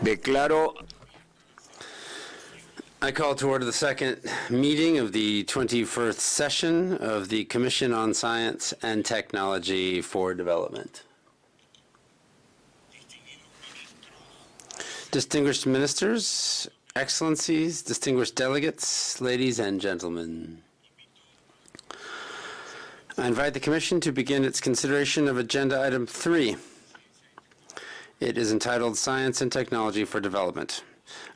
Declaro. I call to order the second meeting of the 21st session of the Commission on Science and Technology for Development. Distinguished ministers, excellencies, distinguished delegates, ladies and gentlemen. I invite the Commission to begin its consideration of Agenda Item 3. It is entitled Science and Technology for Development.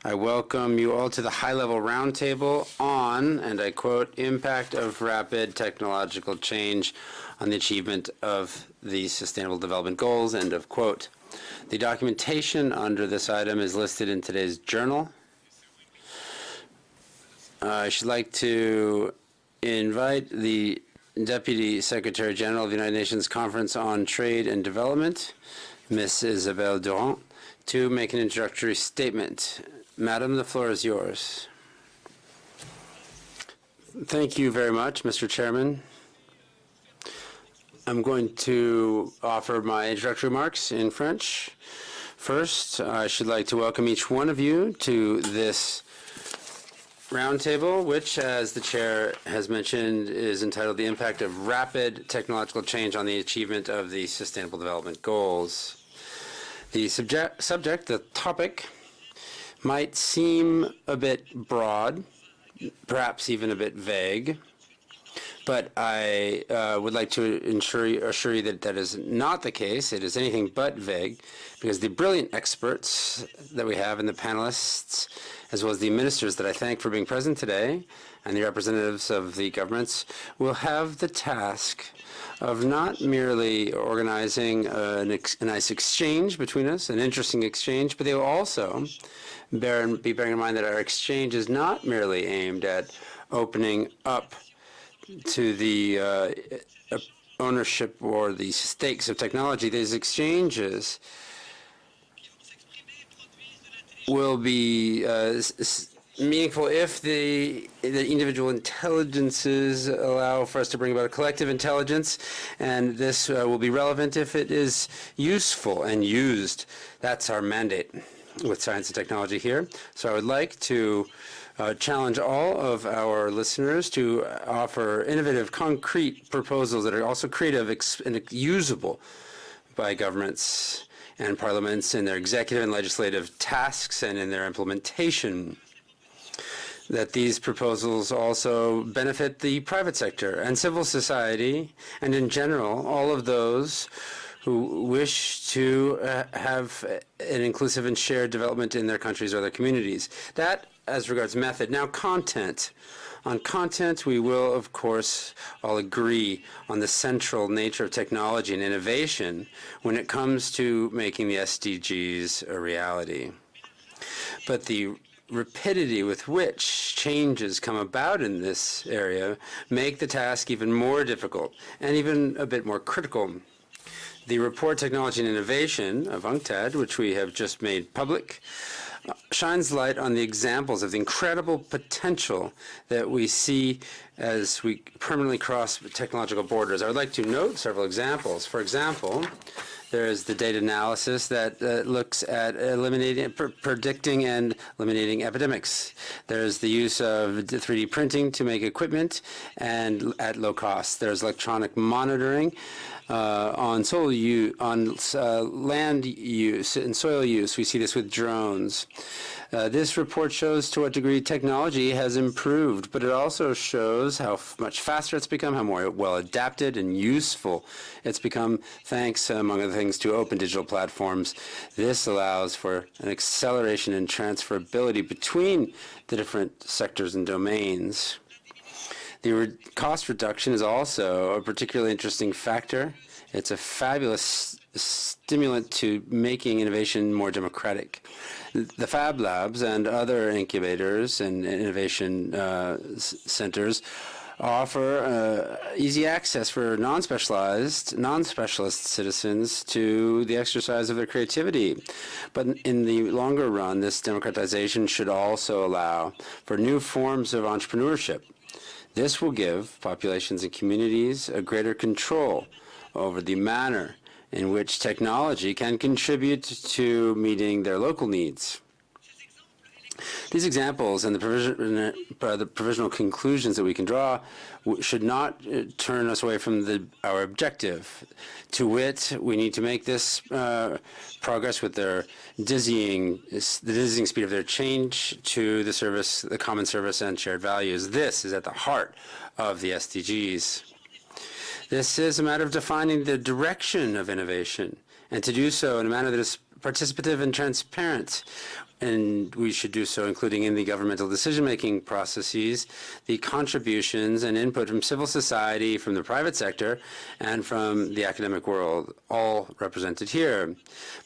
I welcome you all to the high-level roundtable on, and I quote, impact of rapid technological change on the achievement of the Sustainable Development Goals, end of quote. The documentation under this item is listed in today's journal. I should like to invite the Deputy Secretary General of the United Nations Conference on Trade and Development, Ms. Isabelle Durand, to make an introductory statement. Madam, the floor is yours. Thank you very much, Mr. Chairman. I'm going to offer my introductory remarks in French. First, I should like to welcome each one of you to this roundtable, which, as the chair has mentioned, is entitled The Impact of Rapid Technological Change on the Achievement of the Sustainable Development Goals. The the topic, might seem a bit broad, perhaps even a bit vague, but I would like to assure you that that is not the case. It is anything but vague, because the brilliant experts that we have and the panelists, as well as the ministers that I thank for being present today, and the representatives of the governments, will have the task of not merely organizing a nice exchange between us, an interesting exchange, but they will also be bearing in mind that our exchange is not merely aimed at opening up to the ownership or the stakes of technology. These exchanges will be meaningful if the individual intelligences allow for us to bring about a collective intelligence, and this will be relevant if it is useful and used. That's our mandate with science and technology here. So I would like to challenge all of our listeners to offer innovative, concrete proposals that are also creative and usable by governments and parliaments in their executive and legislative tasks and in their implementation. That these proposals also benefit the private sector and civil society, and in general, all of those who wish to have an inclusive and shared development in their countries or their communities. That as regards method. Now, content. On content, we will, of course, all agree on the central nature of technology and innovation when it comes to making the SDGs a reality. But the rapidity with which changes come about in this area make the task even more difficult and even a bit more critical. The report Technology and Innovation of UNCTAD, which we have just made public, shines light on the examples of the incredible potential that we see as we permanently cross technological borders. I would like to note several examples. For example, there is the data analysis that looks at predicting and eliminating epidemics. There's the use of 3D printing to make equipment and at low cost. There's electronic monitoring on land use and soil use. We see this with drones. This report shows to what degree technology has improved, but it also shows how much faster it's become, how more well adapted and useful it's become, thanks, among other things, to open digital platforms. This allows for an acceleration and transferability between the different sectors and domains. The cost reduction is also a particularly interesting factor. It's a fabulous stimulant to making innovation more democratic. The Fab Labs and other incubators and innovation centers offer easy access for non-specialist citizens to the exercise of their creativity. But in the longer run, this democratization should also allow for new forms of entrepreneurship. This will give populations and communities a greater control over the manner in which technology can contribute to meeting their local needs. These examples and the provisional conclusions that we can draw should not turn us away from our objective. To wit, we need to make this progress with the dizzying speed of their change to the common service and shared values. This is at the heart of the SDGs. This is a matter of defining the direction of innovation, and to do so in a manner that is participative and transparent. And we should do so including in the governmental decision-making processes, the contributions and input from civil society, from the private sector, and from the academic world, all represented here.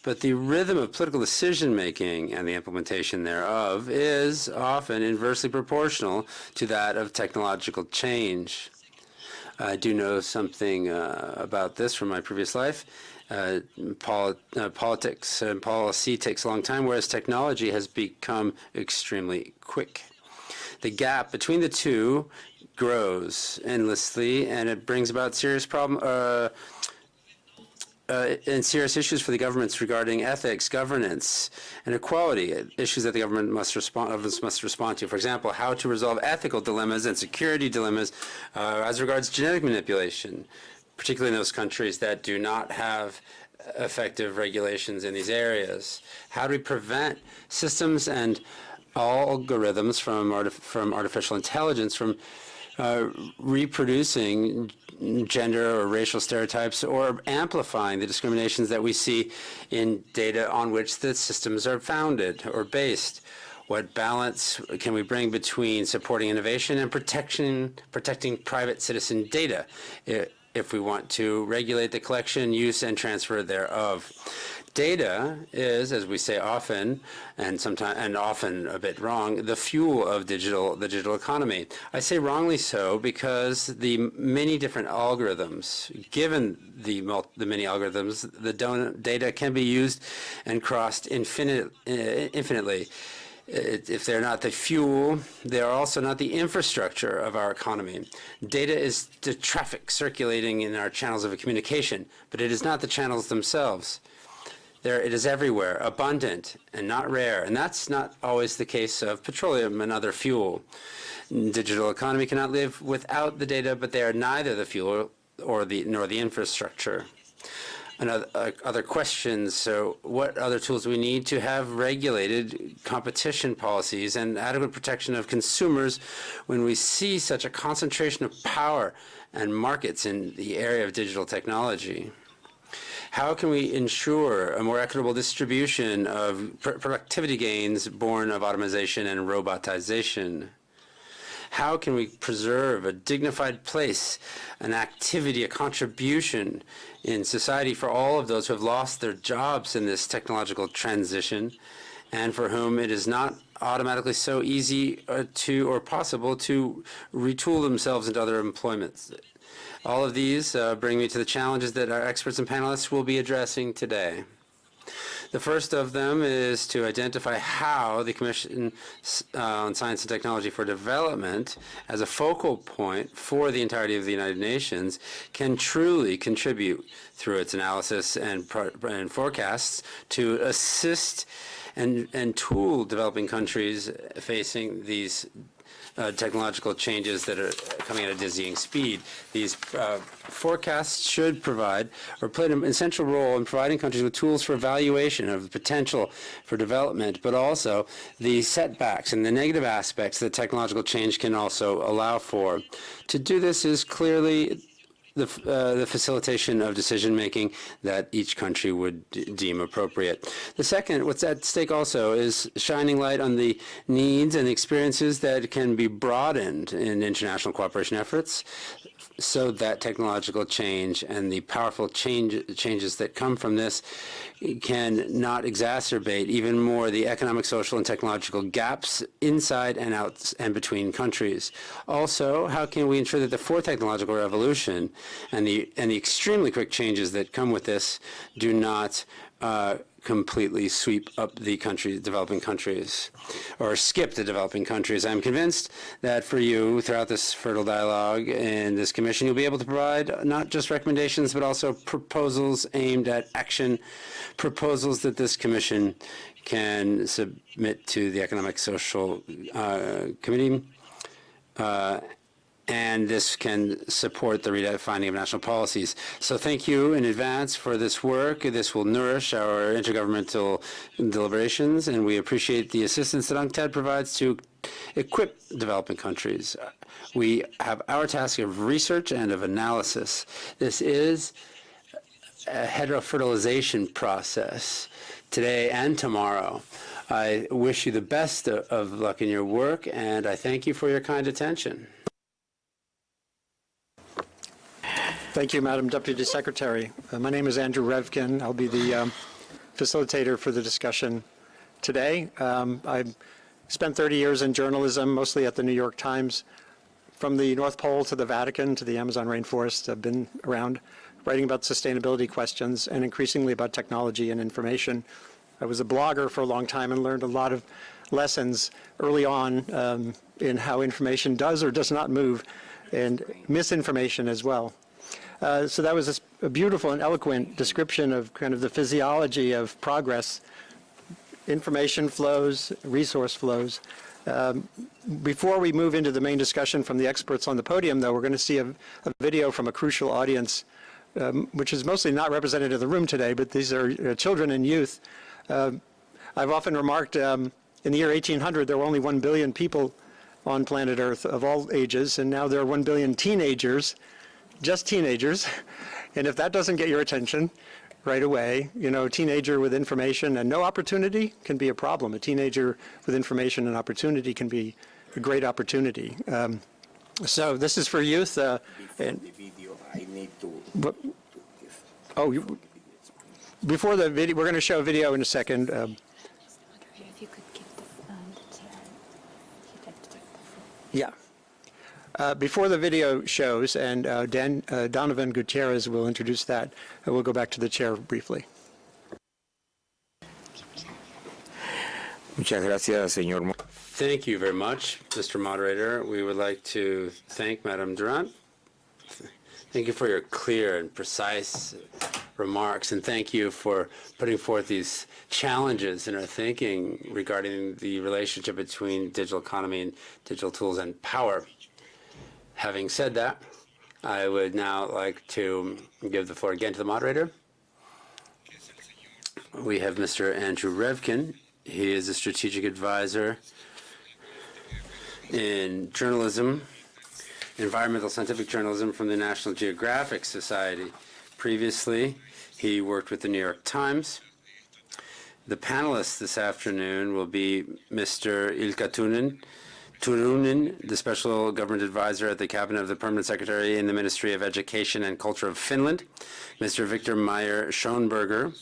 But the rhythm of political decision-making and the implementation thereof is often inversely proportional to that of technological change. I do know something about this from my previous life. Politics and policy takes a long time, whereas technology has become extremely quick. The gap between the two grows endlessly, and it brings about serious and serious issues for the governments regarding ethics, governance, and equality, issues that the government must respond to. For example, how to resolve ethical dilemmas and security dilemmas as regards genetic manipulation, particularly in those countries that do not have effective regulations in these areas. How do we prevent systems and algorithms from artificial intelligence from reproducing gender or racial stereotypes or amplifying the discriminations that we see in data on which the systems are founded or based? What balance can we bring between supporting innovation and protecting private citizen data if we want to regulate the collection, use, and transfer thereof? Data is, as we say often, and often a bit wrong, the fuel of the digital economy. I say wrongly so because the many different algorithms, given the many algorithms, the data can be used and crossed infinitely. If they're not the fuel, they are also not the infrastructure of our economy. Data is the traffic circulating in our channels of communication, but it is not the channels themselves. It is everywhere, abundant and not rare, and that's not always the case of petroleum and other fuel. Digital economy cannot live without the data, but they are neither the fuel nor the infrastructure. Other questions, so what other tools do we need to have regulated competition policies and adequate protection of consumers when we see such a concentration of power and markets in the area of digital technology? How can we ensure a more equitable distribution of productivity gains born of automation and robotization? How can we preserve a dignified place, an activity, a contribution in society for all of those who have lost their jobs in this technological transition and for whom it is not automatically so easy or possible to retool themselves into other employments? All of these bring me to the challenges that our experts and panelists will be addressing today. The first of them is to identify how the Commission on Science and Technology for Development, as a focal point for the entirety of the United Nations, can truly contribute through its analysis and forecasts to assist and tool developing countries facing these technological changes that are coming at a dizzying speed. These forecasts should provide or play an essential role in providing countries with tools for evaluation of the potential for development, but also the setbacks and the negative aspects that technological change can also allow for. To do this is clearly the facilitation of decision-making that each country would deem appropriate. The second, what's at stake also, is shining light on the needs and experiences that can be broadened in international cooperation efforts so that technological change and the powerful changes that come from this can not exacerbate even more the economic, social, and technological gaps inside and out and between countries. Also, how can we ensure that the fourth technological revolution and the extremely quick changes that come with this do not completely sweep up the developing countries, or skip the developing countries. I'm convinced that for you, throughout this fertile dialogue in this commission, you'll be able to provide not just recommendations, but also proposals aimed at action, proposals that this commission can submit to the Economic Social Committee, and this can support the redefining of national policies. So thank you in advance for this work. This will nourish our intergovernmental deliberations, and we appreciate the assistance that UNCTAD provides to equip developing countries. We have our task of research and of analysis. This is a heterofertilization process today and tomorrow. I wish you the best of luck in your work, and I thank you for your kind attention. Thank you, Madam Deputy Secretary. My name is Andrew Revkin. I'll be the facilitator for the discussion today. I spent 30 years in journalism, mostly at the New York Times. From the North Pole to the Vatican to the Amazon rainforest, I've been around writing about sustainability questions and increasingly about technology and information. I was a blogger for a long time and learned a lot of lessons early on in how information does or does not move, and misinformation as well. So that was a beautiful and eloquent description of kind of the physiology of progress, information flows, resource flows. Before we move into the main discussion from the experts on the podium, though, we're going to see a video from a crucial audience, which is mostly not represented in the room today, but these are children and youth. I've often remarked in the year 1800, there were only 1 billion people on planet Earth of all ages, and now there are 1 billion teenagers, just teenagers. And if that doesn't get your attention right away, you know, a teenager with information and no opportunity can be a problem. A teenager with information and opportunity can be a great opportunity. So this is for youth. The video, I need to. Before the video, we're going to show a video in a second. If you could give the chair, if you'd like to take the floor. Yeah. Before the video shows, and Donovan Gutierres will introduce that, we'll go back to the chair briefly. Muchas gracias, señor. Thank you very much, Mr. Moderator. We would like to thank Madame Durant. Thank you for your clear and precise remarks, and thank you for putting forth these challenges in our thinking regarding the relationship between digital economy and digital tools and power. Having said that, I would now like to give the floor again to the moderator. We have Mr. Andrew Revkin. He is a strategic advisor in journalism, environmental scientific journalism from the National Geographic Society. Previously, he worked with the New York Times. The panelists this afternoon will be Mr. Ilkka Turunen, the Special Government Advisor at the Cabinet of the Permanent Secretary in the Ministry of Education and Culture of Finland, Mr. Viktor Mayer-Schönberger,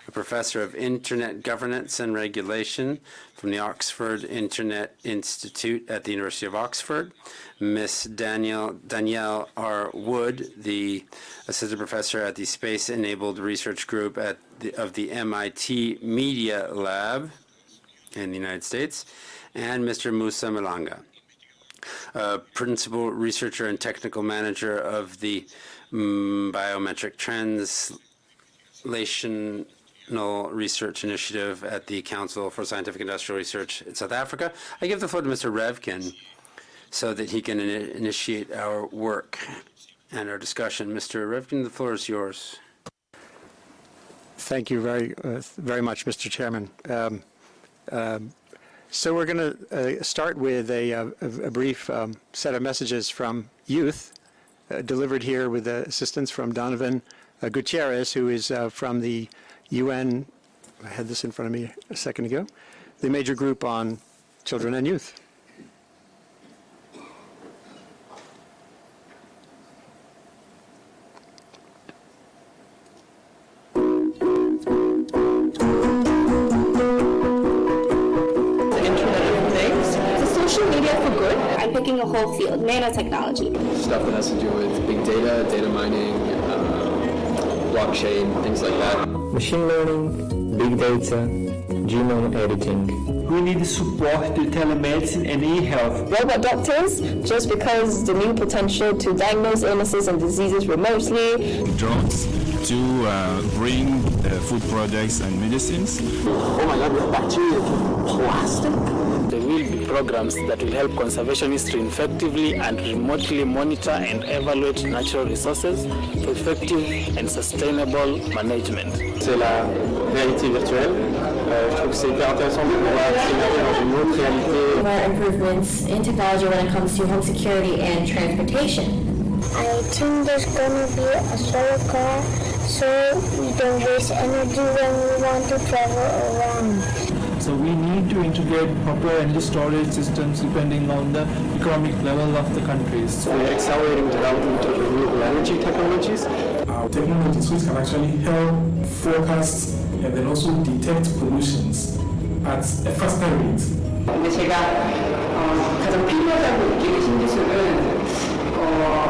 a Professor of Internet Governance and Regulation from the Oxford Internet Institute at the University of Oxford, Ms. Danielle R. Wood, the Assistant Professor at the Space Enabled Research Group of the MIT Media Lab in the United States, and Mr. Musa Malanga, Principal Researcher and Technical Manager of the Biometric Translational Research Initiative at the Council for Scientific Industrial Research in South Africa. I give the floor to Mr. Revkin so that he can initiate our work and our discussion. Mr. Revkin, the floor is yours. Thank you very much, Mr. Chairman. So we're going to start with a brief set of messages from youth delivered here with assistance from Donovan Gutierres, who is from the UN, I had this in front of me a second ago, the major group on children and youth. I'm picking a whole field, nanotechnology. Stuff that has to do with big data, data mining, blockchain, things like that. Machine learning, big data, genome editing. We need support to telemedicine and e-health. Robot doctors, just because the new potential to diagnose illnesses and diseases remotely. Drones to bring food products and medicines. Oh my God, we have bacteria. Plastic. There will be programs that will help conservationists to effectively and remotely monitor and evaluate natural resources for effective and sustainable management. C'est la réalité virtuelle. Je trouve que c'est hyper intéressant de pouvoir s'immerger dans une autre réalité. More improvements in technology when it comes to home security and transportation. I think there's going to be a solar car so we don't waste energy when we want to travel around. So we need to integrate proper energy storage systems depending on the economic level of the countries. So we're accelerating development of renewable energy technologies. Technologies which can actually help forecast and then also detect pollutions at a faster rate. 근데 제가 가장 필요하다고 느끼는 신기술은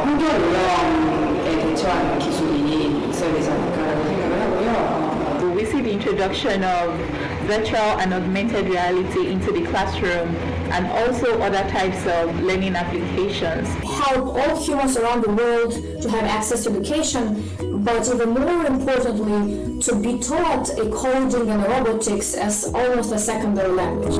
환경 오염에 대처하는 기술이 있어야 되지 않을까라고 생각을 하고요. We see the introduction of virtual and augmented reality into the classroom and also other types of learning applications. Help all humans around the world to have access to education, but even more importantly, to be taught a coding and robotics as almost a secondary language.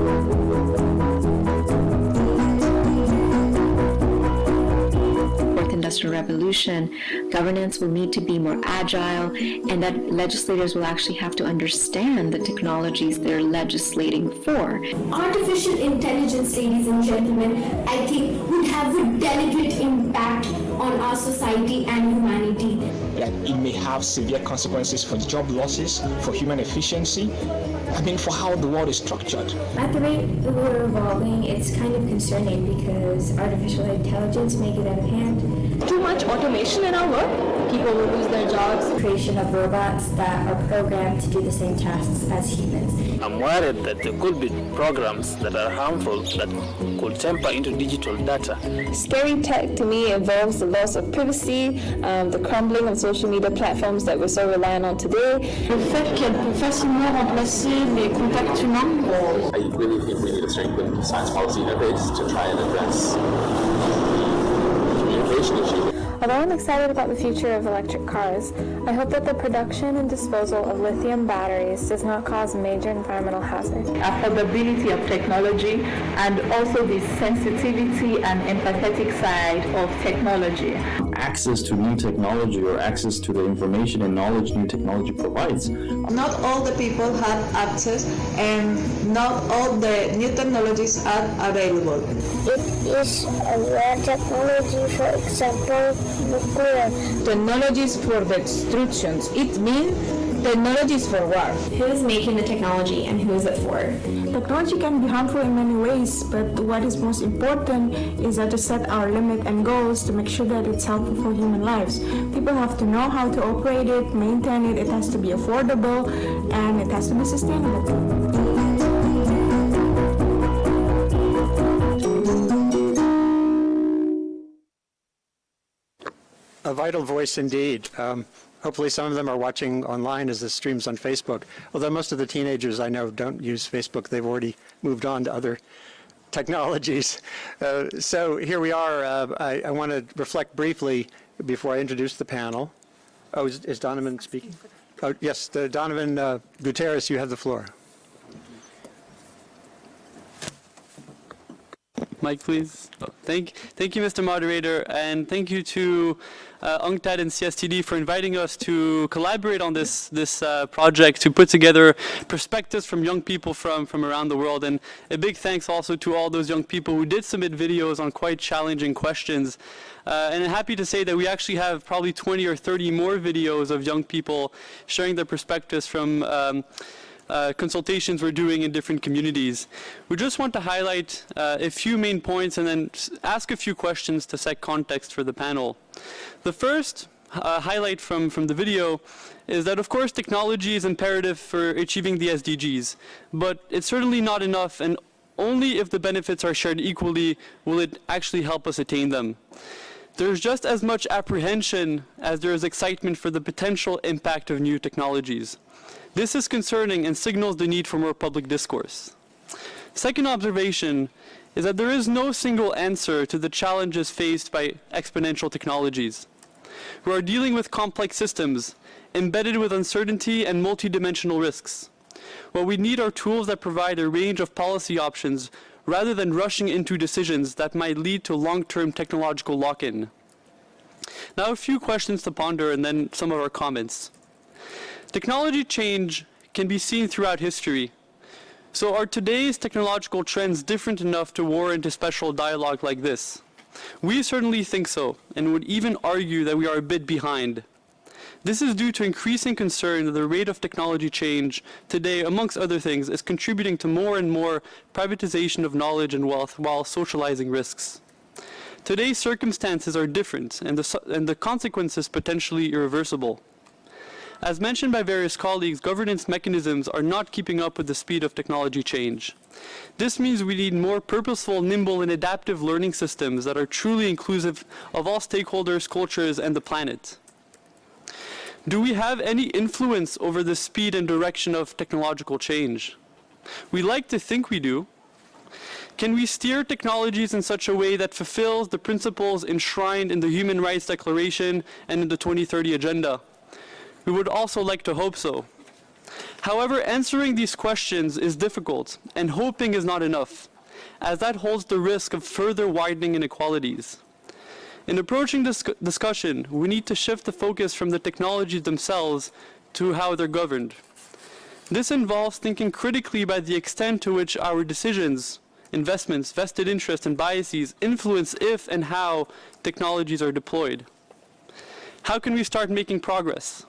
Industrial revolution, governance will need to be more agile, and that legislators will actually have to understand the technologies they're legislating for. Artificial intelligence, ladies and gentlemen, I think would have a delicate impact on our society and humanity. That it may have severe consequences for job losses, for human efficiency, for how the world is structured. At the rate we're evolving, it's kind of concerning because artificial intelligence may get out of hand. Too much automation in our work, people will lose their jobs. Creation of robots that are programmed to do the same tasks as humans. I'm worried that there could be programs that are harmful that could tamper into digital data. Scary tech to me involves the loss of privacy, the crumbling of social media platforms that we're so reliant on today. Le fait qu'elle peut facilement remplacer les contacts humains. I really think we need to strengthen science policy interface to try and address communication issues. Although I'm excited about the future of electric cars, I hope that the production and disposal of lithium batteries does not cause major environmental hazard. Affordability of technology and also the sensitivity and empathetic side of technology. Access to new technology or access to the information and knowledge new technology provides. Not all the people have access and not all the new technologies are available. It is a rare technology, for example, nuclear. Technologies for the destructions. It means technologies for war. Who is making the technology and who is it for? Technology can be harmful in many ways, but what is most important is that to set our limit and goals to make sure that it's helpful for human lives. People have to know how to operate it, maintain it, it has to be affordable, and it has to be sustainable. A vital voice indeed. Hopefully some of them are watching online as this streams on Facebook, although most of the teenagers I know don't use Facebook. They've already moved on to other technologies. So here we are. I want to reflect briefly before I introduce the panel. Oh, is Donovan speaking? Oh, yes, Donovan Gutierres, you have the floor. Mic, please. Oh, thank you, Mr. Moderator, and thank you to UNCTAD and CSTD for inviting us to collaborate on this project to put together perspectives from young people from around the world. And a big thanks also to all those young people who did submit videos on quite challenging questions. And I'm happy to say that we actually have probably 20 or 30 more videos of young people sharing their perspectives from consultations we're doing in different communities. We just want to highlight a few main points and then ask a few questions to set context for the panel. The first highlight from the video is that, of course, technology is imperative for achieving the SDGs, but it's certainly not enough, and only if the benefits are shared equally will it actually help us attain them. There's just as much apprehension as there is excitement for the potential impact of new technologies. This is concerning and signals the need for more public discourse. Second observation is that there is no single answer to the challenges faced by exponential technologies. We are dealing with complex systems, embedded with uncertainty and multidimensional risks. What we need are tools that provide a range of policy options rather than rushing into decisions that might lead to long-term technological lock-in. Now a few questions to ponder and then some of our comments. Technology change can be seen throughout history. So are today's technological trends different enough to warrant a special dialogue like this? We certainly think so, and would even argue that we are a bit behind. This is due to increasing concern that the rate of technology change today, amongst other things, is contributing to more and more privatization of knowledge and wealth while socializing risks. Today's circumstances are different, and the consequences potentially irreversible. As mentioned by various colleagues, governance mechanisms are not keeping up with the speed of technology change. This means we need more purposeful, nimble, and adaptive learning systems that are truly inclusive of all stakeholders, cultures, and the planet. Do we have any influence over the speed and direction of technological change? We like to think we do. Can we steer technologies in such a way that fulfills the principles enshrined in the Human Rights Declaration and in the 2030 Agenda? We would also like to hope so. However, answering these questions is difficult, and hoping is not enough, as that holds the risk of further widening inequalities. In approaching this discussion, we need to shift the focus from the technologies themselves to how they're governed. This involves thinking critically about the extent to which our decisions, investments, vested interests, and biases influence if and how technologies are deployed. How can we start making progress?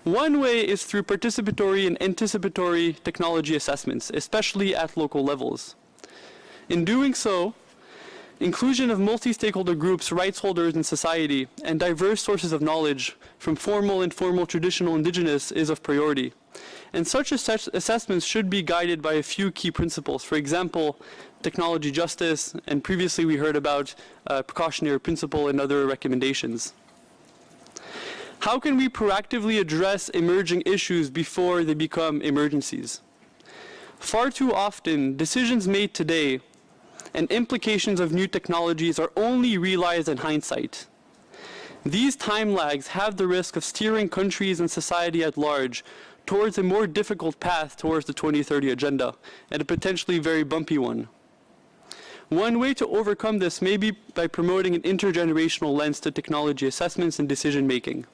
One way is through participatory and anticipatory technology assessments, especially at local levels. In doing so, inclusion of multi-stakeholder groups, rights holders in society, and diverse sources of knowledge from formal, informal, traditional, indigenous is of priority. And such assessments should be guided by a few key principles. For example, technology justice, and previously we heard about precautionary principle and other recommendations. How can we proactively address emerging issues before they become emergencies? Far too often, decisions made today and implications of new technologies are only realized in hindsight. These time lags have the risk of steering countries and society at large towards a more difficult path towards the 2030 Agenda, and a potentially very bumpy one. One way to overcome this may be by promoting an intergenerational lens to technology assessments and decision making.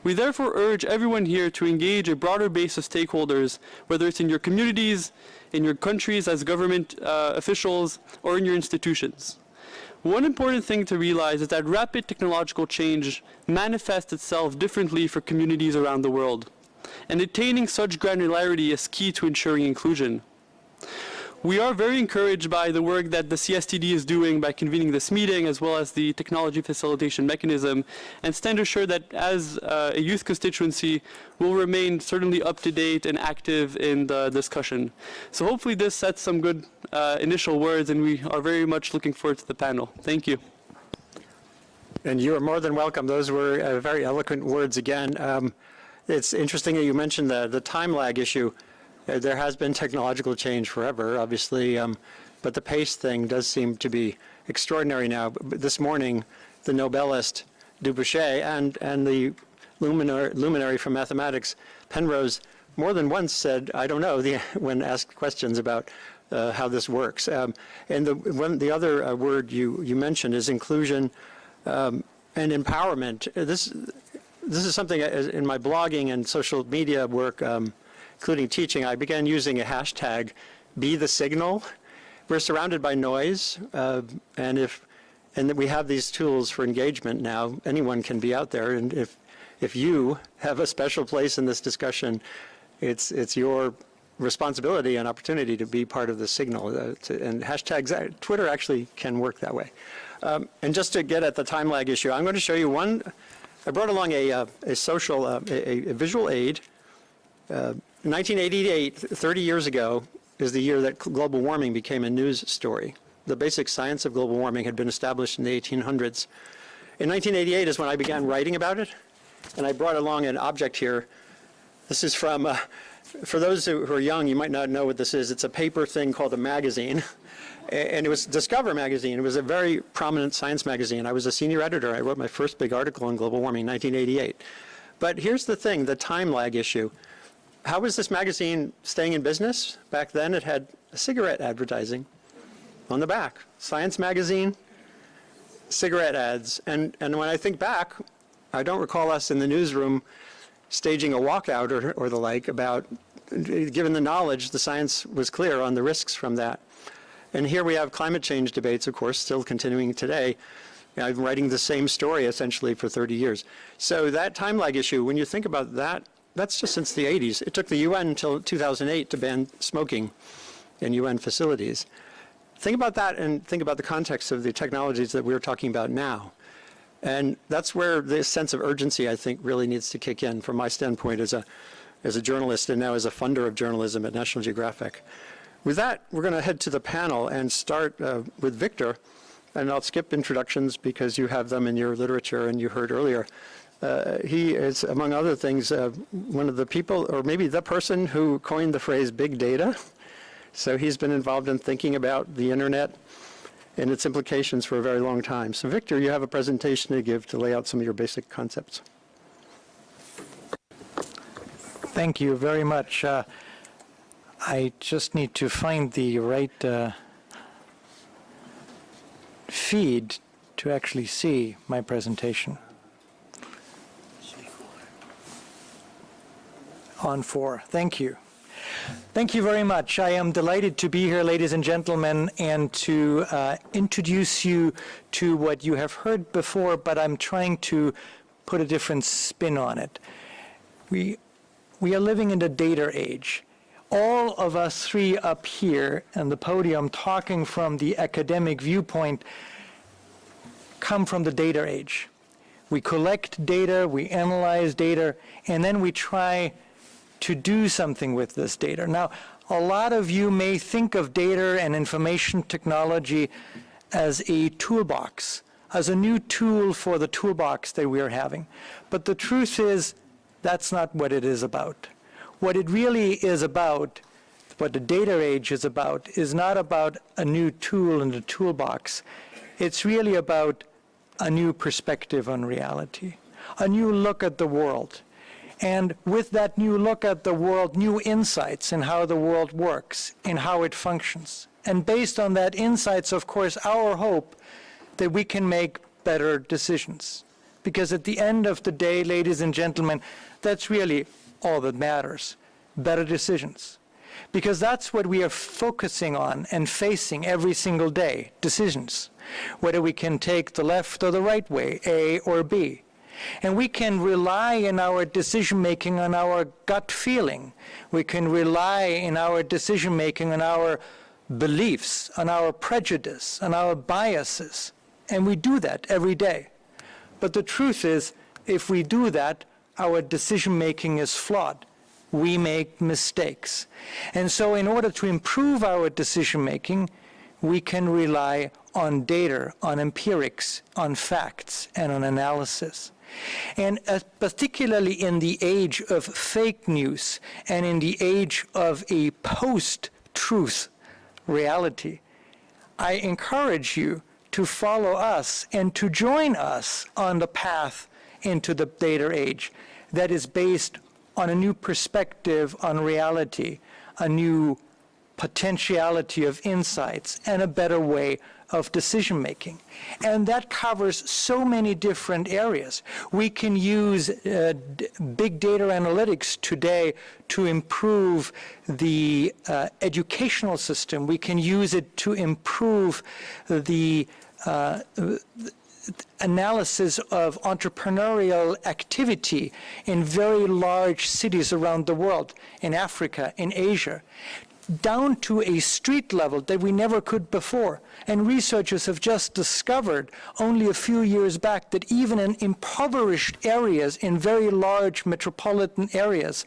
We therefore urge everyone here to engage a broader base of stakeholders, whether it's in your communities, in your countries as government officials, or in your institutions. One important thing to realize is that rapid technological change manifests itself differently for communities around the world, and attaining such granularity is key to ensuring inclusion. We are very encouraged by the work that the CSTD is doing by convening this meeting, as well as the technology facilitation mechanism, and stand assured that as a youth constituency, we'll remain certainly up to date and active in the discussion. So hopefully this sets some good initial words, and we are very much looking forward to the panel. Thank you. And you are more than welcome. Those were very eloquent words again. It's interesting that you mentioned the time lag issue. There has been technological change forever, obviously, but the pace thing does seem to be extraordinary now. This morning, the Nobelist Dubuchet and the luminary from mathematics, Penrose, more than once said, I don't know, when asked questions about how this works. And the other word you mentioned is inclusion and empowerment. This is something in my blogging and social media work, including teaching, I began using a hashtag, #BeTheSignal. We're surrounded by noise, and we have these tools for engagement now. Anyone can be out there, and if you have a special place in this discussion, it's your responsibility and opportunity to be part of the signal. And hashtags, Twitter actually can work that way. And just to get at the time lag issue, I'm going to show you one. I brought along a visual aid. 1988, 30 years ago, is the year that global warming became a news story. The basic science of global warming had been established in the 1800s. In 1988 is when I began writing about it, and I brought along an object here. This is from, for those who are young, you might not know what this is. It's a paper thing called a magazine. And it was Discover magazine. It was a very prominent science magazine. I was a senior editor. I wrote my first big article on global warming in 1988. But here's the thing, the time lag issue. How was this magazine staying in business? Back then it had cigarette advertising on the back. Science magazine, cigarette ads. And when I think back, I don't recall us in the newsroom staging a walkout or the like about, given the knowledge, the science was clear on the risks from that. And here we have climate change debates, of course, still continuing today. I've been writing the same story essentially for 30 years. So that time lag issue, when you think about that, that's just since the 80s. It took the UN until 2008 to ban smoking in UN facilities. Think about that and think about the context of the technologies that we're talking about now. And that's where this sense of urgency, I think, really needs to kick in from my standpoint as a journalist and now as a funder of journalism at National Geographic. With that, we're going to head to the panel and start with Viktor. And I'll skip introductions because you have them in your literature and you heard earlier. He is, among other things, one of the people, or maybe the person who coined the phrase big data. So he's been involved in thinking about the internet and its implications for a very long time. So Viktor, you have a presentation to give to lay out some of your basic concepts. Thank you very much. I just need to find the right feed to actually see my presentation. On 4. Thank you. Thank you very much. I am delighted to be here, ladies and gentlemen, and to introduce you to what you have heard before, but I'm trying to put a different spin on it. We are living in the data age. All of us three up here on the podium talking from the academic viewpoint come from the data age. We collect data, we analyze data, and then we try to do something with this data. Now, a lot of you may think of data and information technology as a toolbox, as a new tool for the toolbox that we are having. But the truth is, that's not what it is about. What it really is about, what the data age is not about a new tool in the toolbox. It's really about a new perspective on reality, a new look at the world. And with that new look at the world, new insights in how the world works and how it functions. And based on that insights, of course, our hope that we can make better decisions. Because at the end of the day, ladies and gentlemen, that's really all that matters, better decisions. Because that's what we are focusing on and facing every single day, decisions. Whether we can take the left or the right way, A or B. And we can rely in our decision-making on our gut feeling. We can rely in our decision-making on our beliefs, on our prejudice, on our biases. And we do that every day. But the truth is, if we do that, our decision-making is flawed. We make mistakes. And so in order to improve our decision-making, we can rely on data, on empirics, on facts, and on analysis. And particularly in the age of fake news and in the age of a post-truth reality, I encourage you to follow us and to join us on the path into the data age that is based on a new perspective on reality, a new potentiality of insights, and a better way of decision-making. And that covers so many different areas. We can use big data analytics today to improve the educational system. We can use it to improve the analysis of entrepreneurial activity in very large cities around the world, in Africa, in Asia, down to a street level that we never could before. And researchers have just discovered only a few years back that even in impoverished areas, in very large metropolitan areas,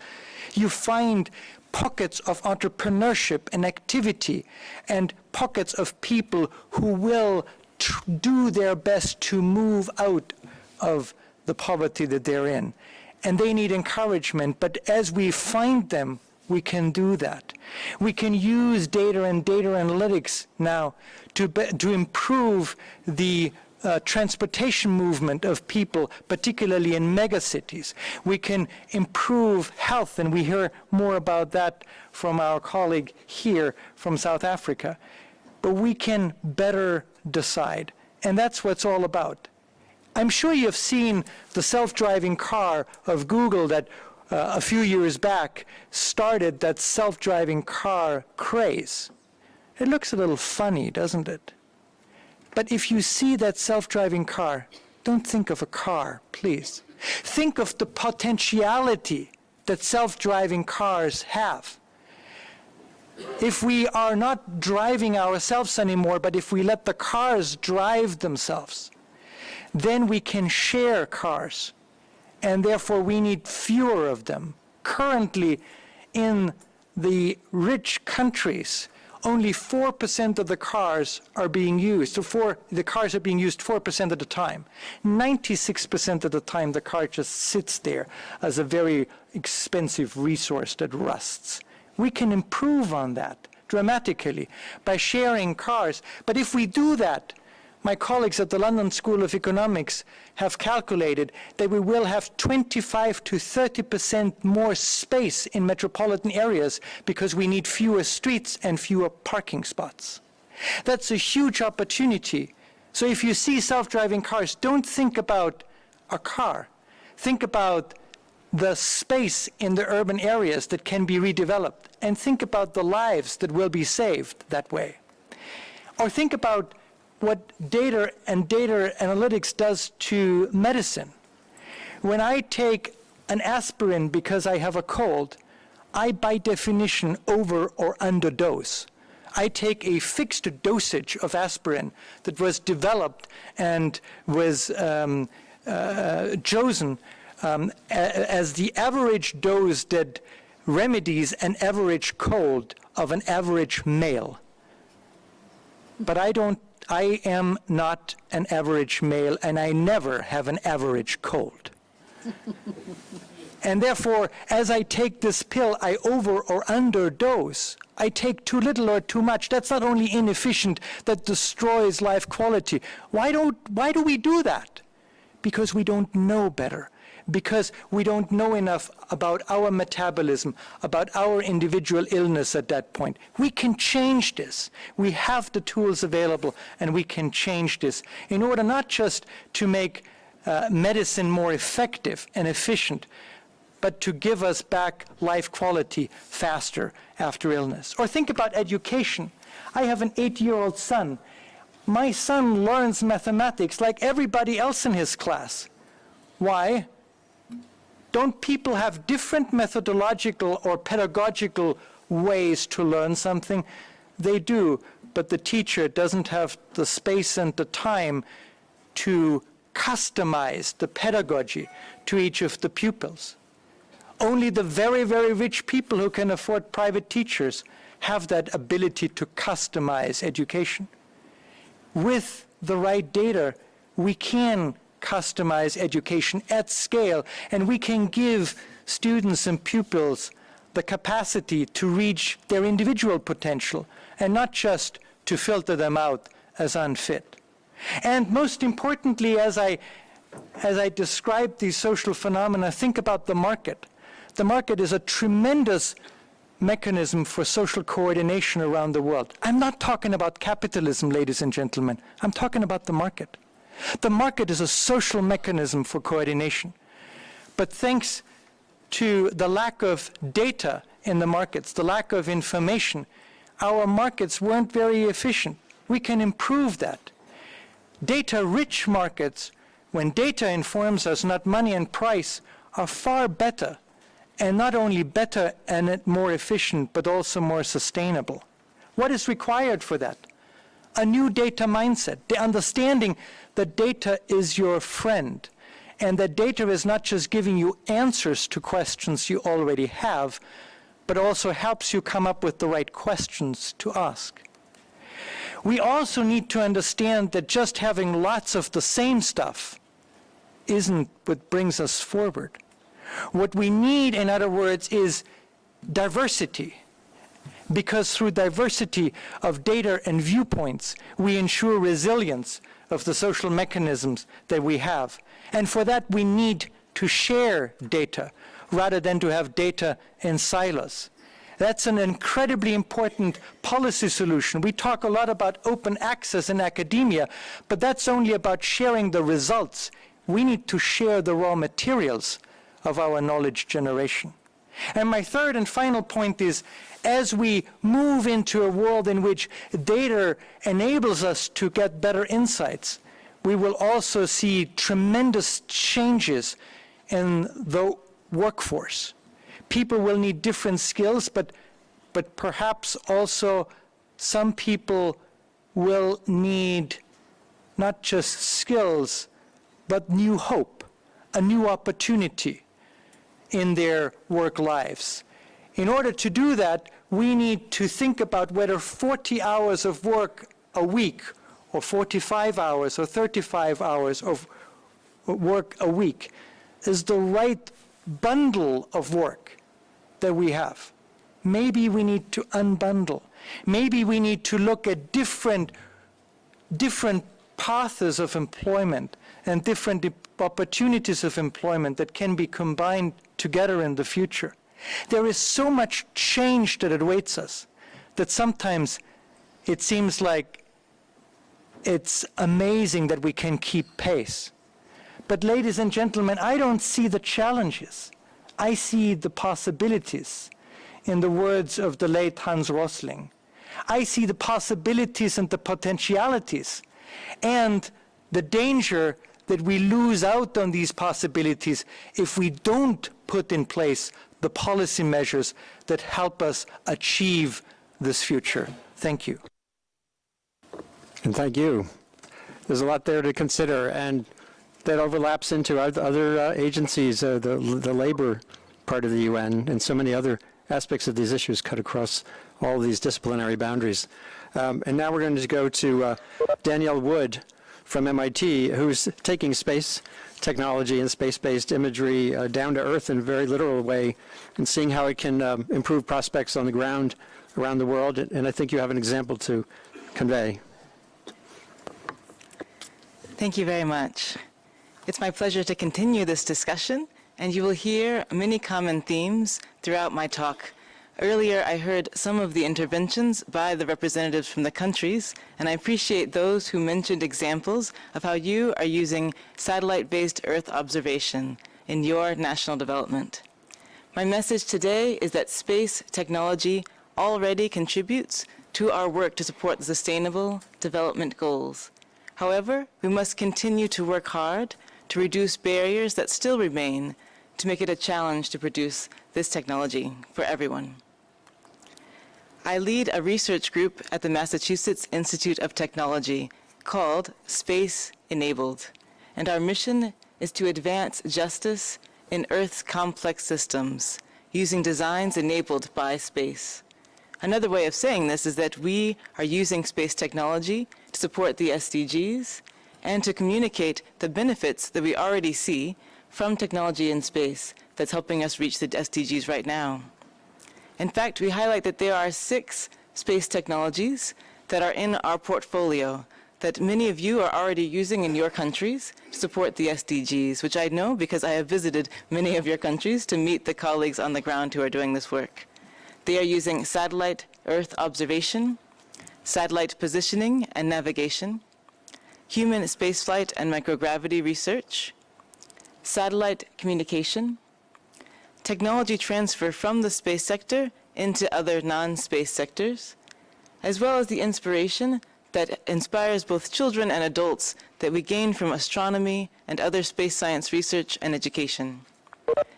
you find pockets of entrepreneurship and activity and pockets of people who will do their best to move out of the poverty that they're in. and they need encouragement. But as we find them, we can do that. We can use data and data analytics now to improve the transportation movement of people, particularly in megacities. We can improve health, and we hear more about that from our colleague here from South Africa. But we can better decide, and that's what it's all about. I'm sure you've seen the self-driving car of Google that a few years back started that self-driving car craze. It looks a little funny, doesn't it? But if you see that self-driving car, don't think of a car, please. Think of the potentiality that self-driving cars have. If we are not driving ourselves anymore, but if we let the cars drive themselves, then we can share cars, and therefore we need fewer of them. Currently, in the rich countries, only 4% of the cars are being used. The cars are being used 4% of the time. 96% of the time, the car just sits there as a very expensive resource that rusts. We can improve on that dramatically by sharing cars. But if we do that, my colleagues at the London School of Economics have calculated that we will have 25 to 30% more space in metropolitan areas because we need fewer streets and fewer parking spots. That's a huge opportunity. So if you see self-driving cars, don't think about a car. Think about the space in the urban areas that can be redeveloped, and think about the lives that will be saved that way. Or think about what data and data analytics does to medicine. When I take an aspirin because I have a cold, I by definition over or underdose. I take a fixed dosage of aspirin that was developed and was chosen as the average dose that remedies an average cold of an average male. But I am not an average male, and I never have an average cold. And therefore, as I take this pill, I over or underdose. I take too little or too much. That's not only inefficient, that destroys life quality. Why do we do that? Because we don't know better. Because we don't know enough about our metabolism, about our individual illness at that point. We can change this. We have the tools available, and we can change this in order not just to make medicine more effective and efficient, but to give us back life quality faster after illness. Or think about education. I have an 8-year-old son. My son learns mathematics like everybody else in his class. Why? Don't people have different methodological or pedagogical ways to learn something? They do, but the teacher doesn't have the space and the time to customize the pedagogy to each of the pupils. Only the very, very rich people who can afford private teachers have that ability to customize education. With the right data, we can customize education at scale, and we can give students and pupils the capacity to reach their individual potential and not just to filter them out as unfit. And most importantly, as I describe these social phenomena, think about the market. The market is a tremendous mechanism for social coordination around the world. I'm not talking about capitalism, ladies and gentlemen. I'm talking about the market. The market is a social mechanism for coordination. But thanks to the lack of data in the markets, the lack of information, our markets weren't very efficient. We can improve that. Data-rich markets, when data informs us, not money and price, are far better, and not only better and more efficient, but also more sustainable. What is required for that? A new data mindset, the understanding that data is your friend, and that data is not just giving you answers to questions you already have, but also helps you come up with the right questions to ask. We also need to understand that just having lots of the same stuff isn't what brings us forward. What we need, in other words, is diversity, because through diversity of data and viewpoints, we ensure resilience of the social mechanisms that we have. And for that, we need to share data rather than to have data in silos. That's an incredibly important policy solution. We talk a lot about open access in academia, but that's only about sharing the results. We need to share the raw materials of our knowledge generation. And my third and final point is, as we move into a world in which data enables us to get better insights, we will also see tremendous changes in the workforce. People will need different skills, but perhaps also some people will need not just skills, but new hope, a new opportunity in their work lives. In order to do that, we need to think about whether 40 hours of work a week, or 45 hours, or 35 hours of work a week is the right bundle of work that we have. Maybe we need to unbundle. Maybe we need to look at different paths of employment and different opportunities of employment that can be combined together in the future. There is so much change that awaits us that sometimes it seems like it's amazing that we can keep pace. But ladies and gentlemen, I don't see the challenges. I see the possibilities, in the words of the late Hans Rosling. I see the possibilities and the potentialities, and the danger that we lose out on these possibilities if we don't put in place the policy measures that help us achieve this future. Thank you. And thank you. There's a lot there to consider, and that overlaps into other agencies, the labor part of the UN, and so many other aspects of these issues cut across all these disciplinary boundaries. And now we're going to go to Danielle Wood from MIT, who's taking space technology and space-based imagery down to earth in a very literal way and seeing how it can improve prospects on the ground around the world. And I think you have an example to convey. Thank you very much. It's my pleasure to continue this discussion, and you will hear many common themes throughout my talk. Earlier, I heard some of the interventions by the representatives from the countries, and I appreciate those who mentioned examples of how you are using satellite-based Earth observation in your national development. My message today is that space technology already contributes to our work to support the Sustainable Development Goals. However, we must continue to work hard to reduce barriers that still remain to make it a challenge to produce this technology for everyone. I lead a research group at the Massachusetts Institute of Technology called Space Enabled, and our mission is to advance justice in Earth's complex systems using designs enabled by space. Another way of saying this is that we are using space technology to support the SDGs and to communicate the benefits that we already see from technology in space that's helping us reach the SDGs right now. In fact, we highlight that there are 6 space technologies that are in our portfolio that many of you are already using in your countries to support the SDGs, which I know because I have visited many of your countries to meet the colleagues on the ground who are doing this work. They are using satellite Earth observation, satellite positioning and navigation, human spaceflight and microgravity research, satellite communication, technology transfer from the space sector into other non-space sectors, as well as the inspiration that inspires both children and adults that we gain from astronomy and other space science research and education.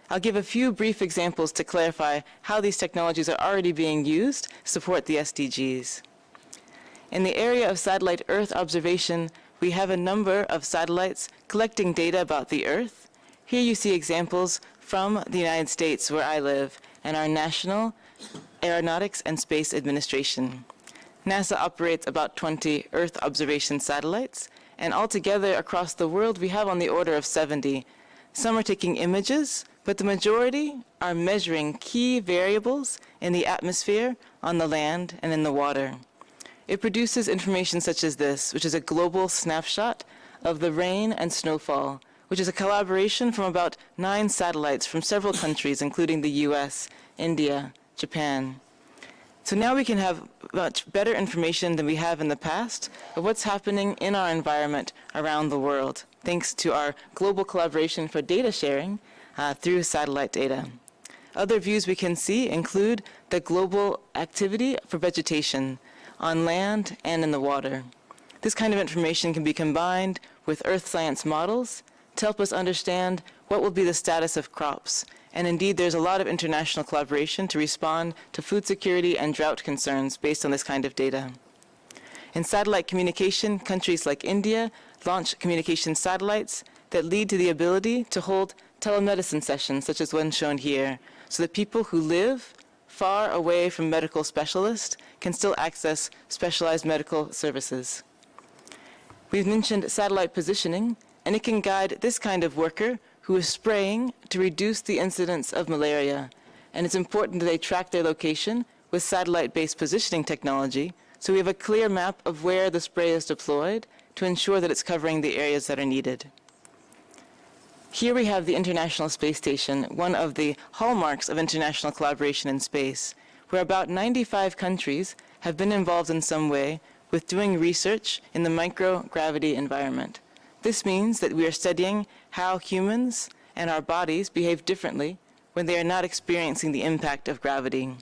I'll give a few brief examples to clarify how these technologies are already being used to support the SDGs. In the area of satellite Earth observation, we have a number of satellites collecting data about the Earth. Here you see examples from the United States, where I live, and our National Aeronautics and Space Administration. NASA operates about 20 Earth observation satellites, and altogether across the world we have on the order of 70 Some are taking images, but the majority are measuring key variables in the atmosphere, on the land, and in the water. It produces information such as this, which is a global snapshot of the rain and snowfall, which is a collaboration from about 9 satellites from several countries, including the US, India, Japan. So now we can have much better information than we have in the past of what's happening in our environment around the world, thanks to our global collaboration for data sharing through satellite data. Other views we can see include the global activity for vegetation on land and in the water. This kind of information can be combined with earth science models to help us understand what will be the status of crops. And indeed, there's a lot of international collaboration to respond to food security and drought concerns based on this kind of data. In satellite communication, countries like India launch communication satellites that lead to the ability to hold telemedicine sessions, such as one shown here, so that people who live far away from medical specialists can still access specialized medical services. We've mentioned satellite positioning, and it can guide this kind of worker who is spraying to reduce the incidence of malaria. And it's important that they track their location with satellite-based positioning technology, so we have a clear map of where the spray is deployed to ensure that it's covering the areas that are needed. Here we have the International Space Station, one of the hallmarks of international collaboration in space, where about 95 countries have been involved in some way with doing research in the microgravity environment. This means that we are studying how humans and our bodies behave differently when they are not experiencing the impact of gravity.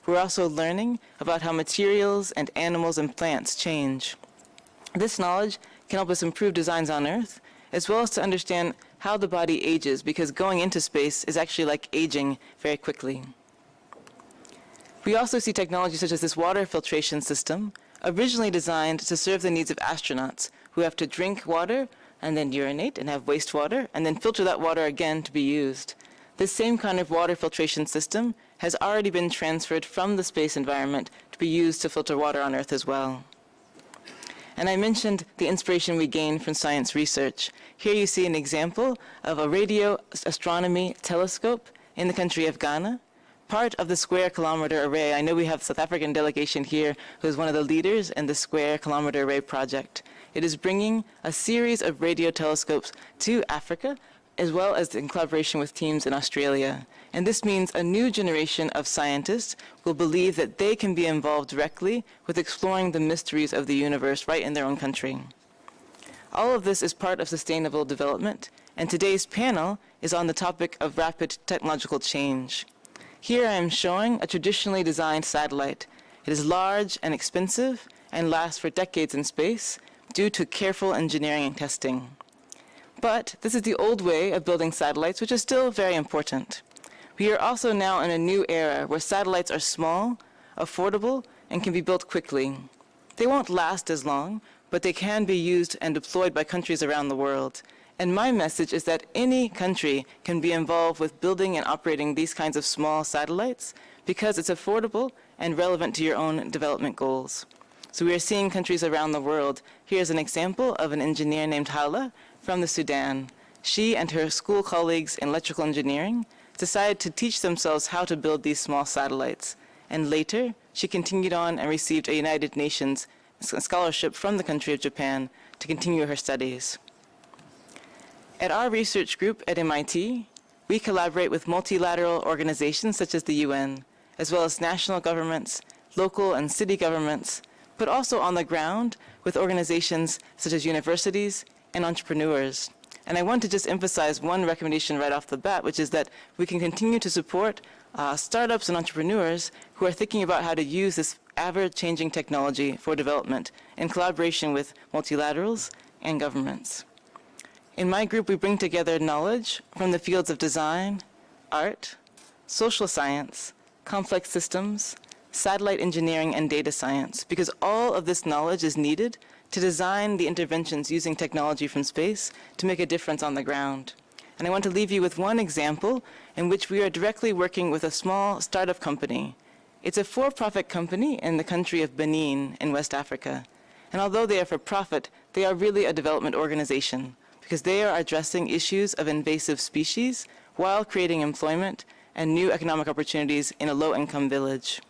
We're also learning about how materials and animals and plants change. This knowledge can help us improve designs on Earth, as well as to understand how the body ages, because going into space is actually like aging very quickly. We also see technology such as this water filtration system, originally designed to serve the needs of astronauts who have to drink water and then urinate and have wastewater and then filter that water again to be used. This same kind of water filtration system has already been transferred from the space environment to be used to filter water on Earth as well. And I mentioned the inspiration we gain from science research. Here you see an example of a radio astronomy telescope in the country of Ghana, part of the Square Kilometer Array. I know we have a South African delegation here who is one of the leaders in the Square Kilometer Array project. It is bringing a series of radio telescopes to Africa, as well as in collaboration with teams in Australia. And this means a new generation of scientists will believe that they can be involved directly with exploring the mysteries of the universe right in their own country. All of this is part of sustainable development, and today's panel is on the topic of rapid technological change. Here I am showing a traditionally designed satellite. It is large and expensive and lasts for decades in space due to careful engineering and testing. But this is the old way of building satellites, which is still very important. We are also now in a new era where satellites are small, affordable, and can be built quickly. They won't last as long, but they can be used and deployed by countries around the world. And my message is that any country can be involved with building and operating these kinds of small satellites because it's affordable and relevant to your own development goals. So we are seeing countries around the world. Here's an example of an engineer named Hala from the Sudan. She and her school colleagues in electrical engineering decided to teach themselves how to build these small satellites. And later, she continued on and received a United Nations scholarship from the country of Japan to continue her studies. At our research group at MIT, we collaborate with multilateral organizations such as the UN, as well as national governments, local and city governments, but also on the ground with organizations such as universities and entrepreneurs. And I want to just emphasize one recommendation right off the bat, which is that we can continue to support startups and entrepreneurs who are thinking about how to use this ever-changing technology for development in collaboration with multilaterals and governments. In my group, we bring together knowledge from the fields of design, art, social science, complex systems, satellite engineering, and data science, because all of this knowledge is needed to design the interventions using technology from space to make a difference on the ground. And I want to leave you with one example in which we are directly working with a small startup company. It's a for-profit company in the country of Benin in West Africa. And although they are for profit, they are really a development organization, because they are addressing issues of invasive species while creating employment and new economic opportunities in a low-income village.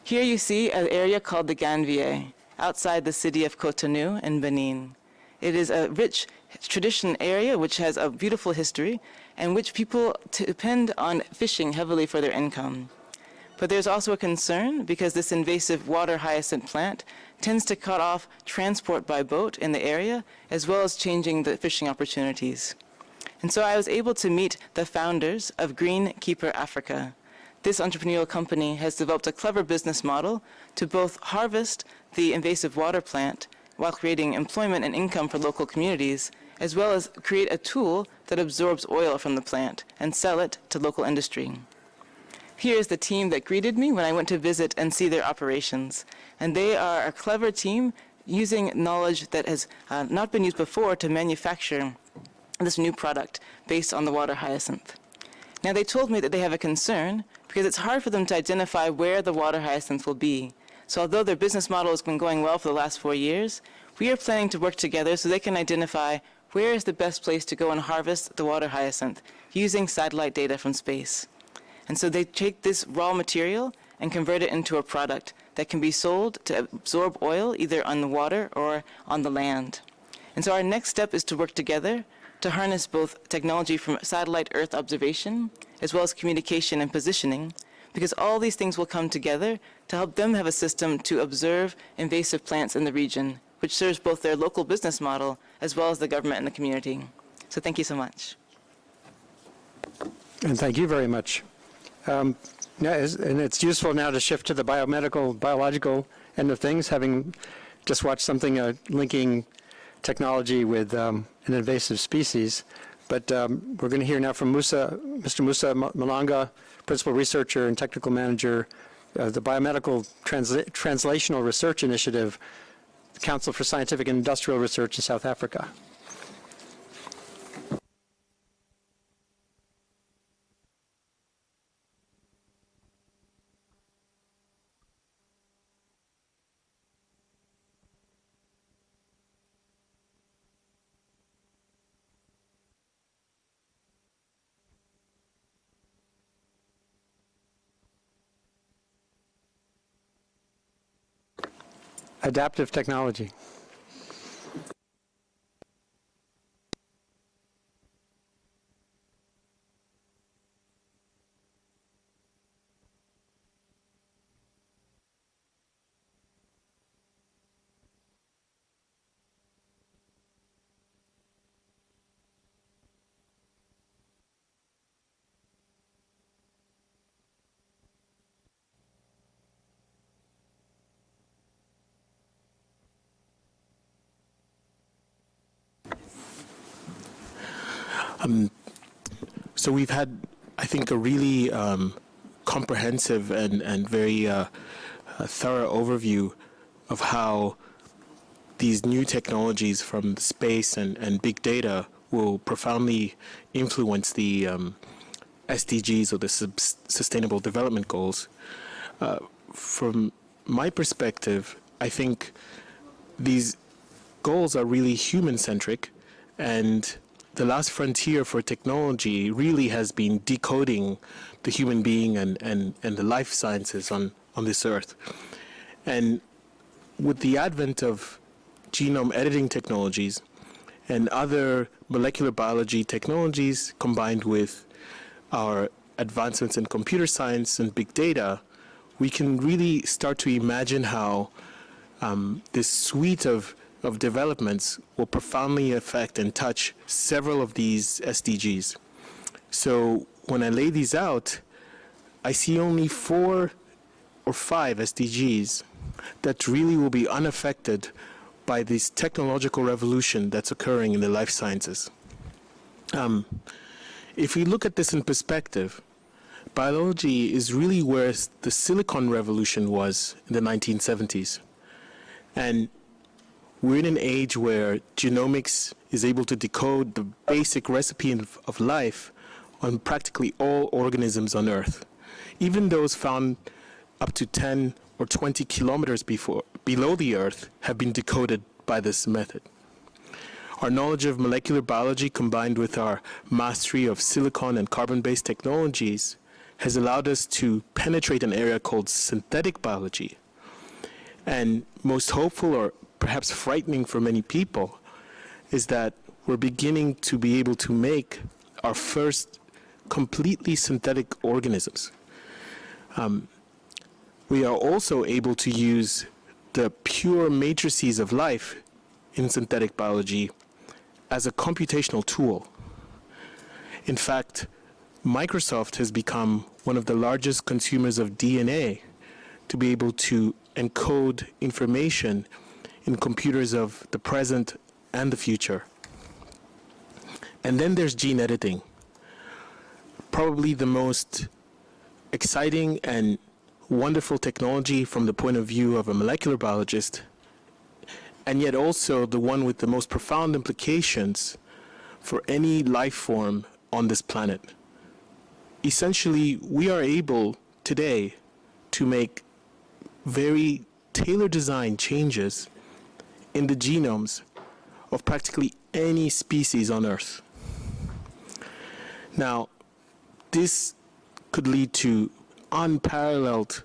Here you see an area called the Ganvier, outside the city of Cotonou in Benin. It is a rich tradition area which has a beautiful history and which people depend on fishing heavily for their income. But there's also a concern because this invasive water hyacinth plant tends to cut off transport by boat in the area, as well as changing the fishing opportunities. And so I was able to meet the founders of Green Keeper Africa. This entrepreneurial company has developed a clever business model to both harvest the invasive water plant while creating employment and income for local communities, as well as create a tool that absorbs oil from the plant and sell it to local industry. Here's the team that greeted me when I went to visit and see their operations. And they are a clever team using knowledge that has not been used before to manufacture this new product based on the water hyacinth. Now, they told me that they have a concern because it's hard for them to identify where the water hyacinth will be. So although their business model has been going well for the last 4 years, we are planning to work together so they can identify where is the best place to go and harvest the water hyacinth using satellite data from space. And so they take this raw material and convert it into a product that can be sold to absorb oil either on the water or on the land. And so our next step is to work together to harness both technology from satellite Earth observation as well as communication and positioning, because all these things will come together to help them have a system to observe invasive plants in the region, which serves both their local business model as well as the government and the community. So thank you so much. And thank you very much. And it's useful now to shift to the biological end of things, having just watched something linking technology with an invasive species. But we're going to hear now from Mr. Musa Malanga, Principal Researcher and Technical Manager of the Biomedical Translational Research Initiative, Council for Scientific and Industrial Research in South Africa. Adaptive technology. So we've had, I think, a really comprehensive and very thorough overview of how these new technologies from space and big data will profoundly influence the SDGs, or the Sustainable Development Goals. From my perspective, I think these goals are really human-centric, and the last frontier for technology really has been decoding the human being and the life sciences on this earth. And with the advent of genome editing technologies and other molecular biology technologies combined with our advancements in computer science and big data, we can really start to imagine how this suite of developments will profoundly affect and touch several of these SDGs. So when I lay these out, I see only 4 or 5 SDGs that really will be unaffected by this technological revolution that's occurring in the life sciences. If we look at this in perspective, biology is really where the silicon revolution was in the 1970s. And we're in an age where genomics is able to decode the basic recipe of life on practically all organisms on Earth. Even those found up to 10 or 20 kilometers below the Earth have been decoded by this method. Our knowledge of molecular biology combined with our mastery of silicon and carbon-based technologies has allowed us to penetrate an area called synthetic biology. And most hopeful, or perhaps frightening for many people, is that we're beginning to be able to make our first completely synthetic organisms. We are also able to use the pure matrices of life in synthetic biology as a computational tool. In fact, Microsoft has become one of the largest consumers of DNA to be able to encode information in computers of the present and the future. And then there's gene editing, probably the most exciting and wonderful technology from the point of view of a molecular biologist, and yet also the one with the most profound implications for any life form on this planet. Essentially, we are able today to make very tailored design changes in the genomes of practically any species on Earth. Now, this could lead to unparalleled,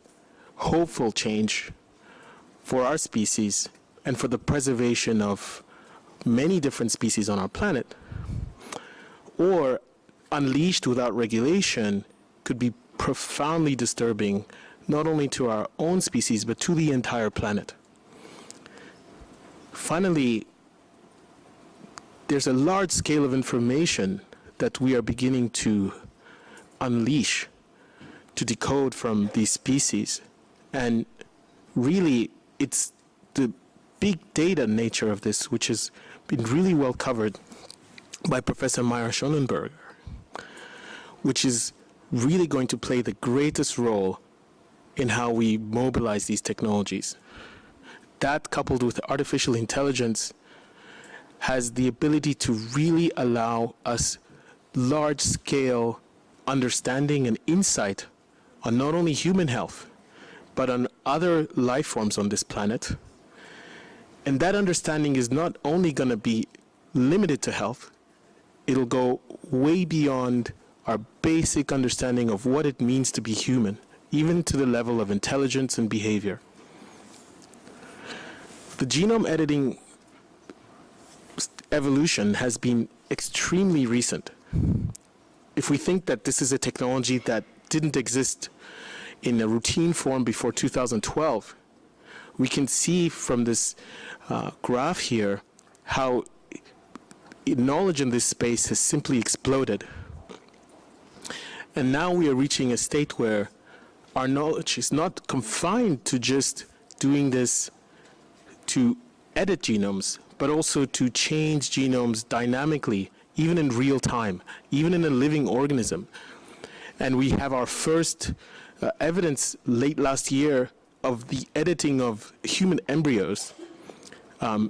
hopeful change for our species and for the preservation of many different species on our planet. Or, unleashed without regulation, could be profoundly disturbing, not only to our own species, but to the entire planet. Finally, there's a large scale of information that we are beginning to unleash, to decode from these species. And really, it's the big data nature of this, which has been really well covered by Professor Mayer-Schönberger, which is really going to play the greatest role in how we mobilize these technologies. That, coupled with artificial intelligence, has the ability to really allow us large-scale understanding and insight on not only human health, but on other life forms on this planet. And that understanding is not only going to be limited to health, it'll go way beyond our basic understanding of what it means to be human, even to the level of intelligence and behavior. The genome editing evolution has been extremely recent. If we think that this is a technology that didn't exist in a routine form before 2012, we can see from this graph here how knowledge in this space has simply exploded. And now we are reaching a state where our knowledge is not confined to just doing this to edit genomes, but also to change genomes dynamically, even in real time, even in a living organism. And we have our first evidence late last year of the editing of human embryos,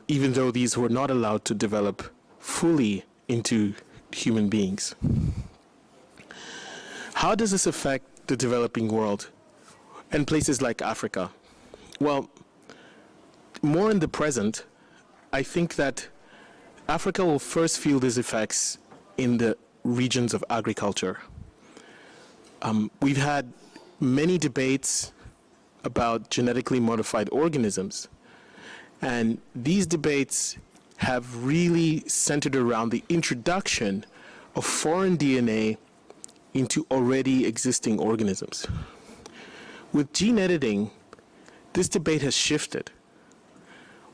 even though these were not allowed to develop fully into human beings. How does this affect the developing world and places like Africa? Well, more in the present, I think that Africa will first feel these effects in the regions of agriculture. We've had many debates about genetically modified organisms, and these debates have really centered around the introduction of foreign DNA into already existing organisms. With gene editing, this debate has shifted.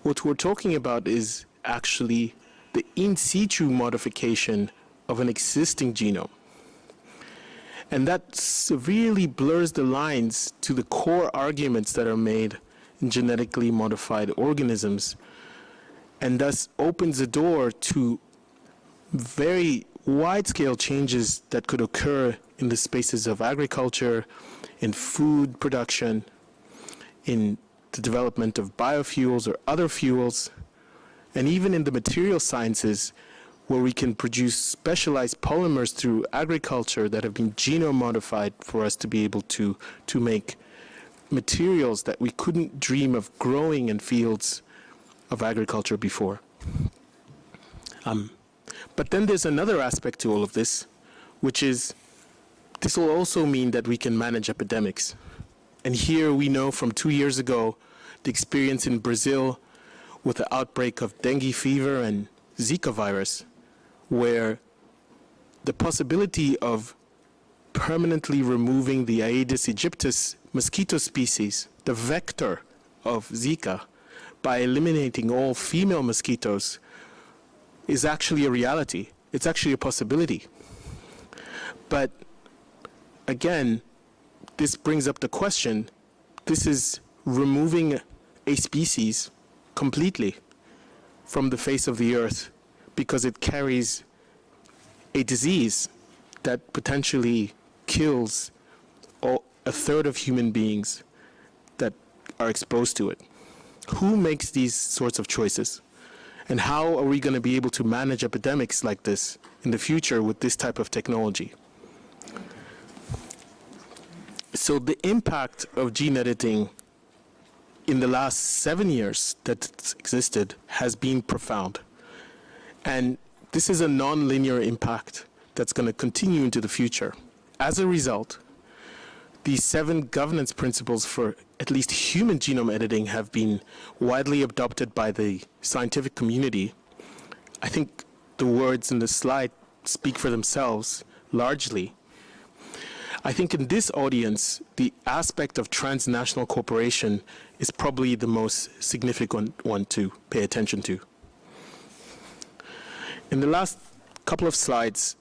What we're talking about is actually the in situ modification of an existing genome. And that severely blurs the lines to the core arguments that are made in genetically modified organisms, and thus opens the door to very wide-scale changes that could occur in the spaces of agriculture, in food production, in the development of biofuels or other fuels, and even in the material sciences, where we can produce specialized polymers through agriculture that have been genome modified for us to be able to make materials that we couldn't dream of growing in fields of agriculture before. But then there's another aspect to all of this, which is this will also mean that we can manage epidemics. And here we know from 2 years ago, the experience in Brazil with the outbreak of dengue fever and Zika virus, where the possibility of permanently removing the Aedes aegyptus mosquito species, the vector of Zika, by eliminating all female mosquitoes is actually a reality. It's actually a possibility. But again, this brings up the question, this is removing a species completely from the face of the earth because it carries a disease that potentially kills a third of human beings that are exposed to it. Who makes these sorts of choices? And how are we going to be able to manage epidemics like this in the future with this type of technology? So the impact of gene editing in the last 7 years that it's existed has been profound. And this is a non-linear impact that's going to continue into the future. As a result, these 7 governance principles for at least human genome editing have been widely adopted by the scientific community. I think the words in the slide speak for themselves largely. I think in this audience, the aspect of transnational cooperation is probably the most significant one to pay attention to. In the last couple of slides,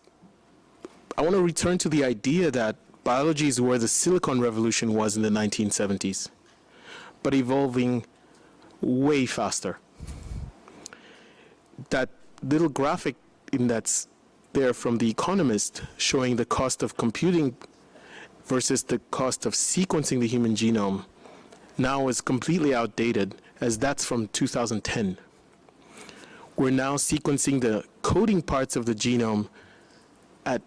I want to return to the idea that biology is where the Silicon Revolution was in the 1970s, but evolving way faster. That little graphic that's there from The Economist showing the cost of computing versus the cost of sequencing the human genome now is completely outdated, as that's from 2010. We're now sequencing the coding parts of the genome at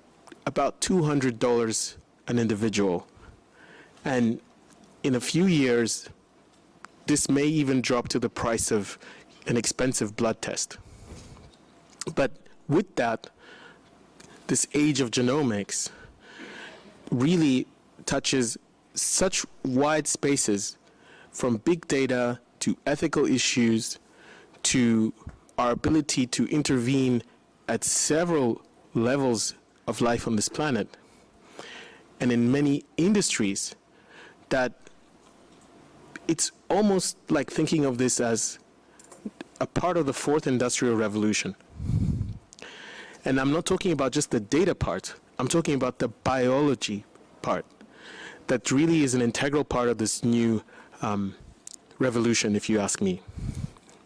about $200 an individual. And in a few years, this may even drop to the price of an expensive blood test. But with that, this age of genomics really touches such wide spaces, from big data to ethical issues to our ability to intervene at several levels of life on this planet, and in many industries, that it's almost like thinking of this as a part of the fourth industrial revolution. And I'm not talking about just the data part, I'm talking about the biology part. That really is an integral part of this new revolution, if you ask me.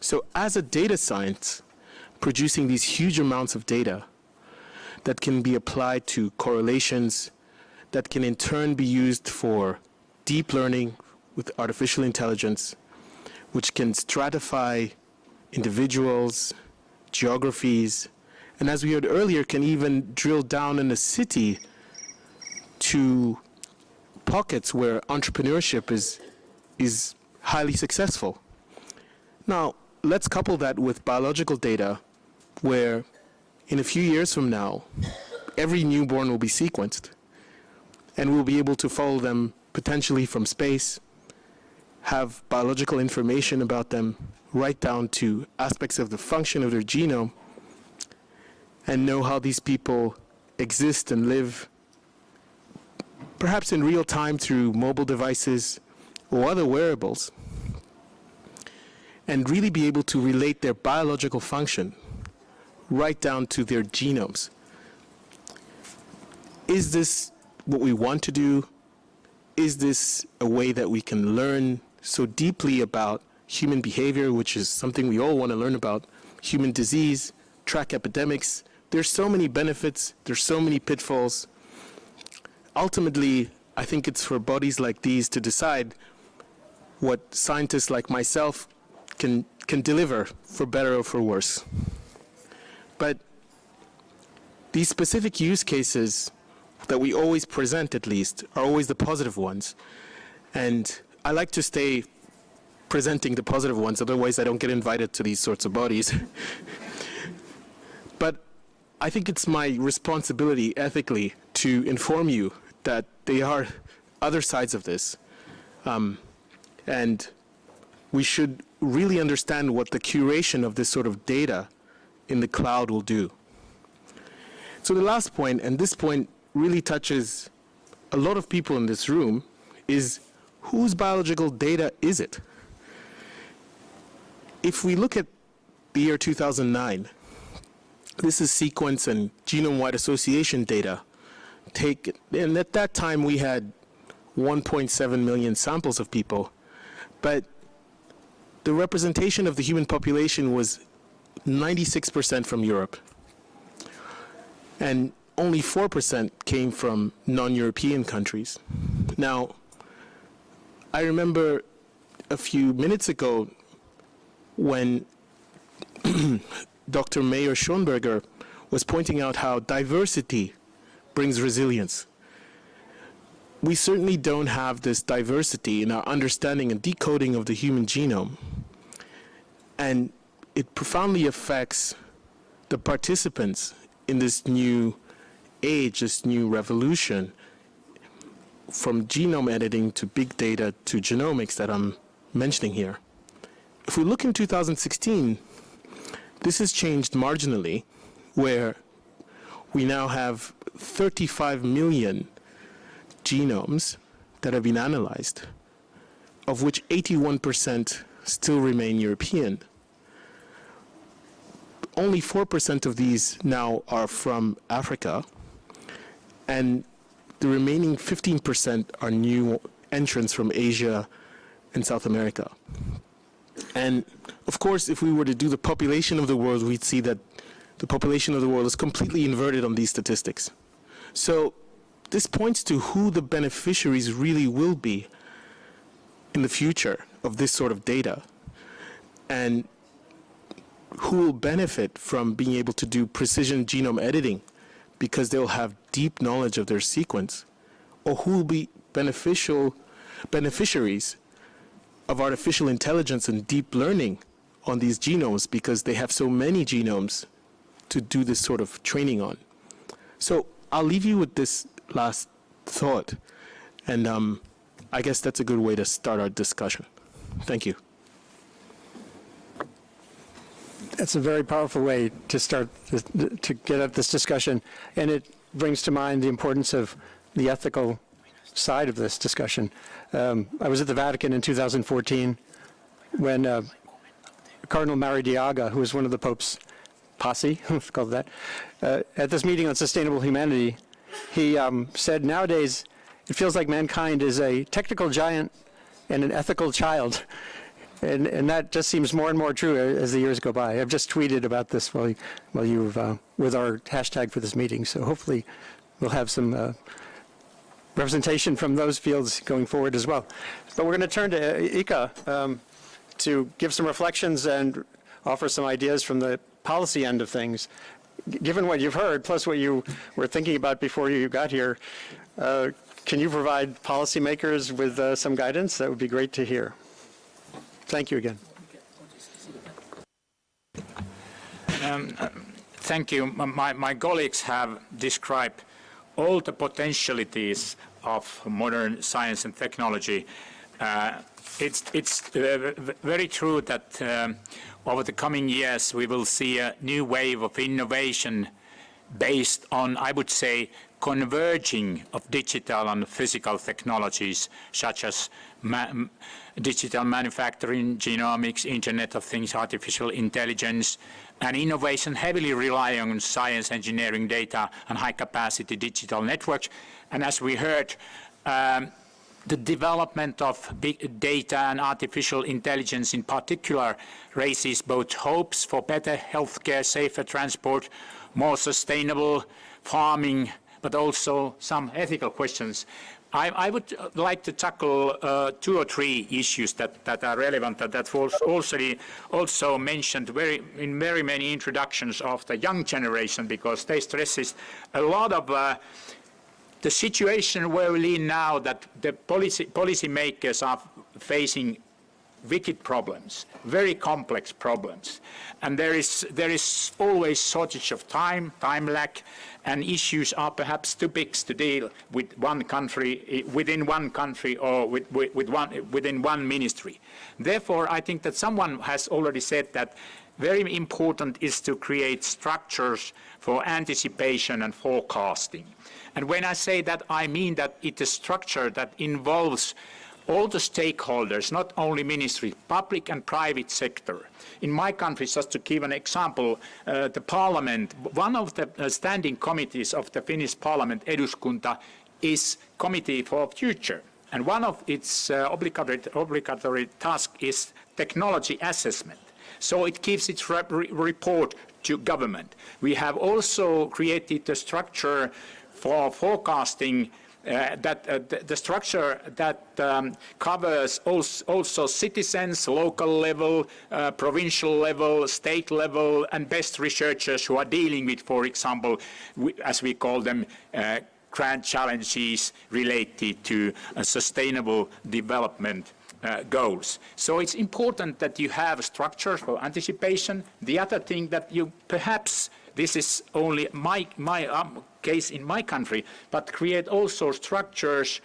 So as a data science, producing these huge amounts of data that can be applied to correlations, that can in turn be used for deep learning with artificial intelligence, which can stratify individuals, geographies, and as we heard earlier, can even drill down in a city to pockets where entrepreneurship is highly successful. Now, let's couple that with biological data, where in a few years from now, every newborn will be sequenced, and we'll be able to follow them potentially from space, have biological information about them, right down to aspects of the function of their genome, and know how these people exist and live, perhaps in real time through mobile devices or other wearables, and really be able to relate their biological function right down to their genomes. Is this what we want to do? Is this a way that we can learn so deeply about human behavior, which is something we all want to learn about, human disease, track epidemics? There's so many benefits, there's so many pitfalls. Ultimately, I think it's for bodies like these to decide what scientists like myself can deliver, for better or for worse. But these specific use cases that we always present, at least, are always the positive ones. And I like to stay presenting the positive ones, otherwise I don't get invited to these sorts of bodies. I think it's my responsibility ethically to inform you that there are other sides of this. And we should really understand what the curation of this sort of data in the cloud will do. So the last point, and this point really touches a lot of people in this room, is whose biological data is it? If we look at the year 2009, this is sequence and genome-wide association data. And at that time we had 1.7 million samples of people, but the representation of the human population was 96% from Europe, and only 4% came from non-European countries. Now, I remember a few minutes ago when Dr. Mayer-Schönberger was pointing out how diversity brings resilience. We certainly don't have this diversity in our understanding and decoding of the human genome. And it profoundly affects the participants in this new age, this new revolution, from genome editing to big data to genomics that I'm mentioning here. If we look in 2016, this has changed marginally, where we now have 35 million genomes that have been analyzed, of which 81% still remain European. Only 4% of these now are from Africa, and the remaining 15% are new entrants from Asia and South America. And of course, if we were to do the population of the world, we'd see that the population of the world is completely inverted on these statistics. So this points to who the beneficiaries really will be in the future of this sort of data, and who will benefit from being able to do precision genome editing because they'll have deep knowledge of their sequence, or who will be beneficiaries of artificial intelligence and deep learning on these genomes because they have so many genomes to do this sort of training on. So I'll leave you with this last thought, and I guess that's a good way to start our discussion. Thank you. That's a very powerful way to start to get at this discussion, and it brings to mind the importance of the ethical side of this discussion. I was at the Vatican in 2014 when Cardinal Maradiaga, who was one of the Pope's posse, let's call it that, at this meeting on sustainable humanity, he said, nowadays it feels like mankind is a technical giant and an ethical child. And that just seems more and more true as the years go by. I've just tweeted about this while you've with our hashtag for this meeting. So hopefully we'll have some representation from those fields going forward as well. But we're going to turn to Ika to give some reflections and offer some ideas from the policy end of things. Given what you've heard, plus what you were thinking about before you got here, can you provide policymakers with some guidance? That would be great to hear. Thank you again. Thank you. My colleagues have described all the potentialities of modern science and technology. It's very true that over the coming years we will see a new wave of innovation based on, I would say, converging of digital and physical technologies such as digital manufacturing, genomics, Internet of Things, artificial intelligence, and innovation heavily relying on science, engineering, data, and high-capacity digital networks. And as we heard, the development of big data and artificial intelligence in particular raises both hopes for better healthcare, safer transport, more sustainable farming, but also some ethical questions. I would like to tackle 2 or 3 issues that are relevant, that was also mentioned in very many introductions of the young generation, because they stresses a lot of the situation where we live now, that the policymakers are facing wicked problems, very complex problems. And there is always shortage of time lag, and issues are perhaps too big to deal with one country, within one country, or within one ministry. Therefore, I think that someone has already said that very important is to create structures for anticipation and forecasting. And when I say that, I mean that it's a structure that involves all the stakeholders, not only ministry, public and private sector. In my country, just to give an example, the parliament, one of the standing committees of the Finnish parliament, Eduskunta, is Committee for Future. And one of its obligatory tasks is technology assessment. So it gives its report to government. We have also created a structure for forecasting the structure that covers also citizens, local level, provincial level, state level, and best researchers who are dealing with, for example, as we call them, grand challenges related to sustainable development goals. So it's important that you have a structure for anticipation. The other thing that you perhaps, this is only my case in my country, but create also structures,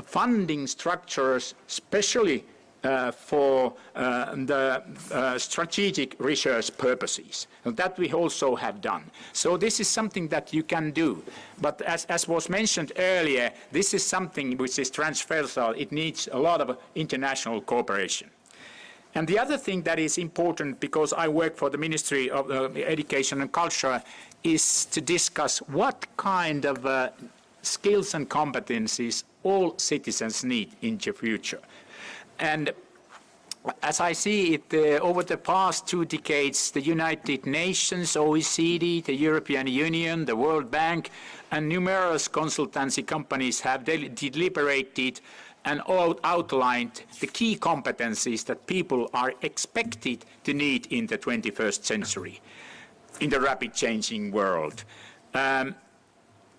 funding structures, especially for the strategic research purposes. And that we also have done. So this is something that you can do. But as was mentioned earlier, this is something which is transversal. It needs a lot of international cooperation. And the other thing that is important, because I work for the Ministry of Education and Culture, is to discuss what kind of skills and competencies all citizens need in the future. And as I see it, over the past 2 decades, the United Nations, OECD, the European Union, the World Bank, and numerous consultancy companies have deliberated and outlined the key competencies that people are expected to need in the 21st century, in the rapid changing world. And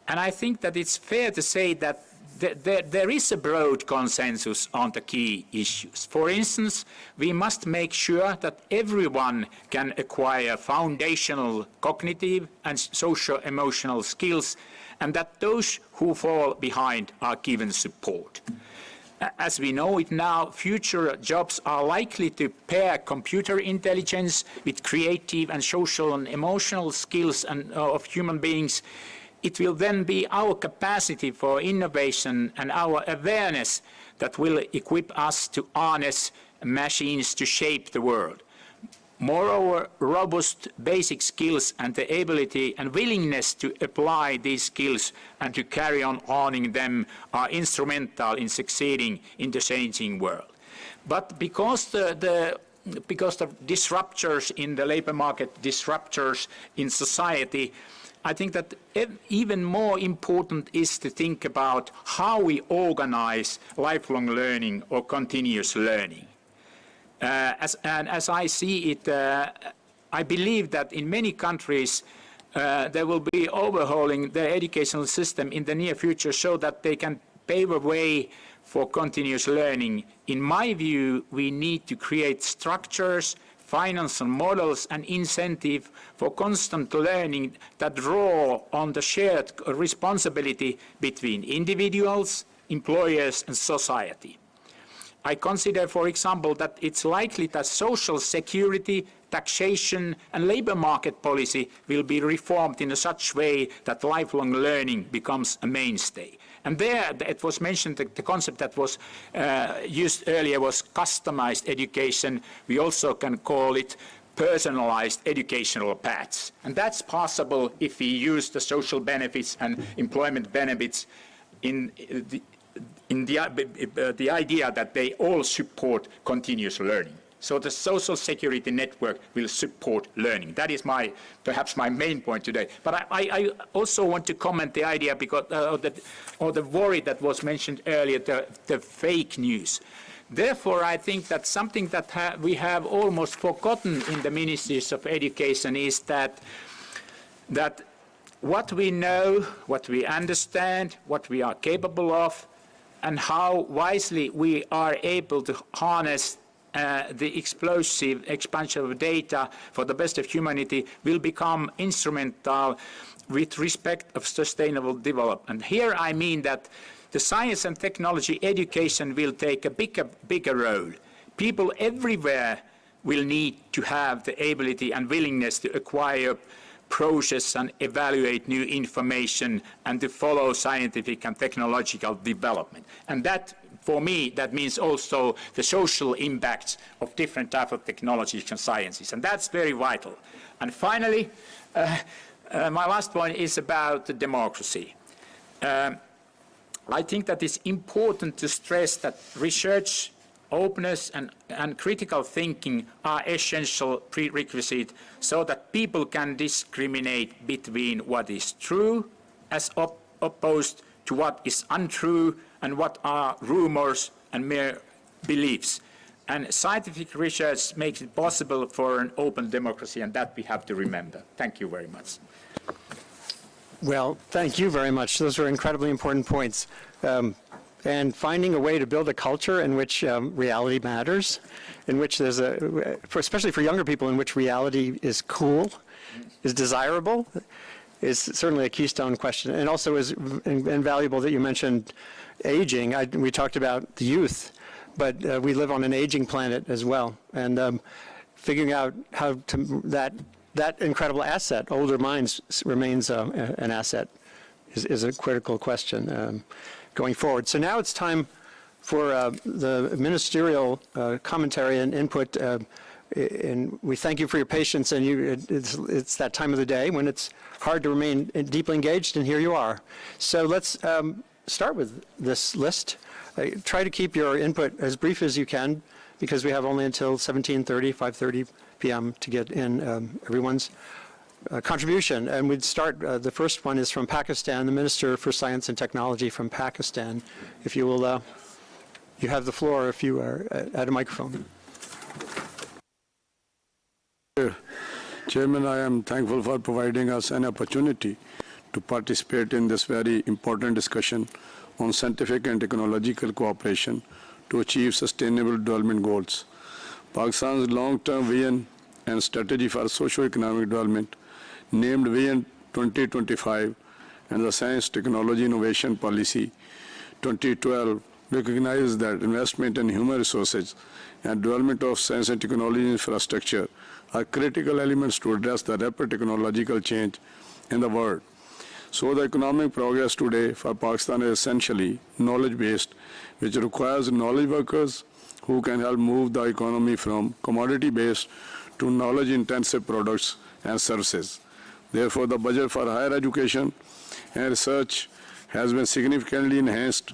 I think that it's fair to say that there is a broad consensus on the key issues. For instance, we must make sure that everyone can acquire foundational cognitive and socio-emotional skills, and that those who fall behind are given support. As we know it now, future jobs are likely to pair computer intelligence with creative and social and emotional skills of human beings. It will then be our capacity for innovation and our awareness that will equip us to harness machines to shape the world. Moreover, robust basic skills and the ability and willingness to apply these skills and to carry on honing them are instrumental in succeeding in the changing world. But because the disruptors in the labor market, disruptors in society, I think that even more important is to think about how we organize lifelong learning or continuous learning. As I see it, I believe that in many countries there will be overhauling the educational system in the near future so that they can pave a way for continuous learning. In my view, we need to create structures, financial models and incentive for constant learning that draw on the shared responsibility between individuals, employers and society. I consider, for example, that it's likely that social security, taxation and labor market policy will be reformed in such way that lifelong learning becomes a mainstay. And there, it was mentioned that the concept that was used earlier was customized education. We also can call it personalized educational paths. And that's possible if we use the social benefits and employment benefits in the idea that they all support continuous learning. So the social security network will support learning. That is perhaps my main point today. But I also want to comment the idea because or the worry that was mentioned earlier, the fake news. Therefore, I think that something that we have almost forgotten in the ministries of education is that what we know, what we understand, what we are capable of, and how wisely we are able to harness the explosive expansion of data for the best of humanity will become instrumental with respect of sustainable development. Here I mean that the science and technology education will take a bigger role. People everywhere will need to have the ability and willingness to acquire, process and evaluate new information and to follow scientific and technological development. And that, for me, that means also the social impacts of different types of technologies and sciences. And that's very vital. And finally, my last point is about the democracy. I think that it's important to stress that research, openness and critical thinking are essential prerequisites so that people can discriminate between what is true as opposed to what is untrue and what are rumors and mere beliefs. And scientific research makes it possible for an open democracy, and that we have to remember. Thank you very much. Well, thank you very much. Those were incredibly important points. And finding a way to build a culture in which reality matters, in which there's especially for younger people, in which reality is cool, is desirable, is certainly a keystone question. And also is invaluable that you mentioned aging. We talked about the youth, but we live on an aging planet as well. And figuring out how to, that incredible asset, older minds, remains an asset, is a critical question going forward. So now it's time for the ministerial commentary and input. And we thank you for your patience. And it's that time of the day when it's hard to remain deeply engaged, and here you are. So let's start with this list. Try to keep your input as brief as you can, because we have only until 5:30 p.m. to get in everyone's contribution. And we'd start, the first one is from Pakistan, the Minister for Science and Technology from Pakistan. If you will, you have the floor if you are at a microphone. Chairman, I am thankful for providing us an opportunity to participate in this very important discussion on scientific and technological cooperation to achieve sustainable development goals. Pakistan's long-term vision and strategy for socio-economic development, named Vision 2025, and the Science, Technology, Innovation Policy 2012, recognizes that investment in human resources and development of science and technology infrastructure are critical elements to address the rapid technological change in the world. So the economic progress today for Pakistan is essentially knowledge-based, which requires knowledge workers who can help move the economy from commodity-based to knowledge-intensive products and services. Therefore, the budget for higher education and research has been significantly enhanced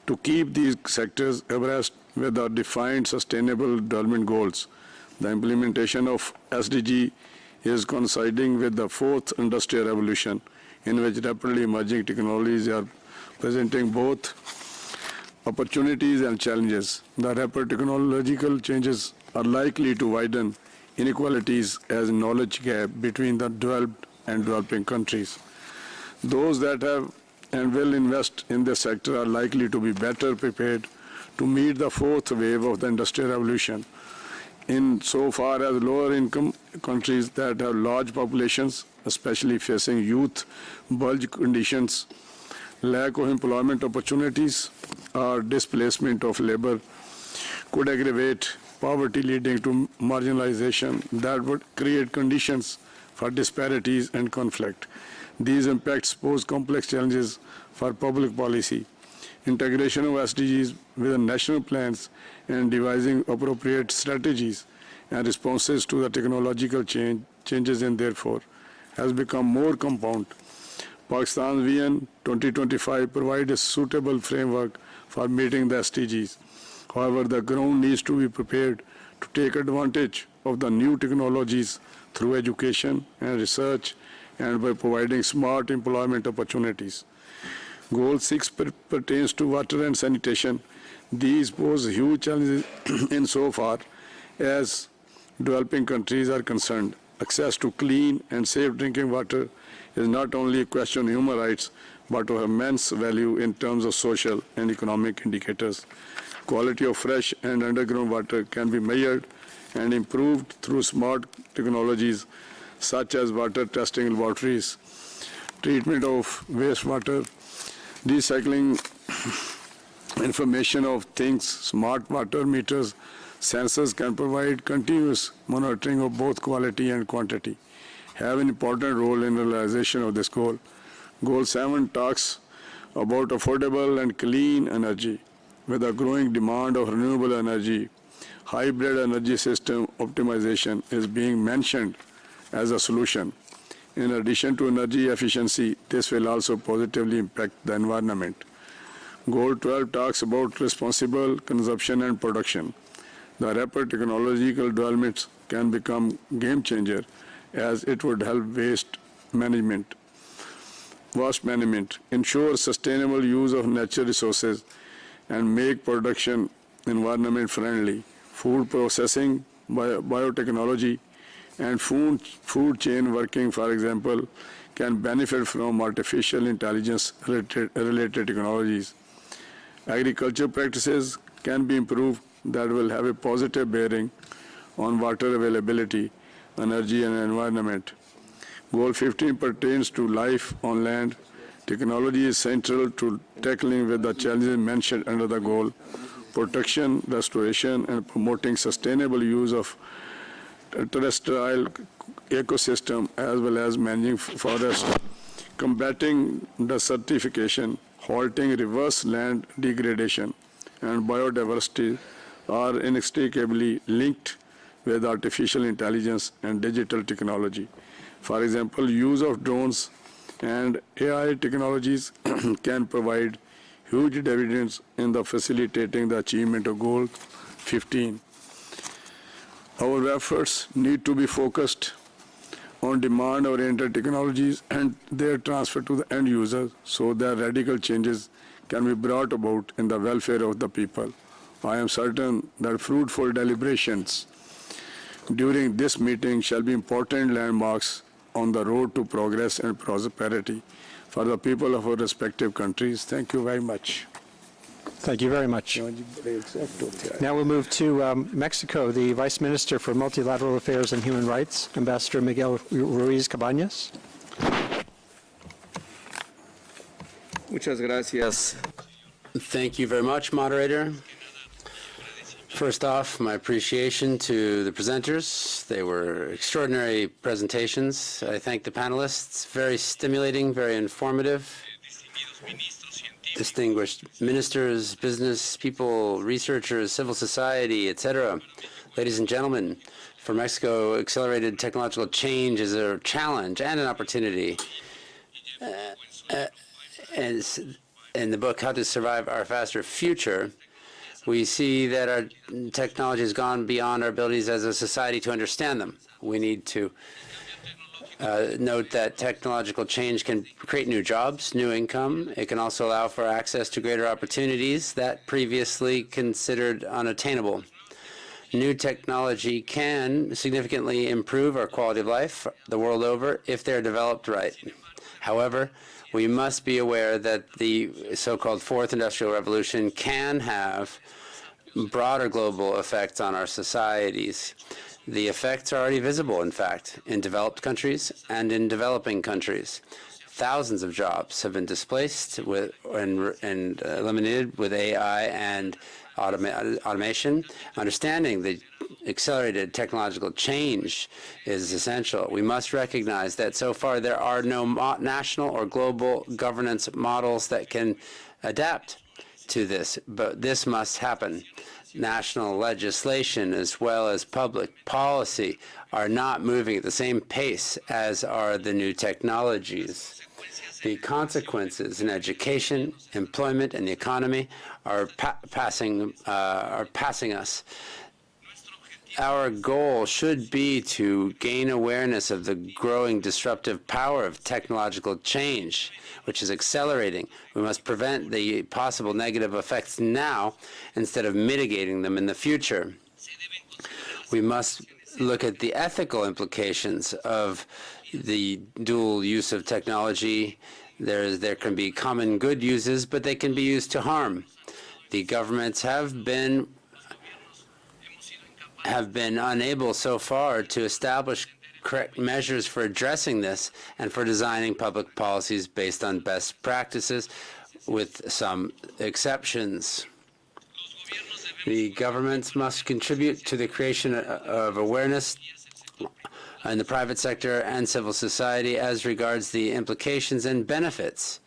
to keep these sectors abreast with the defined sustainable development goals. The implementation of SDG is coinciding with the fourth industrial revolution, in which rapidly emerging technologies are presenting both opportunities and challenges. The rapid technological changes are likely to widen inequalities as knowledge gap between the developed and developing countries. Those that have and will invest in this sector are likely to be better prepared to meet the fourth wave of the Industrial Revolution. In so far as lower income countries that have large populations, especially facing youth bulge conditions, lack of employment opportunities, or displacement of labor could aggravate poverty, leading to marginalization that would create conditions for disparities and conflict. These impacts pose complex challenges for public policy, integration of SDGs with the national plans, and devising appropriate strategies and responses to the technological changes, and therefore has become more compound. Pakistan's Vision 2025 provides a suitable framework for meeting the SDGs. However, the ground needs to be prepared to take advantage of the new technologies through education and research, and by providing smart employment opportunities. Goal 6 pertains to water and sanitation. These pose huge challenges insofar as developing countries are concerned. Access to clean and safe drinking water is not only a question of human rights, but of immense value in terms of social and economic indicators. Quality of fresh and underground water can be measured and improved through smart technologies such as water testing laboratories, treatment of wastewater, recycling, information of things, smart water meters, sensors can provide continuous monitoring of both quality and quantity, have an important role in the realization of this goal. Goal 7 talks about affordable and clean energy. With a growing demand of renewable energy, hybrid energy system optimization is being mentioned as a solution. In addition to energy efficiency, this will also positively impact the environment. Goal 12 talks about responsible consumption and production. The rapid technological developments can become game changer as it would help waste management, ensure sustainable use of natural resources, and make production environment friendly. Food processing, biotechnology, and food chain working, for example, can benefit from artificial intelligence related technologies. Agriculture practices can be improved that will have a positive bearing on water availability, energy, and environment. Goal 15 pertains to life on land. Technology is central to tackling with the challenges mentioned under the goal: protection, restoration, and promoting sustainable use of terrestrial ecosystem as well as managing forests, combating desertification, halting reverse land degradation, and biodiversity are inextricably linked with artificial intelligence and digital technology. For example, use of drones and AI technologies can provide huge dividends in the facilitating the achievement of Goal 15. Our efforts need to be focused on demand-oriented technologies and their transfer to the end user so that radical changes can be brought about in the welfare of the people. I am certain that fruitful deliberations during this meeting shall be important landmarks on the road to progress and prosperity for the people of our respective countries. Thank you very much. Thank you very much. Now we'll move to Mexico, the Vice Minister for Multilateral Affairs and Human Rights, Ambassador Miguel Ruiz Cabañas. Muchas gracias. Thank you very much, Moderator. First off, my appreciation to the presenters. They were extraordinary presentations. I thank the panelists. Very stimulating, very informative. Distinguished ministers, business people, researchers, civil society, etc. Ladies and gentlemen, for Mexico, accelerated technological change is a challenge and an opportunity. And in the book, How to Survive Our Faster Future, we see that our technology has gone beyond our abilities as a society to understand them. We need to note that technological change can create new jobs, new income. It can also allow for access to greater opportunities that previously considered unattainable. New technology can significantly improve our quality of life the world over if they're developed right. However, we must be aware that the so-called Fourth Industrial Revolution can have broader global effects on our societies. The effects are already visible, in fact, in developed countries and in developing countries. Thousands of jobs have been displaced and eliminated with AI and automation. Understanding the accelerated technological change is essential. We must recognize that so far there are no national or global governance models that can adapt to this, but this must happen. National legislation as well as public policy are not moving at the same pace as are the new technologies. The consequences in education, employment, and the economy are passing us. Our goal should be to gain awareness of the growing disruptive power of technological change, which is accelerating. We must prevent the possible negative effects now instead of mitigating them in the future. We must look at the ethical implications of the dual use of technology. There can be common good uses, but they can be used to harm. The governments have been unable so far to establish correct measures for addressing this and for designing public policies based on best practices, with some exceptions. The governments must contribute to the creation of awareness in the private sector and civil society as regards the implications and benefits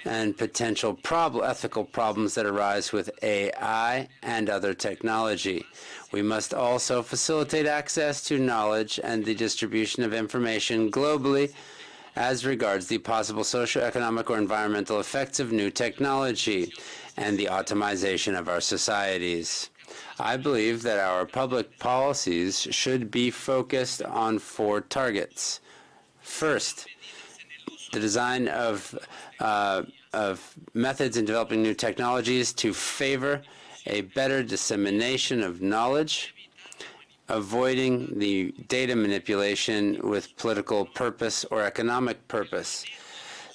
and potential ethical problems that arise with AI and other technology. We must also facilitate access to knowledge and the distribution of information globally as regards the possible socioeconomic or environmental effects of new technology and the automation of our societies. I believe that our public policies should be focused on 4 targets. First, the design of methods in developing new technologies to favor a better dissemination of knowledge, avoiding the data manipulation with political purpose or economic purpose.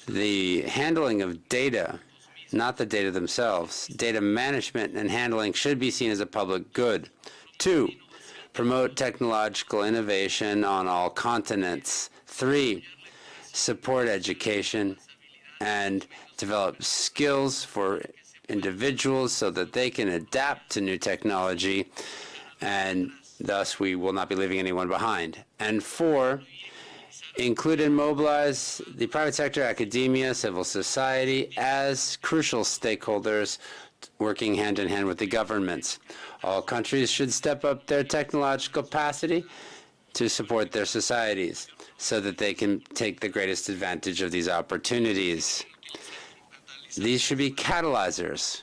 The handling of data, not the data themselves, data management and handling should be seen as a public good. 2, promote technological innovation on all continents. 3, support education and develop skills for individuals so that they can adapt to new technology, and thus we will not be leaving anyone behind. And 4, include and mobilize the private sector, academia, civil society as crucial stakeholders working hand in hand with the governments. All countries should step up their technological capacity to support their societies so that they can take the greatest advantage of these opportunities. These should be catalyzers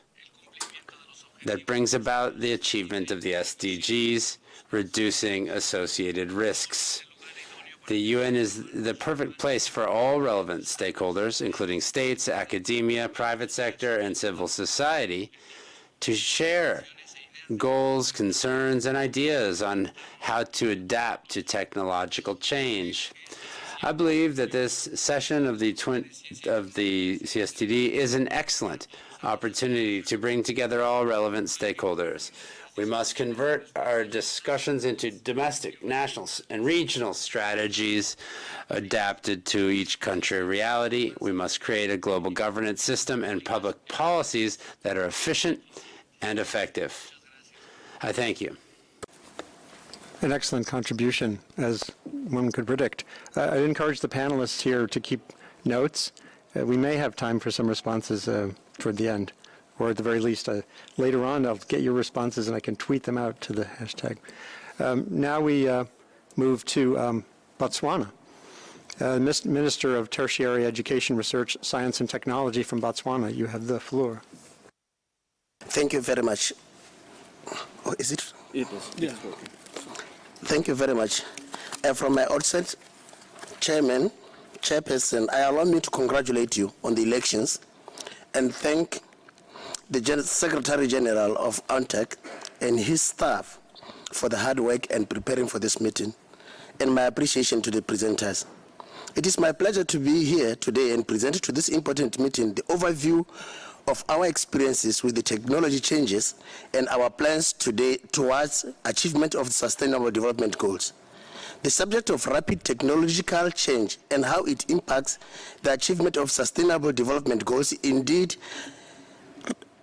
that brings about the achievement of the SDGs, reducing associated risks. The UN is the perfect place for all relevant stakeholders, including states, academia, private sector, and civil society, to share goals, concerns, and ideas on how to adapt to technological change. I believe that this session of the CSTD is an excellent opportunity to bring together all relevant stakeholders. We must convert our discussions into domestic, national, and regional strategies adapted to each country reality. We must create a global governance system and public policies that are efficient and effective. I thank you. An excellent contribution, as one could predict. I encourage the panelists here to keep notes. We may have time for some responses toward the end, or at the very least, later on, I'll get your responses and I can tweet them out to the hashtag. Now we move to Botswana. Minister of Tertiary Education, Research, Science and Technology from Botswana, you have the floor. Thank you very much. Oh, is it? It is. Yeah. Thank you very much. From my outset, Chairperson, allow me to congratulate you on the elections and thank the Secretary General of UNTAC and his staff for the hard work and preparing for this meeting, and my appreciation to the presenters. It is my pleasure to be here today and present to this important meeting the overview of our experiences with the technology changes and our plans today towards achievement of the Sustainable Development Goals. The subject of rapid technological change and how it impacts the achievement of Sustainable Development Goals is indeed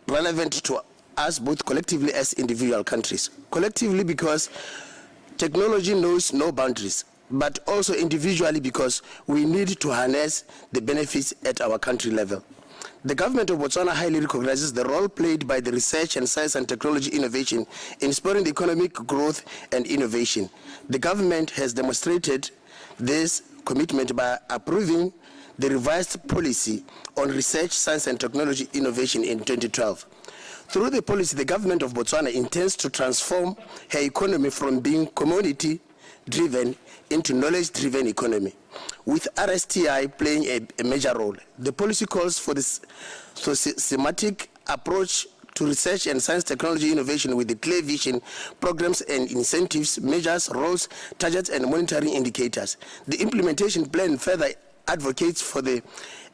relevant to us both collectively as individual countries. Collectively because technology knows no boundaries, but also individually because we need to harness the benefits at our country level. The government of Botswana highly recognizes the role played by the research and science and technology innovation in spurring the economic growth and innovation. The government has demonstrated this commitment by approving the revised policy on research, science and technology innovation in 2012. Through the policy, the government of Botswana intends to transform her economy from being commodity-driven into knowledge-driven economy, with RSTI playing a major role. The policy calls for this systematic approach to research and science technology innovation with the clear vision, programs and incentives, measures, roles, targets, and monitoring indicators. The implementation plan further advocates for the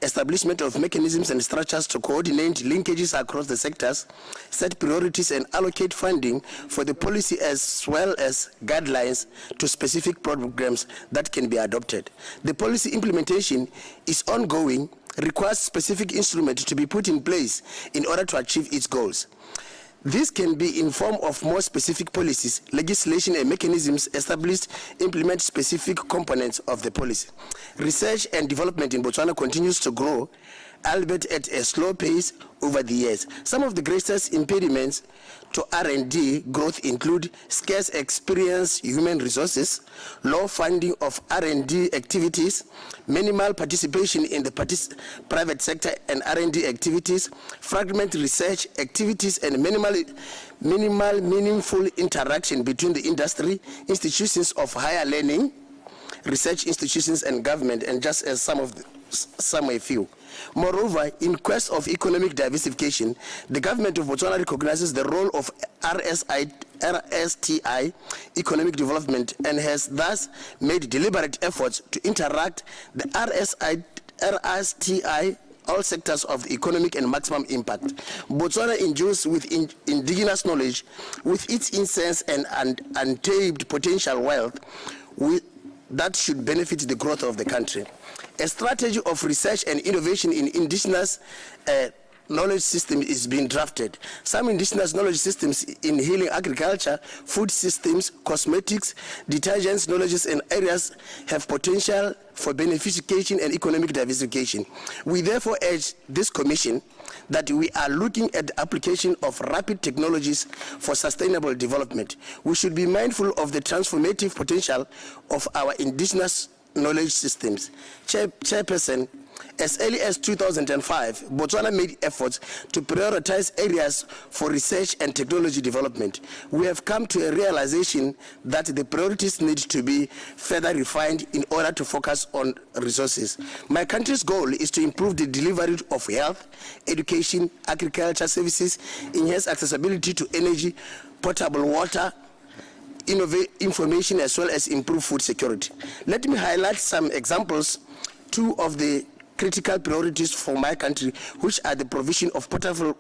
establishment of mechanisms and structures to coordinate linkages across the sectors, set priorities, and allocate funding for the policy as well as guidelines to specific programs that can be adopted. The policy implementation is ongoing, requires specific instruments to be put in place in order to achieve its goals. This can be in form of more specific policies, legislation, and mechanisms established implement specific components of the policy. Research and development in Botswana continues to grow, albeit at a slow pace over the years. Some of the greatest impediments to R&D growth include scarce experienced human resources, low funding of R&D activities, minimal participation in the private sector and R&D activities, fragmented research activities, and minimal meaningful interaction between the industry, institutions of higher learning, research institutions, and government, and just as some a few. Moreover, in quest of economic diversification, the government of Botswana recognizes the role of RSTI economic development and has thus made deliberate efforts to interact the RSTI all sectors of the economic and maximum impact. Botswana endures with indigenous knowledge, with its incense and untapped potential wealth, that should benefit the growth of the country. A strategy of research and innovation in indigenous knowledge system is being drafted. Some indigenous knowledge systems in healing agriculture, food systems, cosmetics, detergents, knowledges, and areas have potential for beneficiation and economic diversification. We therefore urge this commission that we are looking at the application of rapid technologies for sustainable development. We should be mindful of the transformative potential of our indigenous knowledge systems. Chairperson, as early as 2005, Botswana made efforts to prioritize areas for research and technology development. We have come to a realization that the priorities need to be further refined in order to focus on resources. My country's goal is to improve the delivery of health, education, agriculture services, enhance accessibility to energy, potable water, innovate information, as well as improve food security. Let me highlight some examples, two of the critical priorities for my country, which are the provision of potable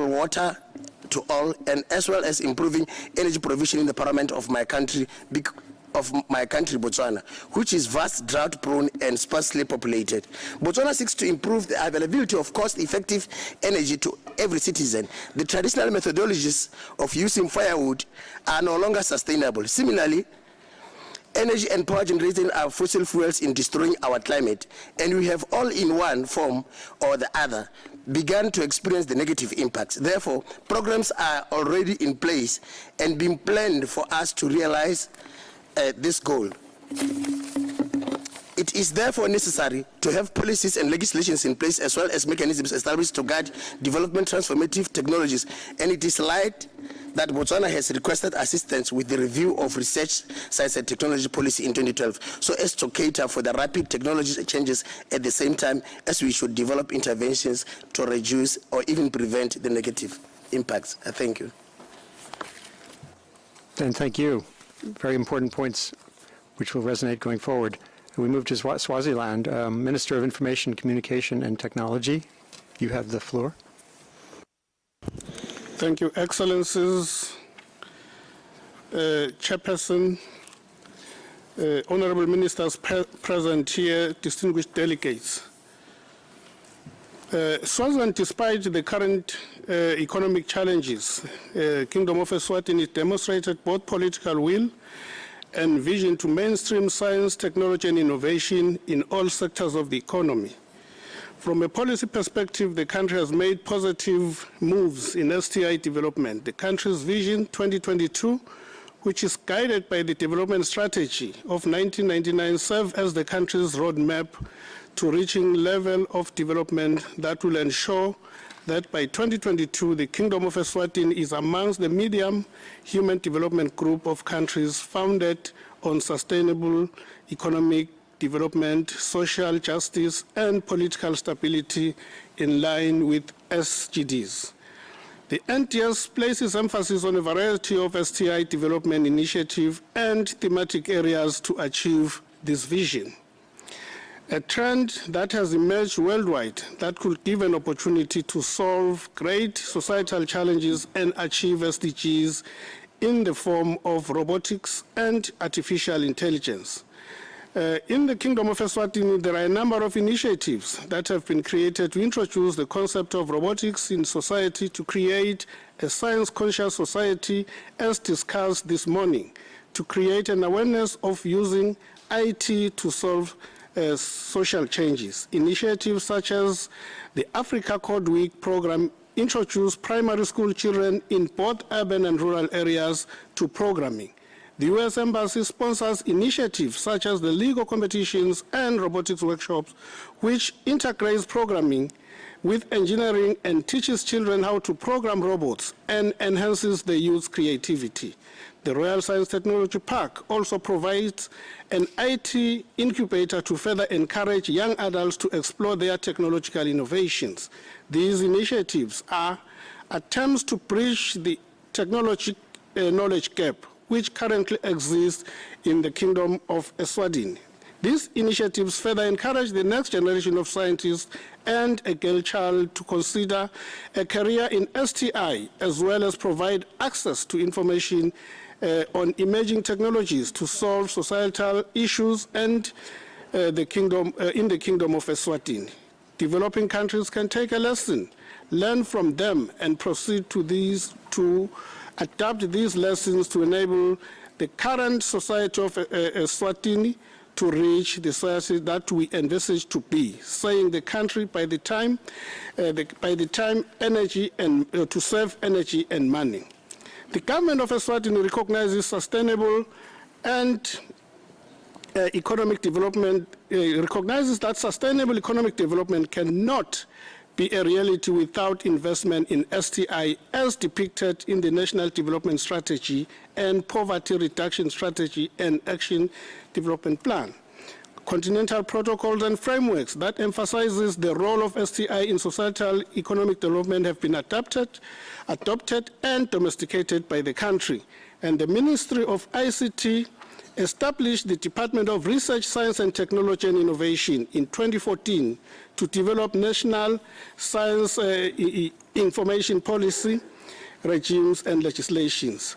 water to all, and as well as improving energy provision in the parliament of my country, Botswana, which is vast, drought-prone, and sparsely populated. Botswana seeks to improve the availability of cost-effective energy to every citizen. The traditional methodologies of using firewood are no longer sustainable. Similarly, energy and power generated are fossil fuels in destroying our climate, and we have all in one form or the other begun to experience the negative impacts. Therefore, programs are already in place and being planned for us to realize this goal. It is therefore necessary to have policies and legislations in place, as well as mechanisms established to guide development transformative technologies, and it is light that Botswana has requested assistance with the review of research, science and technology policy in 2012, so as to cater for the rapid technology changes at the same time as we should develop interventions to reduce or even prevent the negative impacts. Thank you. And thank you. Very important points which will resonate going forward. And we move to Swaziland. Minister of Information, Communication and Technology, you have the floor. Thank you, Excellencies, Chairperson, Honorable Ministers present here, distinguished delegates. Swaziland, despite the current economic challenges, Kingdom of Eswatini has demonstrated both political will and vision to mainstream science, technology, and innovation in all sectors of the economy. From a policy perspective, the country has made positive moves in STI development. The country's Vision 2022, which is guided by the development strategy of 1999, serves as the country's roadmap to reaching level of development that will ensure that by 2022, the Kingdom of Eswatini is amongst the medium human development group of countries founded on sustainable economic development, social justice, and political stability in line with SDGs. The NTS places emphasis on a variety of STI development initiatives and thematic areas to achieve this vision. a trend that has emerged worldwide that could give an opportunity to solve great societal challenges and achieve SDGs in the form of robotics and artificial intelligence. In the Kingdom of Eswatini, there are a number of initiatives that have been created to introduce the concept of robotics in society to create a science-conscious society, as discussed this morning, to create an awareness of using IT to solve social changes. Initiatives such as the Africa Code Week program introduce primary school children in both urban and rural areas to programming. The U.S. Embassy sponsors initiatives such as the Lego competitions and robotics workshops, which integrates programming with engineering and teaches children how to program robots and enhances the youth's creativity. The Royal Science Technology Park also provides an IT incubator to further encourage young adults to explore their technological innovations. These initiatives are attempts to bridge the technology knowledge gap which currently exists in the Kingdom of Eswatini. These initiatives further encourage the next generation of scientists and a girl child to consider a career in STI, as well as provide access to information on emerging technologies to solve societal issues and in the Kingdom of Eswatini. Developing countries can take a lesson, learn from them, and proceed to adapt these lessons to enable the current society of Eswatini to reach the society that we envisage to be, saying the country by the time energy and to save energy and money. The government of Eswatini recognizes sustainable and economic development, recognizes that sustainable economic development cannot be a reality without investment in STI as depicted in the National Development Strategy and Poverty Reduction Strategy and Action Development Plan. Continental protocols and frameworks that emphasizes the role of STI in societal economic development have been adopted and domesticated by the country. And the Ministry of ICT established the Department of Research, Science and Technology and Innovation in 2014 to develop national science information policy regimes and legislations.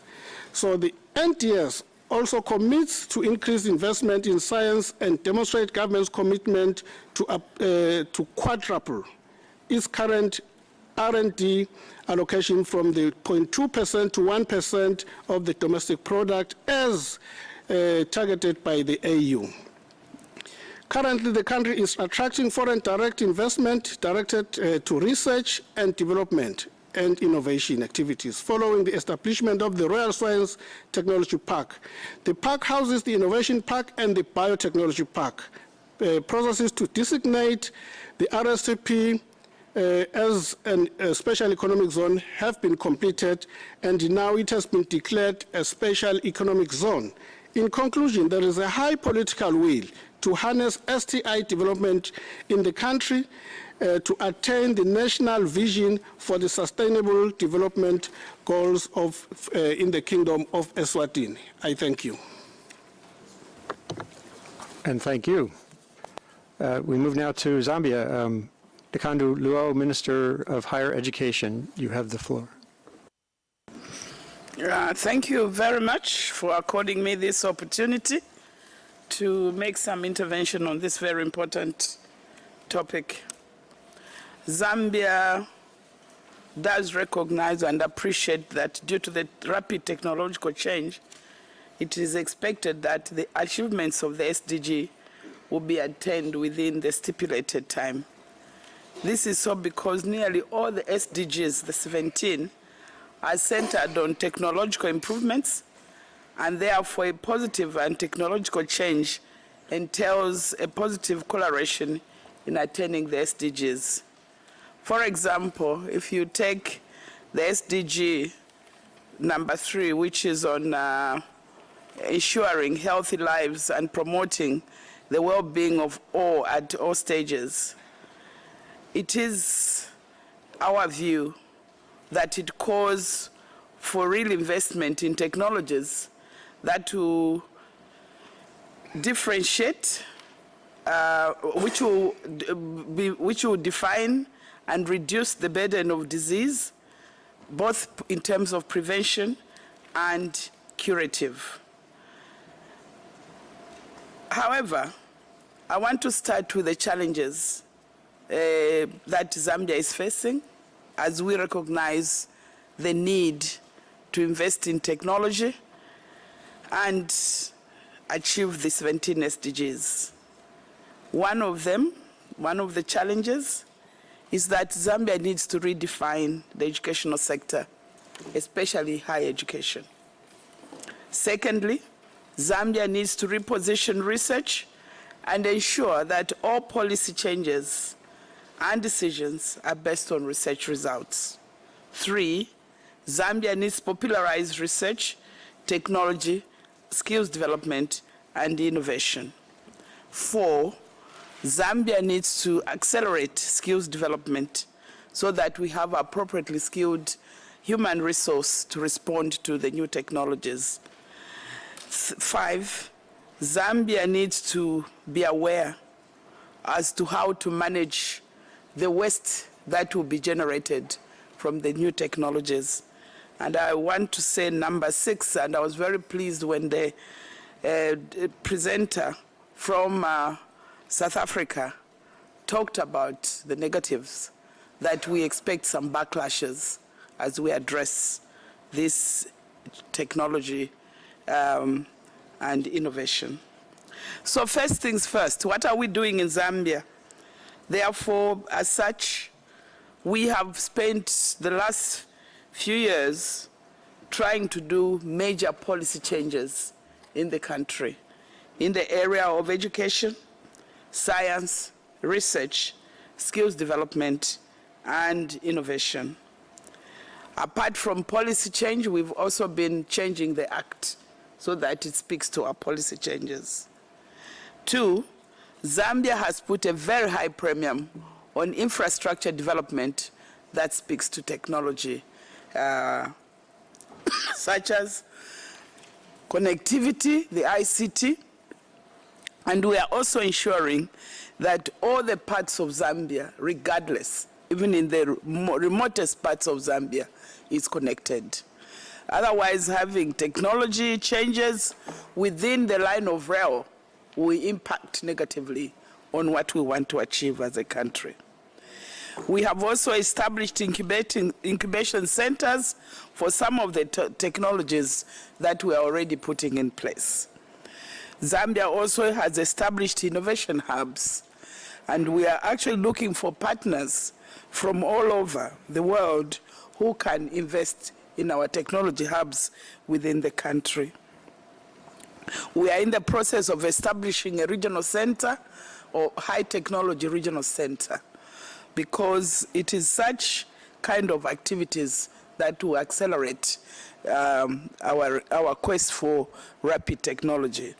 So the NTS also commits to increase investment in science and demonstrate government's commitment to quadruple its current R&D allocation from the 0.2% to 1% of the domestic product as targeted by the AU. Currently, the country is attracting foreign direct investment directed to research and development and innovation activities following the establishment of the Royal Science Technology Park. The park houses the Innovation Park and the Biotechnology Park. Processes to designate the RSTP as a special economic zone have been completed, and now it has been declared a special economic zone. In conclusion, there is a high political will to harness STI development in the country to attain the national vision for the sustainable development goals in the Kingdom of Eswatini. I thank you. And thank you. We move now to Zambia. Nkandu Luo, Minister of Higher Education, you have the floor. Thank you very much for according me this opportunity to make some intervention on this very important topic. Zambia does recognize and appreciate that due to the rapid technological change, it is expected that the achievements of the SDG will be attained within the stipulated time. This is so because nearly all the SDGs, the 17, are centered on technological improvements, and therefore a positive and technological change entails a positive correlation in attaining the SDGs. For example, if you take the SDG number 3, which is on ensuring healthy lives and promoting the well-being of all at all stages, it is our view that it calls for real investment in technologies that will differentiate which will define and reduce the burden of disease, both in terms of prevention and curative. However, I want to start with the challenges that Zambia is facing as we recognize the need to invest in technology and achieve the 17 SDGs. One of the challenges is that Zambia needs to redefine the educational sector, especially higher education. Secondly, Zambia needs to reposition research and ensure that all policy changes and decisions are based on research results. 3, Zambia needs to popularize research, technology, skills development, and innovation. 4, Zambia needs to accelerate skills development so that we have appropriately skilled human resource to respond to the new technologies. 5, Zambia needs to be aware as to how to manage the waste that will be generated from the new technologies. And I want to say number 6, and I was very pleased when the presenter from South Africa talked about the negatives, that we expect some backlashes as we address this technology and innovation. So first things first, what are we doing in Zambia? Therefore, as such, we have spent the last few years trying to do major policy changes in the country, in the area of education, science, research, skills development, and innovation. Apart from policy change, we've also been changing the Act so that it speaks to our policy changes. 2, Zambia has put a very high premium on infrastructure development that speaks to technology, such as connectivity, the ICT, and we are also ensuring that all the parts of Zambia, regardless, even in the remotest parts of Zambia, is connected. Otherwise, having technology changes within the line of rail will impact negatively on what we want to achieve as a country. We have also established incubation centers for some of the technologies that we are already putting in place. Zambia also has established innovation hubs, and we are actually looking for partners from all over the world who can invest in our technology hubs within the country. We are in the process of establishing a regional center or high technology regional center, because it is such kind of activities that will accelerate our quest for rapid technology.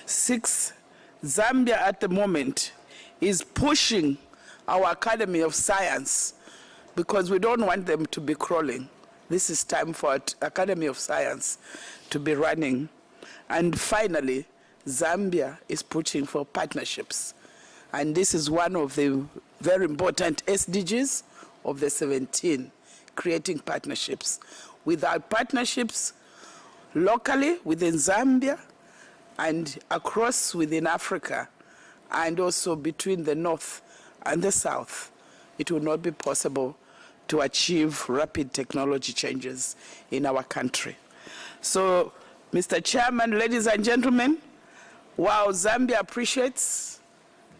6, Zambia at the moment is pushing our Academy of Science, because we don't want them to be crawling. This is time for Academy of Science to be running. And finally, Zambia is pushing for partnerships. And this is one of the very important SDGs of the 17, creating partnerships. Without partnerships, locally within Zambia and across within Africa, and also between the North and the South, it will not be possible to achieve rapid technology changes in our country. So, Mr. Chairman, ladies and gentlemen, while Zambia appreciates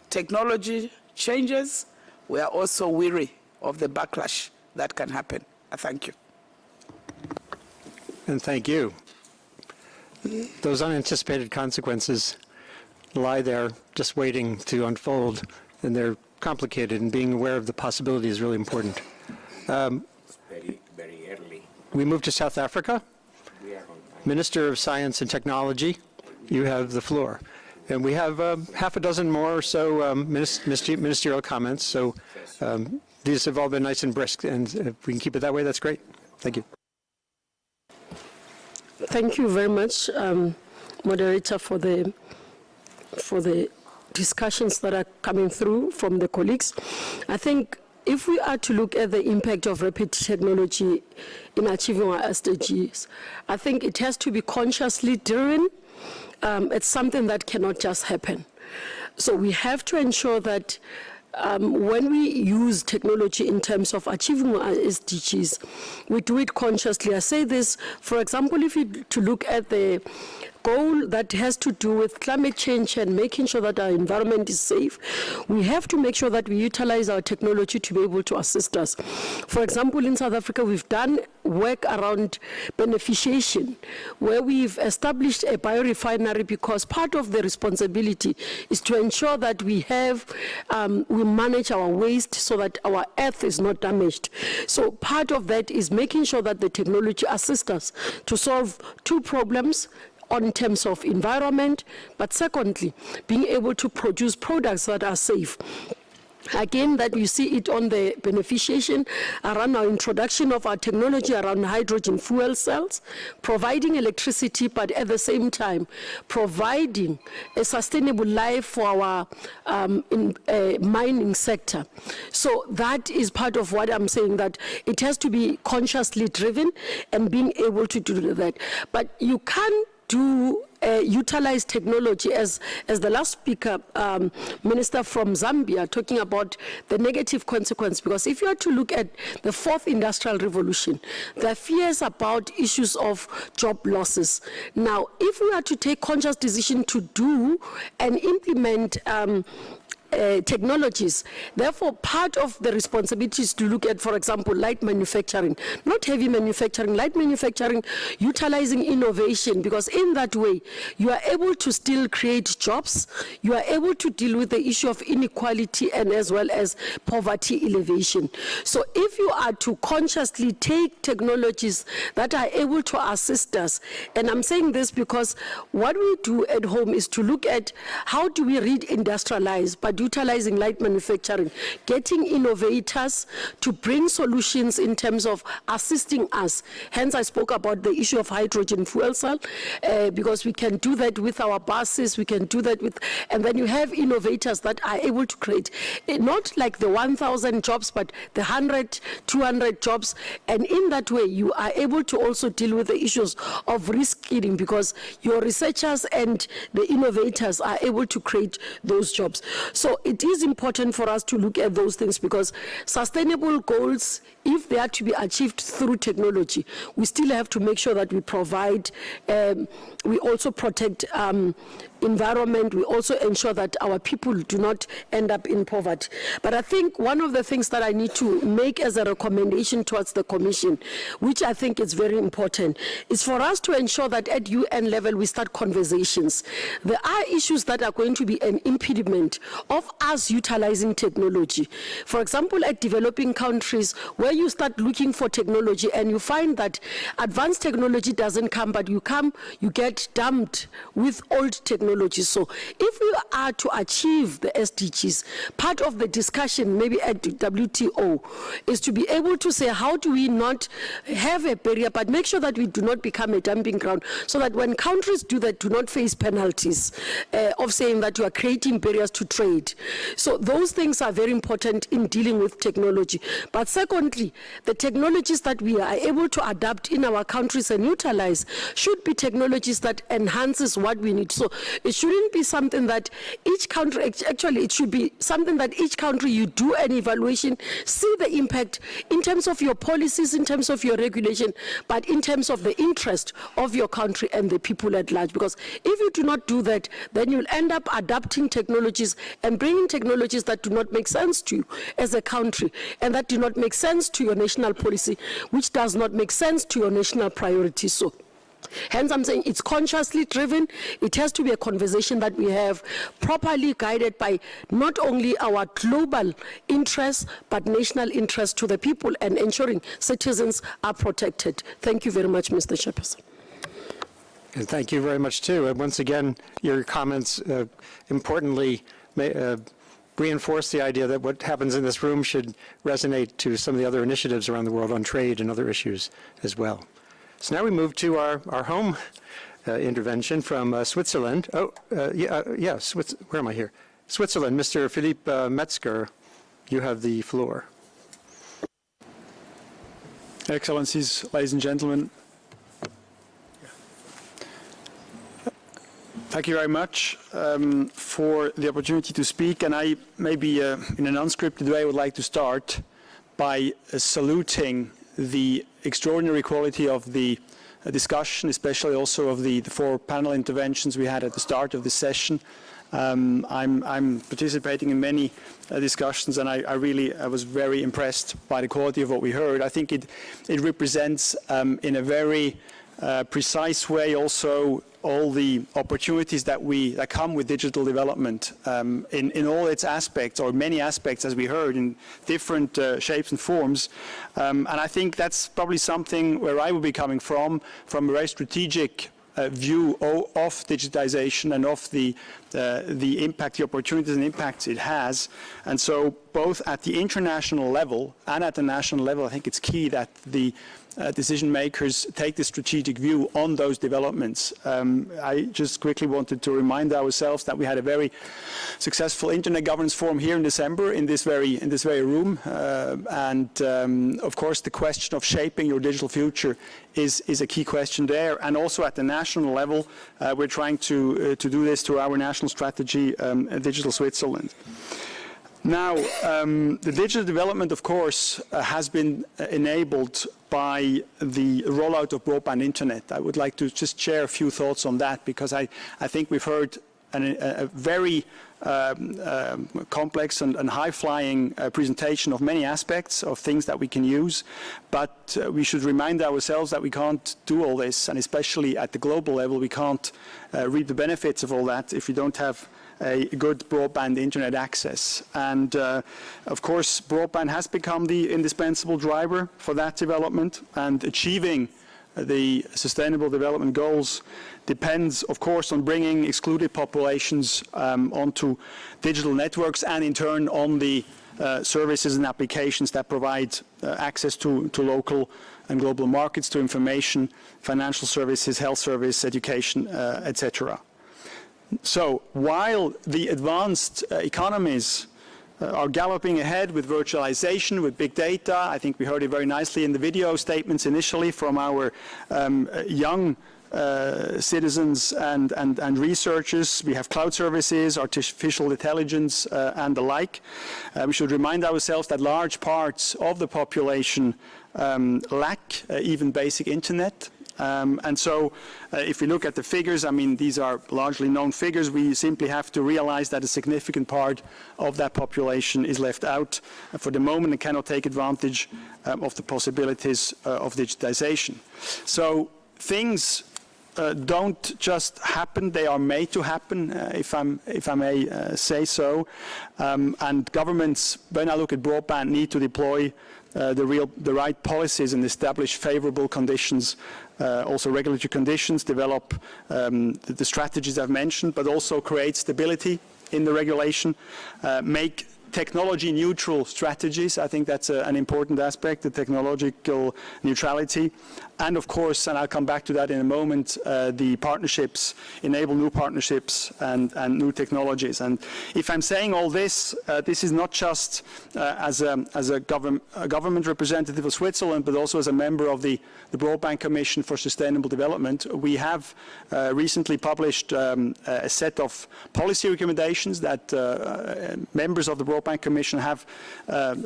technology changes, we are also weary of the backlash that can happen. I thank you. And thank you. Those unanticipated consequences lie there just waiting to unfold, and they're complicated, and being aware of the possibility is really important. Very early. We move to South Africa. Minister of Science and Technology, you have the floor. And we have half a dozen more or so ministerial comments, so these have all been nice and brisk, and if we can keep it that way, that's great. Thank you. Thank you very much, Moderator, for the discussions that are coming through from the colleagues. I think if we are to look at the impact of rapid technology in achieving our SDGs, I think it has to be consciously driven. It's something that cannot just happen. So we have to ensure that when we use technology in terms of achieving our SDGs, we do it consciously. I say this, for example, if you to look at the goal that has to do with climate change and making sure that our environment is safe, we have to make sure that we utilize our technology to be able to assist us. For example, in South Africa, we've done work around beneficiation, where we've established a biorefinery because part of the responsibility is to ensure that we have, we manage our waste so that our earth is not damaged. So part of that is making sure that the technology assists us to solve two problems in terms of environment, but secondly, being able to produce products that are safe. Again, that you see it on the beneficiation around our introduction of our technology around hydrogen fuel cells, providing electricity, but at the same time, providing a sustainable life for our mining sector. So that is part of what I'm saying, that it has to be consciously driven and being able to do that. But you can't utilize technology as the last speaker, minister from Zambia, talking about the negative consequence, because if you are to look at the fourth industrial revolution, there are fears about issues of job losses. Now, if we are to take conscious decision to do and implement technologies. Therefore, part of the responsibility is to look at, for example, light manufacturing, not heavy manufacturing, light manufacturing, utilizing innovation, because in that way, you are able to still create jobs, you are able to deal with the issue of inequality and as well as poverty elevation. So if you are to consciously take technologies that are able to assist us, and I'm saying this because what we do at home is to look at how do we re-industrialize, but utilizing light manufacturing, getting innovators to bring solutions in terms of assisting us. Hence, I spoke about the issue of hydrogen fuel cell, because we can do that with our buses, we can do that with, and then you have innovators that are able to create, not like the 1,000 jobs, but the 100, 200 jobs, and in that way, you are able to also deal with the issues of risk-eating, because your researchers and the innovators are able to create those jobs. So it is important for us to look at those things, because sustainable goals, if they are to be achieved through technology, we still have to make sure that we provide, we also protect environment, we also ensure that our people do not end up in poverty. But I think one of the things that I need to make as a recommendation towards the Commission, which I think is very important, is for us to ensure that at UN level we start conversations. There are issues that are going to be an impediment of us utilizing technology. For example, at developing countries, where you start looking for technology and you find that advanced technology doesn't come, but you get dumped with old technology. So if we are to achieve the SDGs, part of the discussion maybe at the WTO is to be able to say, how do we not have a barrier, but make sure that we do not become a dumping ground, so that when countries do that, do not face penalties of saying that you are creating barriers to trade. So those things are very important in dealing with technology. But secondly, the technologies that we are able to adapt in our countries and utilize should be technologies that enhances what we need. So it shouldn't be something that each country, actually it should be something that each country you do an evaluation, see the impact in terms of your policies, in terms of your regulation, but in terms of the interest of your country and the people at large. Because if you do not do that, then you'll end up adapting technologies and bringing technologies that do not make sense to you as a country, and that do not make sense to your national policy, which does not make sense to your national priorities. So hence, I'm saying it's consciously driven. It has to be a conversation that we have properly guided by not only our global interests, but national interests to the people, and ensuring citizens are protected. Thank you very much, Mr. Chairperson. And thank you very much, too. And once again, your comments importantly reinforce the idea that what happens in this room should resonate to some of the other initiatives around the world on trade and other issues as well. So now we move to our home intervention from Switzerland. Where am I here? Switzerland, Mr. Philippe Metzger, you have the floor. Excellencies, ladies and gentlemen, thank you very much for the opportunity to speak. And I maybe in an unscripted way would like to start by saluting the extraordinary quality of the discussion, especially also of the 4 panel interventions we had at the start of this session. I'm participating in many discussions, and I was very impressed by the quality of what we heard. I think it represents in a very precise way also all the opportunities that come with digital development in all its aspects, or many aspects, as we heard, in different shapes and forms. And I think that's probably something where I will be coming from a very strategic view of digitization and of the impact, the opportunities and impacts it has. And so both at the international level and at the national level, I think it's key that the decision makers take the strategic view on those developments. I just quickly wanted to remind ourselves that we had a very successful Internet Governance Forum here in December in this very room. Of course, the question of shaping your digital future is a key question there. And also at the national level, we're trying to do this through our national strategy, Digital Switzerland. Now, the digital development, of course, has been enabled by the rollout of broadband internet. I would like to just share a few thoughts on that, because I think we've heard a very complex and high-flying presentation of many aspects of things that we can use, but we should remind ourselves that we can't do all this, and especially at the global level, we can't reap the benefits of all that if we don't have a good broadband internet access. And of course, broadband has become the indispensable driver for that development, and achieving the Sustainable Development Goals depends, of course, on bringing excluded populations onto digital networks, and in turn on the services and applications that provide access to local and global markets, to information, financial services, health service, education, etc. So while the advanced economies are galloping ahead with virtualization, with big data, I think we heard it very nicely in the video statements initially from our young citizens and researchers. We have cloud services, artificial intelligence, and the like. We should remind ourselves that large parts of the population lack even basic internet. And so if we look at the figures, I mean, these are largely known figures. We simply have to realize that a significant part of that population is left out for the moment and cannot take advantage of the possibilities of digitization. So things don't just happen, they are made to happen, if I may say so. And governments, when I look at broadband, need to deploy the right policies and establish favorable conditions, also regulatory conditions, develop the strategies I've mentioned, but also create stability in the regulation, make technology neutral strategies. I think that's an important aspect, the technological neutrality. And of course, and I'll come back to that in a moment, the partnerships, enable new partnerships and new technologies. And if I'm saying all this, this is not just as a government representative of Switzerland, but also as a member of the Broadband Commission for Sustainable Development. We have recently published a set of policy recommendations that members of the Broadband Commission have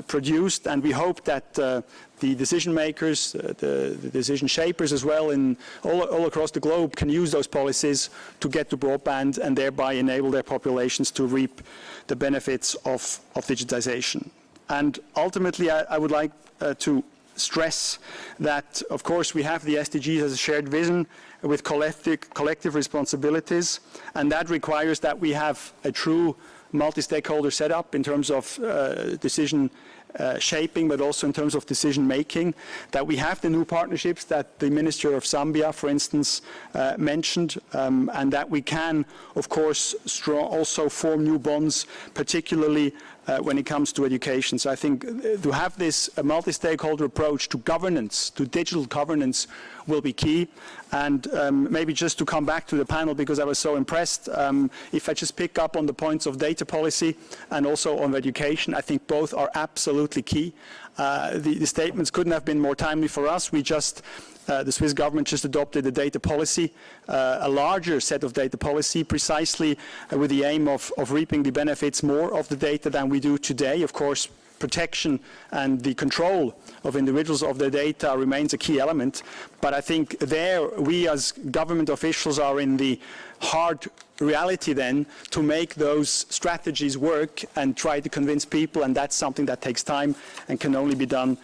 produced, and we hope that the decision makers, the decision shapers as well, in all across the globe can use those policies to get to broadband and thereby enable their populations to reap the benefits of digitization. And ultimately, I would like to stress that, of course, we have the SDGs as a shared vision with collective responsibilities, and that requires that we have a true multi-stakeholder setup in terms of decision shaping, but also in terms of decision making, that we have the new partnerships that the Minister of Zambia, for instance, mentioned, and that we can, of course, also form new bonds, particularly when it comes to education. So I think to have this multi-stakeholder approach to governance, to digital governance, will be key. And maybe just to come back to the panel, because I was so impressed, if I just pick up on the points of data policy and also on education, I think both are absolutely key. The statements couldn't have been more timely for us. The Swiss government just adopted a data policy, a larger set of data policy, precisely with the aim of reaping the benefits more of the data than we do today. Of course, protection and the control of individuals of their data remains a key element. But I think there we as government officials are in the hard reality then to make those strategies work and try to convince people, and that's something that takes time and can only be done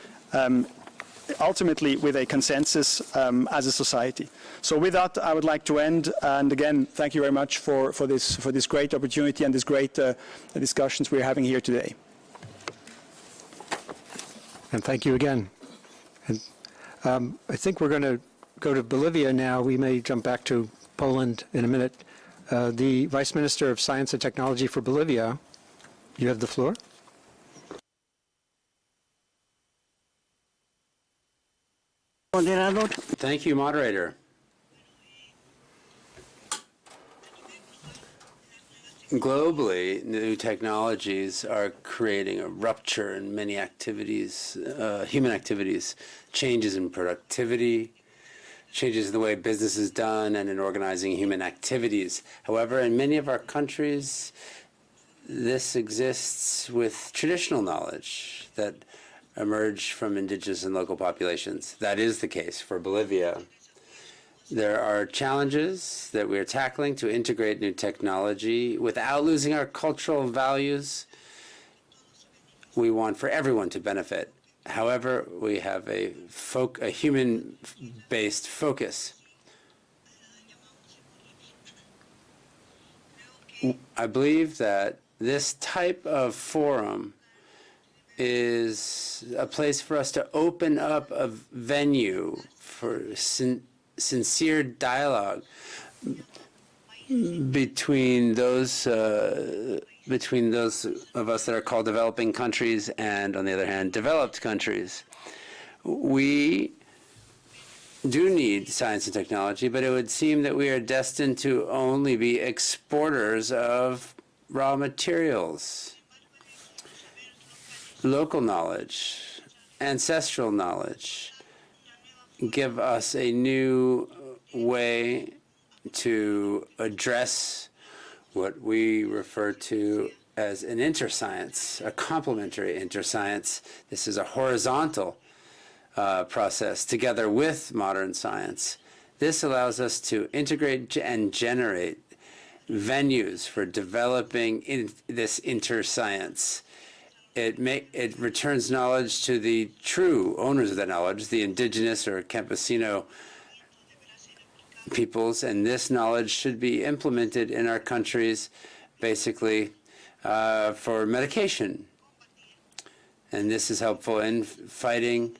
ultimately with a consensus as a society. So with that, I would like to end, and again, thank you very much for this great opportunity and this great discussions we're having here today. And thank you again. And, I think we're going to go to Bolivia now. We may jump back to Poland in a minute. The Vice Minister of Science and Technology for Bolivia, you have the floor. Thank you, Moderator. Globally, new technologies are creating a rupture in many activities, human activities, changes in productivity, changes in the way business is done and in organizing human activities. However, in many of our countries, this exists with traditional knowledge that emerged from indigenous and local populations. That is the case for Bolivia. There are challenges that we are tackling to integrate new technology without losing our cultural values. We want for everyone to benefit. However, we have a human-based focus. I believe that this type of forum is a place for us to open up a venue for sincere dialogue between those of us that are called developing countries and, on the other hand, developed countries. We do need science and technology, but it would seem that we are destined to only be exporters of raw materials, local knowledge, ancestral knowledge. Give us a new way to address what we refer to as an interscience, a complementary interscience. This is a horizontal process together with modern science. This allows us to integrate and generate venues for developing this interscience. It returns knowledge to the true owners of that knowledge, the indigenous or campesino peoples, and this knowledge should be implemented in our countries basically for medication. And this is helpful in fighting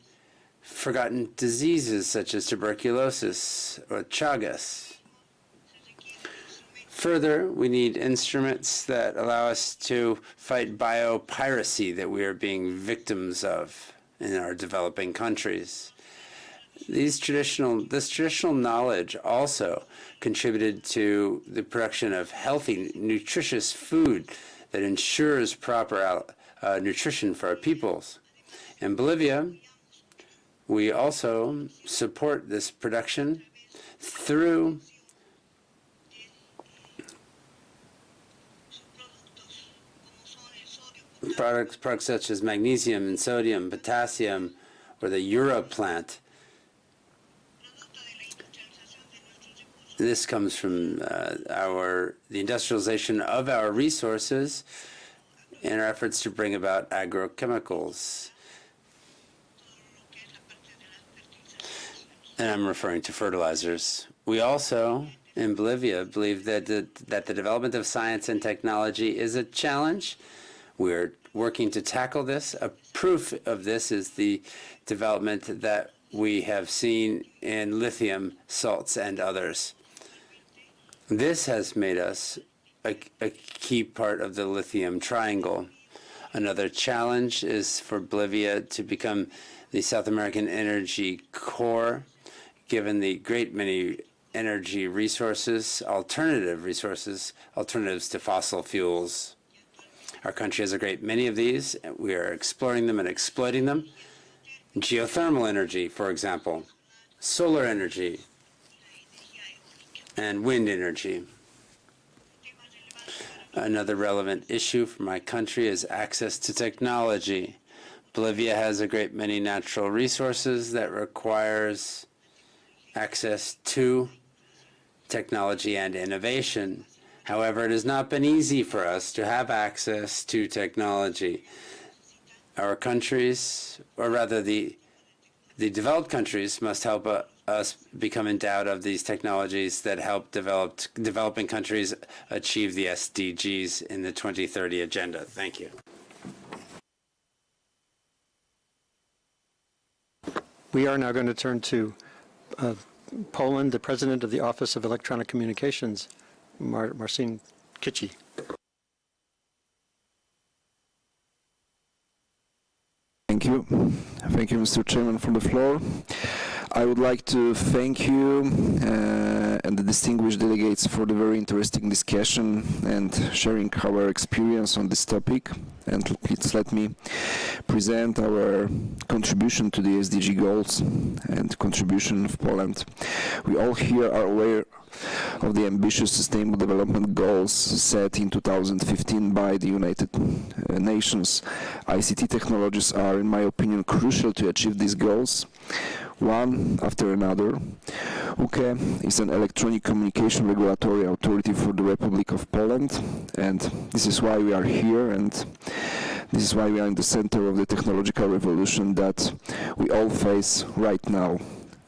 forgotten diseases such as tuberculosis or Chagas. Further, we need instruments that allow us to fight biopiracy that we are being victims of in our developing countries. This traditional knowledge also contributed to the production of healthy, nutritious food that ensures proper nutrition for our peoples. In Bolivia, we also support this production through products such as magnesium and sodium, potassium, or the Ura plant. This comes from the industrialization of our resources in our efforts to bring about agrochemicals. And I'm referring to fertilizers. We also, in Bolivia, believe that the development of science and technology is a challenge. We're working to tackle this. A proof of this is the development that we have seen in lithium salts and others. This has made us a key part of the lithium triangle. Another challenge is for Bolivia to become the South American energy core, given the great many energy resources, alternatives to fossil fuels. Our country has a great many of these. We are exploring them and exploiting them. Geothermal energy, for example, solar energy, and wind energy. Another relevant issue for my country is access to technology. Bolivia has a great many natural resources that requires access to technology and innovation. However, it has not been easy for us to have access to technology. Our countries, or rather the developed countries, must help us become endowed of these technologies that help developing countries achieve the SDGs in the 2030 agenda. Thank you. We are now going to turn to Poland, the President of the Office of Electronic Communications, Marcin Kituyi. Thank you. Thank you, Mr. Chairman, for the floor. I would like to thank you and the distinguished delegates for the very interesting discussion and sharing our experience on this topic. And please let me present our contribution to the SDG goals and contribution of Poland. We all here are aware of the ambitious Sustainable Development Goals set in 2015 by the United Nations. ICT technologies are, in my opinion, crucial to achieve these goals, one after another. UNCTAD is an electronic communication regulatory authority for the Republic of Poland, and this is why we are here, and this is why we are in the center of the technological revolution that we all face right now.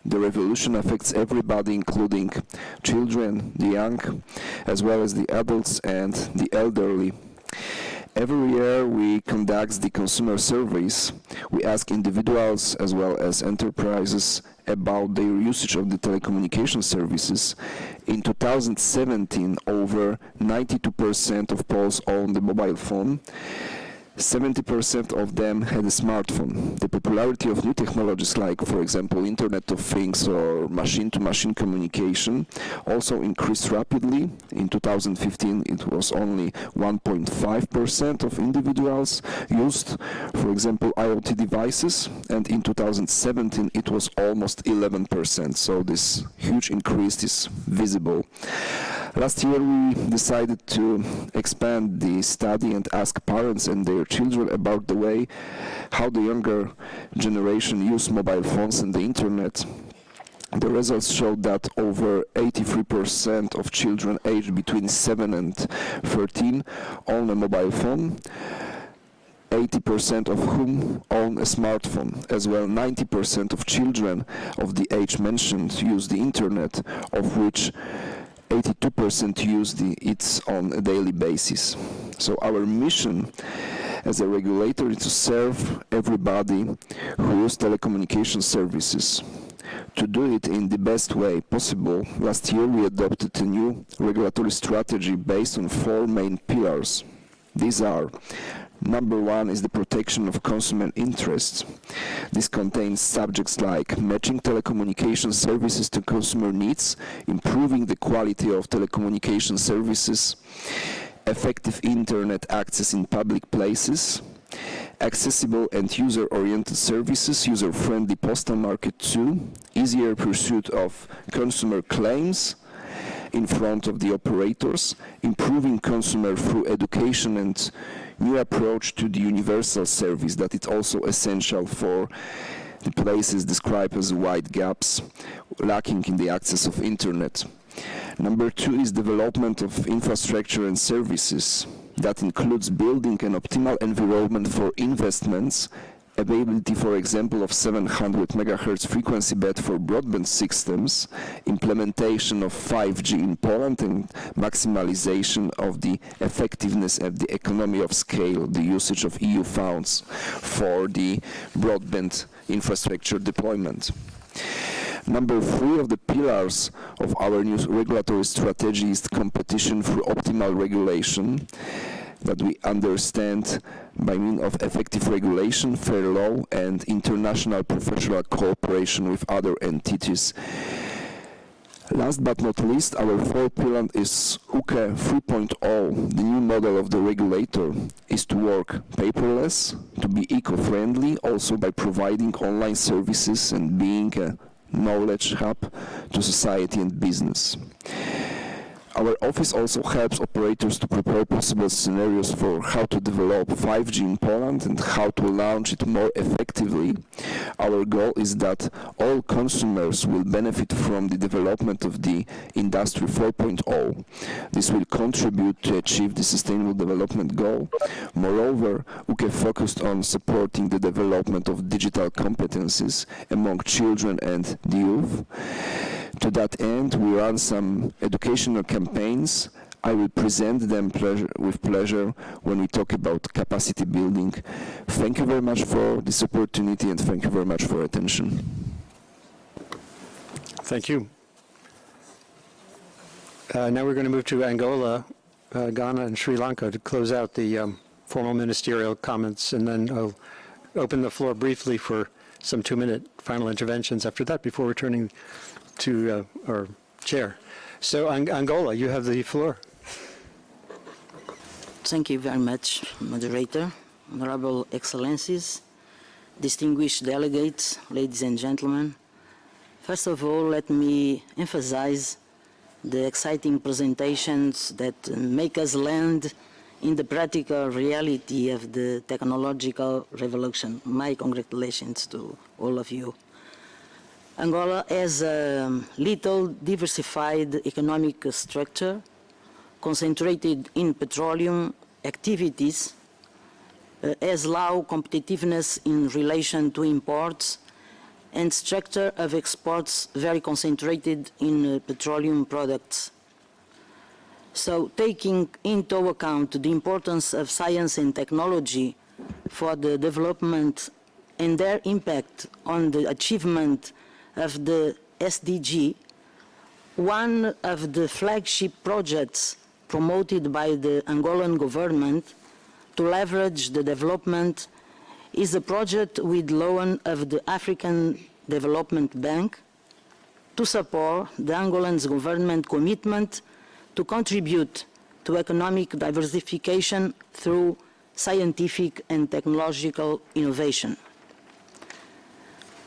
The revolution affects everybody, including children, the young, as well as the adults and the elderly. Every year we conduct the consumer surveys. We ask individuals as well as enterprises about their usage of the telecommunication services. In 2017, over 92% of Poles own the mobile phone. 70% of them had a smartphone. The popularity of new technologies like, for example, Internet of Things or machine-to-machine communication also increased rapidly. In 2015, it was only 1.5% of individuals used, for example, IoT devices, and in 2017, it was almost 11%, so this huge increase is visible. Last year, we decided to expand the study and ask parents and their children about the way how the younger generation use mobile phones and the internet. The results showed that over 83% of children aged between 7 and 13 own a mobile phone, 80% of whom own a smartphone. As well, 90% of children of the age mentioned use the internet, of which 82% use it on a daily basis. So our mission as a regulator is to serve everybody who uses telecommunication services. To do it in the best way possible, last year we adopted a new regulatory strategy based on 4 main pillars. These are: number 1 is the protection of consumer interests. This contains subjects like matching telecommunication services to consumer needs, improving the quality of telecommunication services, effective internet access in public places, accessible and user-oriented services, user-friendly postal market 2, easier pursuit of consumer claims in front of the operators, improving consumer through education and new approach to the universal service that is also essential for the places described as wide gaps lacking in the access of internet. Number 2 is development of infrastructure and services. That includes building an optimal environment for investments, availability, for example, of 700 MHz frequency band for broadband systems, implementation of 5G in Poland, and maximalization of the effectiveness of the economy of scale, the usage of EU funds for the broadband infrastructure deployment. Number 3 of the pillars of our new regulatory strategy is competition through optimal regulation, that we understand by means of effective regulation, fair law, and international professional cooperation with other entities. Last but not least, our fourth pillar is UCE 3.0. The new model of the regulator is to work paperless, to be eco-friendly, also by providing online services and being a knowledge hub to society and business. Our office also helps operators to prepare possible scenarios for how to develop 5G in Poland and how to launch it more effectively. Our goal is that all consumers will benefit from the development of the Industry 4.0. This will contribute to achieve the Sustainable Development Goal. Moreover, UCE focused on supporting the development of digital competencies among children and the youth. To that end, we run some educational campaigns. I will present them with pleasure when we talk about capacity building. Thank you very much for this opportunity and thank you very much for your attention. Thank you. Now we're going to move to Angola, Ghana, and Sri Lanka to close out the formal ministerial comments, and then I'll open the floor briefly for some 2-minute final interventions after that before returning to our chair. So Angola, you have the floor. Thank you very much, Moderator, Honorable Excellencies, distinguished delegates, ladies and gentlemen. First of all, let me emphasize the exciting presentations that make us land in the practical reality of the technological revolution. My congratulations to all of you. Angola has a little diversified economic structure concentrated in petroleum activities, has low competitiveness in relation to imports, and structure of exports very concentrated in petroleum products. So taking into account the importance of science and technology for the development and their impact on the achievement of the SDG, one of the flagship projects promoted by the Angolan government to leverage the development is a project with loan of the African Development Bank to support the Angolan government commitment to contribute to economic diversification through scientific and technological innovation.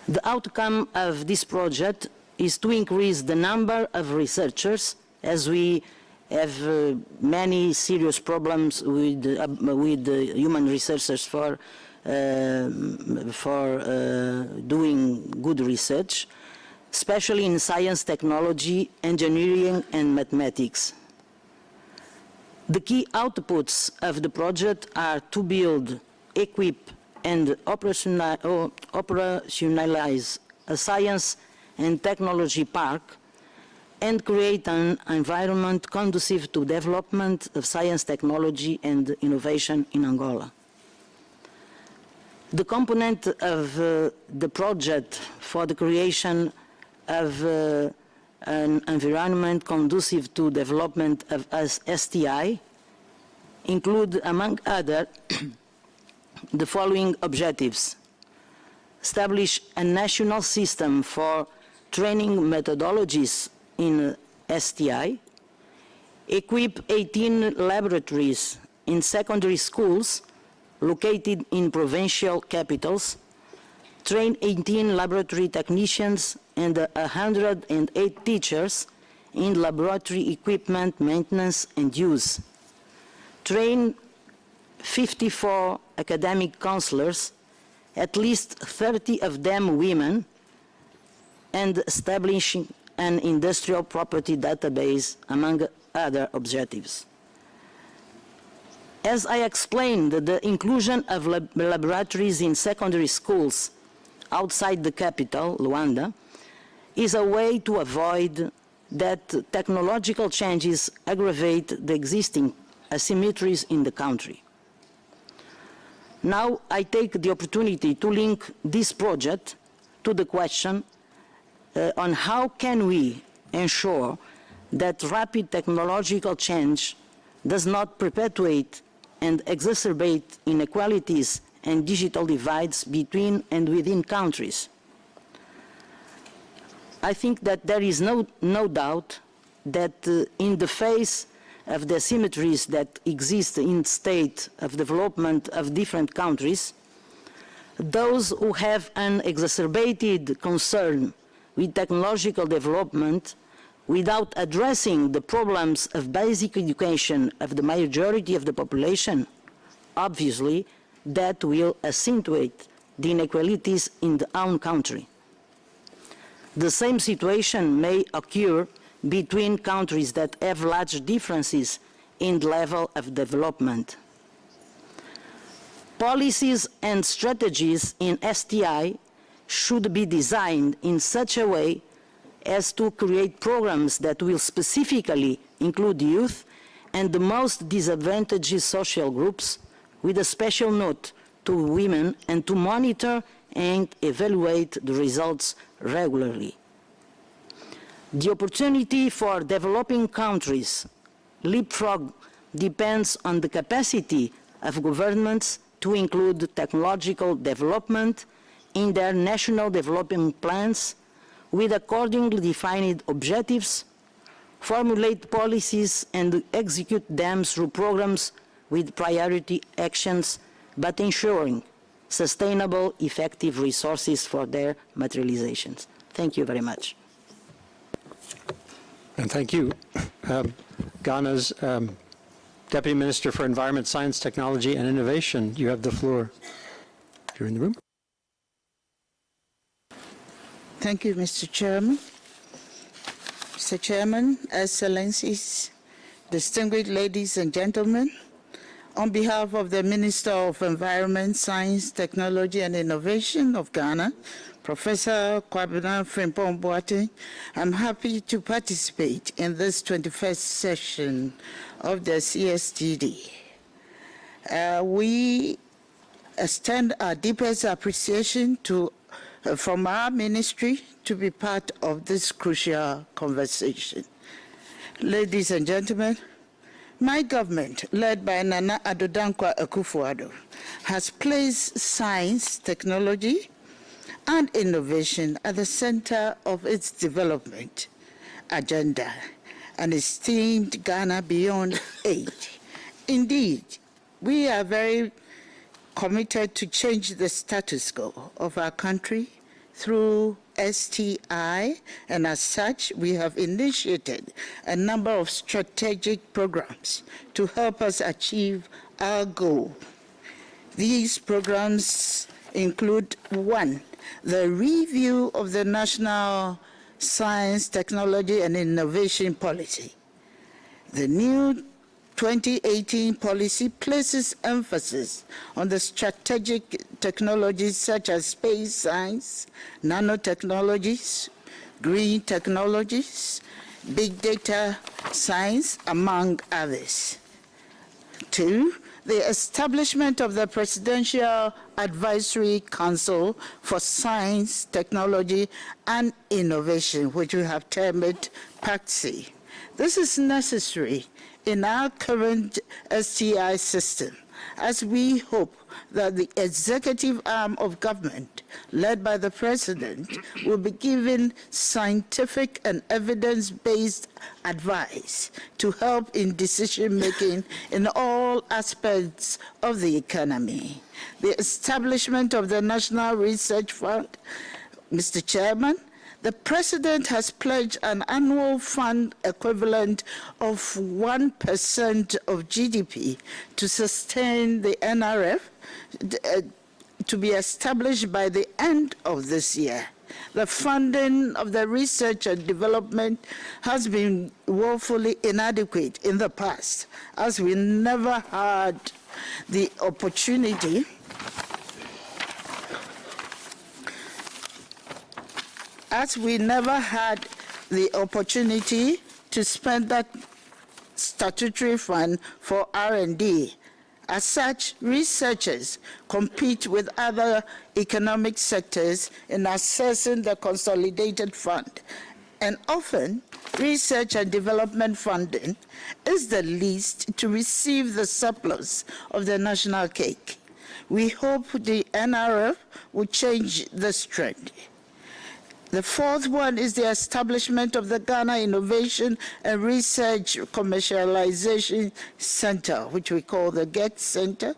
The outcome of this project is to increase the number of researchers, as we have many serious problems with human researchers for doing good research, especially in science, technology, engineering, and mathematics. The key outputs of the project are to build, equip, and operationalize a science and technology park and create an environment conducive to development of science, technology, and innovation in Angola. The component of the project for the creation of an environment conducive to development of STI include, among other, the following objectives: establish a national system for training methodologies in STI, equip 18 laboratories in secondary schools located in provincial capitals, train 18 laboratory technicians and 108 teachers in laboratory equipment maintenance and use, train 54 academic counselors, at least 30 of them women, and establishing an industrial property database, among other objectives. As I explained, the inclusion of laboratories in secondary schools outside the capital, Luanda, is a way to avoid that technological changes aggravate the existing asymmetries in the country. Now I take the opportunity to link this project to the question on how can we ensure that rapid technological change does not perpetuate and exacerbate inequalities and digital divides between and within countries. I think that there is no doubt that in the face of the asymmetries that exist in state of development of different countries, those who have an exacerbated concern with technological development without addressing the problems of basic education of the majority of the population, obviously that will accentuate the inequalities in the own country. The same situation may occur between countries that have large differences in the level of development. Policies and strategies in STI should be designed in such a way as to create programs that will specifically include youth and the most disadvantaged social groups, with a special note to women, and to monitor and evaluate the results regularly. The opportunity for developing countries leapfrog depends on the capacity of governments to include technological development in their national development plans with accordingly defined objectives, formulate policies and execute them through programs with priority actions, but ensuring sustainable, effective resources for their materializations. Thank you very much. And thank you. Ghana's Deputy Minister for Environment, Science, Technology, and Innovation, you have the floor. If you're in the room. Thank you, Mr. Chairman. Mr. Chairman, Excellencies, distinguished ladies and gentlemen, on behalf of the Minister of Environment, Science, Technology, and Innovation of Ghana, Professor Kwabena Frimpong-Boateng, I'm happy to participate in this 21st session of the CSTD. We extend our deepest appreciation from our ministry to be part of this crucial conversation. Ladies and gentlemen, my government, led by Nana Addo Dankwa Akufo-Addo, has placed science, technology, and innovation at the center of its development agenda and esteemed Ghana beyond aid. Indeed, we are very committed to change the status quo of our country through STI, and as such, we have initiated a number of strategic programs to help us achieve our goal. These programs include: 1, the review of the National Science, Technology, and Innovation Policy. The new 2018 policy places emphasis on the strategic technologies such as space science, nanotechnologies, green technologies, big data science, among others. 2, the establishment of the Presidential Advisory Council for Science, Technology, and Innovation, which we have termed PACSI. This is necessary in our current STI system, as we hope that the executive arm of government, led by the President, will be given scientific and evidence-based advice to help in decision-making in all aspects of the economy. The establishment of the National Research Fund. Mr. Chairman, the President has pledged an annual fund equivalent of 1% of GDP to sustain the NRF, to be established by the end of this year. The funding of the research and development has been woefully inadequate in the past, as we never had the opportunity to spend that statutory fund for R&D. As such, researchers compete with other economic sectors in accessing the consolidated fund, and often research and development funding is the least to receive the surplus of the national cake. We hope the NRF will change this trend. The fourth one is the establishment of the Ghana Innovation and Research Commercialization Center, which we call the GEC Center.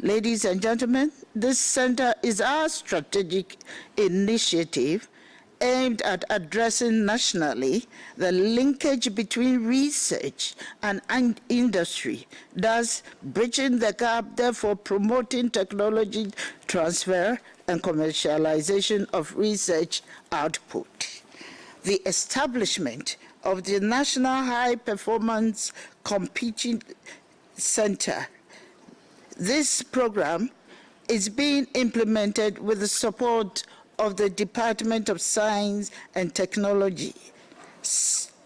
Ladies and gentlemen, this center is our strategic initiative aimed at addressing nationally the linkage between research and industry, thus bridging the gap, therefore promoting technology transfer and commercialization of research output. The establishment of the National High Performance Computing Center. This program is being implemented with the support of the Department of Science and Technology,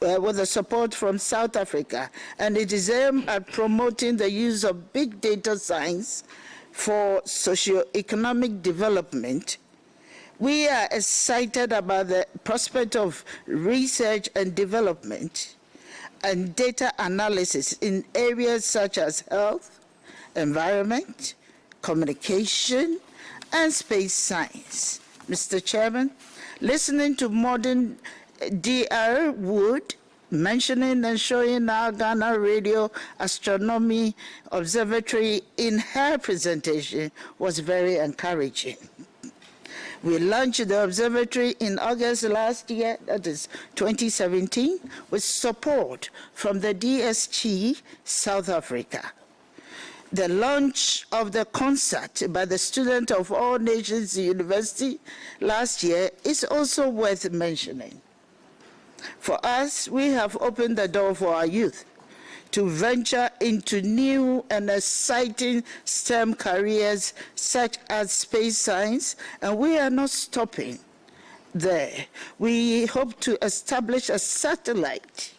with the support from South Africa, and it is aimed at promoting the use of big data science for socio-economic development. We are excited about the prospect of research and development and data analysis in areas such as health, environment, communication, and space science. Mr. Chairman, listening to modern Dr. Wood mentioning and showing our Ghana Radio Astronomy Observatory in her presentation was very encouraging. We launched the observatory in August last year, that is 2017, with support from the DSG South Africa. The launch of the concert by the student of All Nations University last year is also worth mentioning. For us, we have opened the door for our youth to venture into new and exciting STEM careers such as space science, and we are not stopping there. We hope to establish a satellite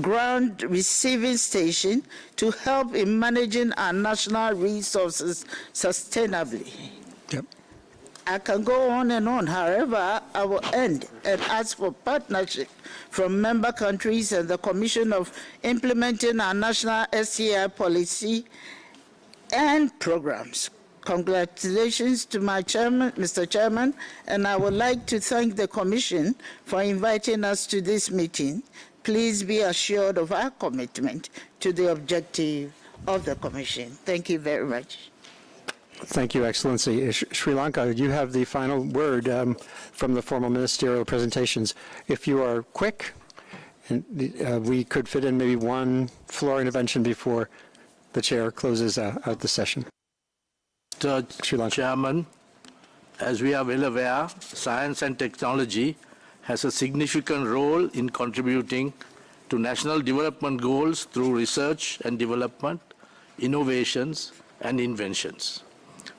ground receiving station to help in managing our national resources sustainably. Yep. I can go on and on. However, I will end and ask for partnership from member countries and the Commission of implementing our national SCI policy and programs. Congratulations to my chairman, Mr. Chairman, and I would like to thank the Commission for inviting us to this meeting. Please be assured of our commitment to the objective of the Commission. Thank you very much. Thank you, Excellency. Sri Lanka, you have the final word from the formal ministerial presentations. If you are quick, and we could fit in maybe one floor intervention before the chair closes out the session. Mr. Chairman, as we are well aware, science and technology has a significant role in contributing to national development goals through research and development, innovations, and inventions.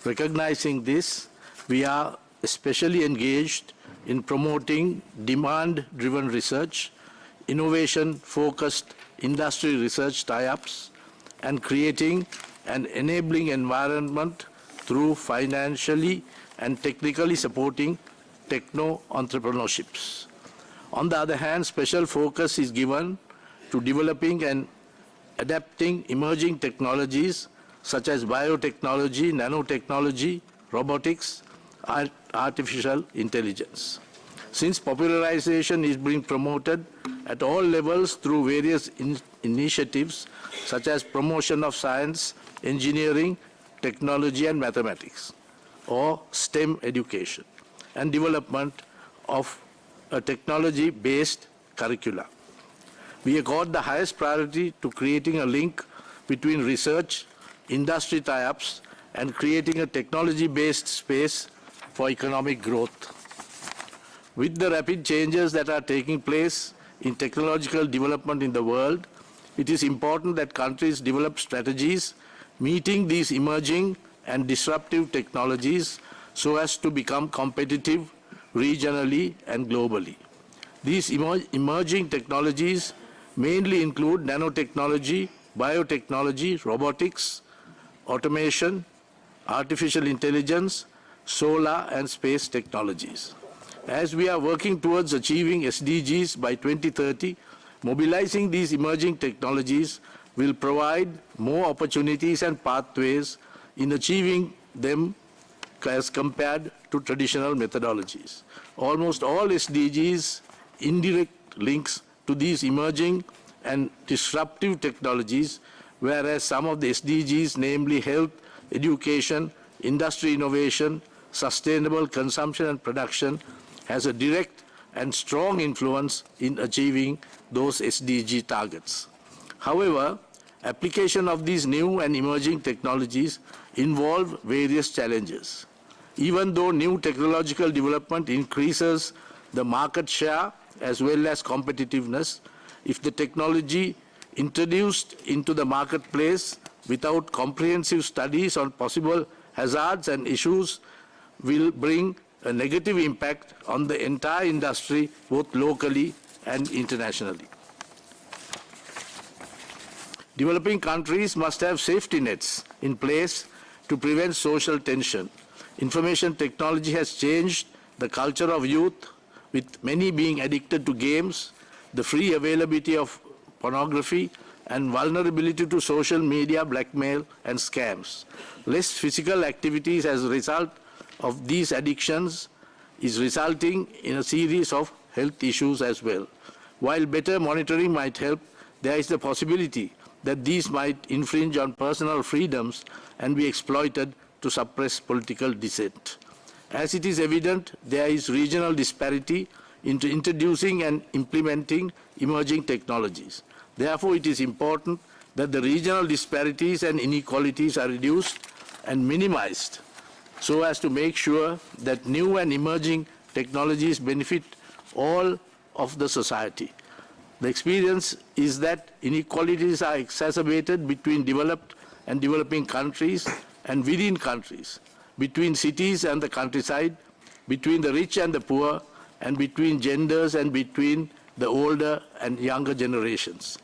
Recognizing this, we are especially engaged in promoting demand-driven research, innovation-focused industry research tie-ups, and creating an enabling environment through financially and technically supporting techno-entrepreneurships. On the other hand, special focus is given to developing and adapting emerging technologies such as biotechnology, nanotechnology, robotics, and artificial intelligence. Since popularization is being promoted at all levels through various initiatives such as promotion of science, engineering, technology, and mathematics, or STEM education, and development of a technology-based curricula. We accord the highest priority to creating a link between research, industry tie-ups, and creating a technology-based space for economic growth. With the rapid changes that are taking place in technological development in the world, it is important that countries develop strategies meeting these emerging and disruptive technologies so as to become competitive regionally and globally. These emerging technologies mainly include nanotechnology, biotechnology, robotics, automation, artificial intelligence, solar and space technologies. As we are working towards achieving SDGs by 2030, mobilizing these emerging technologies will provide more opportunities and pathways in achieving them as compared to traditional methodologies. Almost all SDGs indirect links to these emerging and disruptive technologies, whereas some of the SDGs, namely health, education, industry innovation, sustainable consumption and production, has a direct and strong influence in achieving those SDG targets. However, application of these new and emerging technologies involve various challenges. Even though new technological development increases the market share as well as competitiveness, if the technology introduced into the marketplace without comprehensive studies on possible hazards and issues will bring a negative impact on the entire industry, both locally and internationally. Developing countries must have safety nets in place to prevent social tension. Information technology has changed the culture of youth, with many being addicted to games, the free availability of pornography, and vulnerability to social media blackmail and scams. Less physical activities as a result of these addictions is resulting in a series of health issues as well. While better monitoring might help, there is the possibility that these might infringe on personal freedoms and be exploited to suppress political dissent. As it is evident, there is regional disparity into introducing and implementing emerging technologies. Therefore, it is important that the regional disparities and inequalities are reduced and minimized so as to make sure that new and emerging technologies benefit all of the society. The experience is that inequalities are exacerbated between developed and developing countries and within countries, between cities and the countryside, between the rich and the poor, and between genders and between the older and younger generations.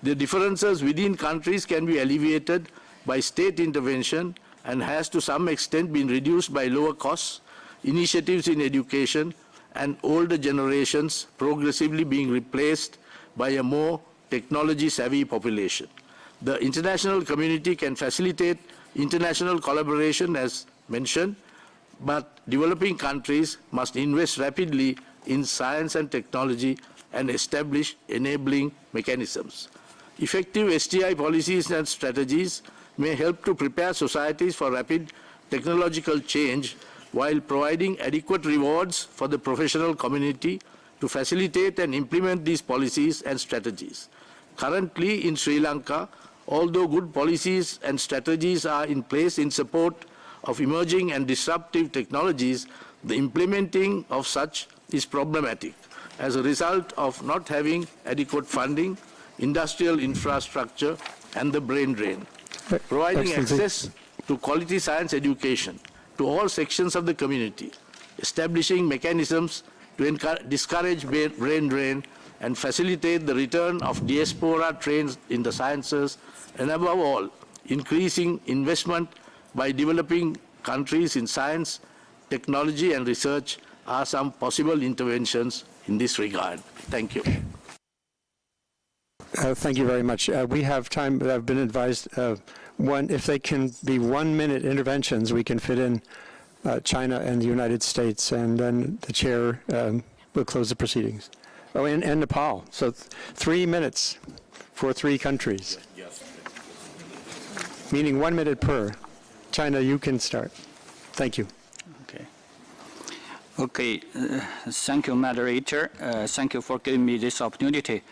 The differences within countries can be alleviated by state intervention and has to some extent been reduced by lower costs, initiatives in education, and older generations progressively being replaced by a more technology-savvy population. The international community can facilitate international collaboration as mentioned, but developing countries must invest rapidly in science and technology and establish enabling mechanisms. Effective STI policies and strategies may help to prepare societies for rapid technological change while providing adequate rewards for the professional community to facilitate and implement these policies and strategies. Currently in Sri Lanka, although good policies and strategies are in place in support of emerging and disruptive technologies, the implementing of such is problematic as a result of not having adequate funding, industrial infrastructure, and the brain drain. Providing access to quality science education to all sections of the community, establishing mechanisms to discourage brain drain and facilitate the return of diaspora trained in the sciences, and above all, increasing investment by developing countries in science, technology, and research are some possible interventions in this regard. Thank you. Thank you very much. We have time, but I've been advised if they can be 1-minute interventions, we can fit in China and the United States, and then the chair will close the proceedings. Oh, and Nepal. So 3 minutes for 3 countries. Meaning 1 minute per. China, you can start. Thank you. Okay. Thank you, moderator. Thank you for giving me this opportunity.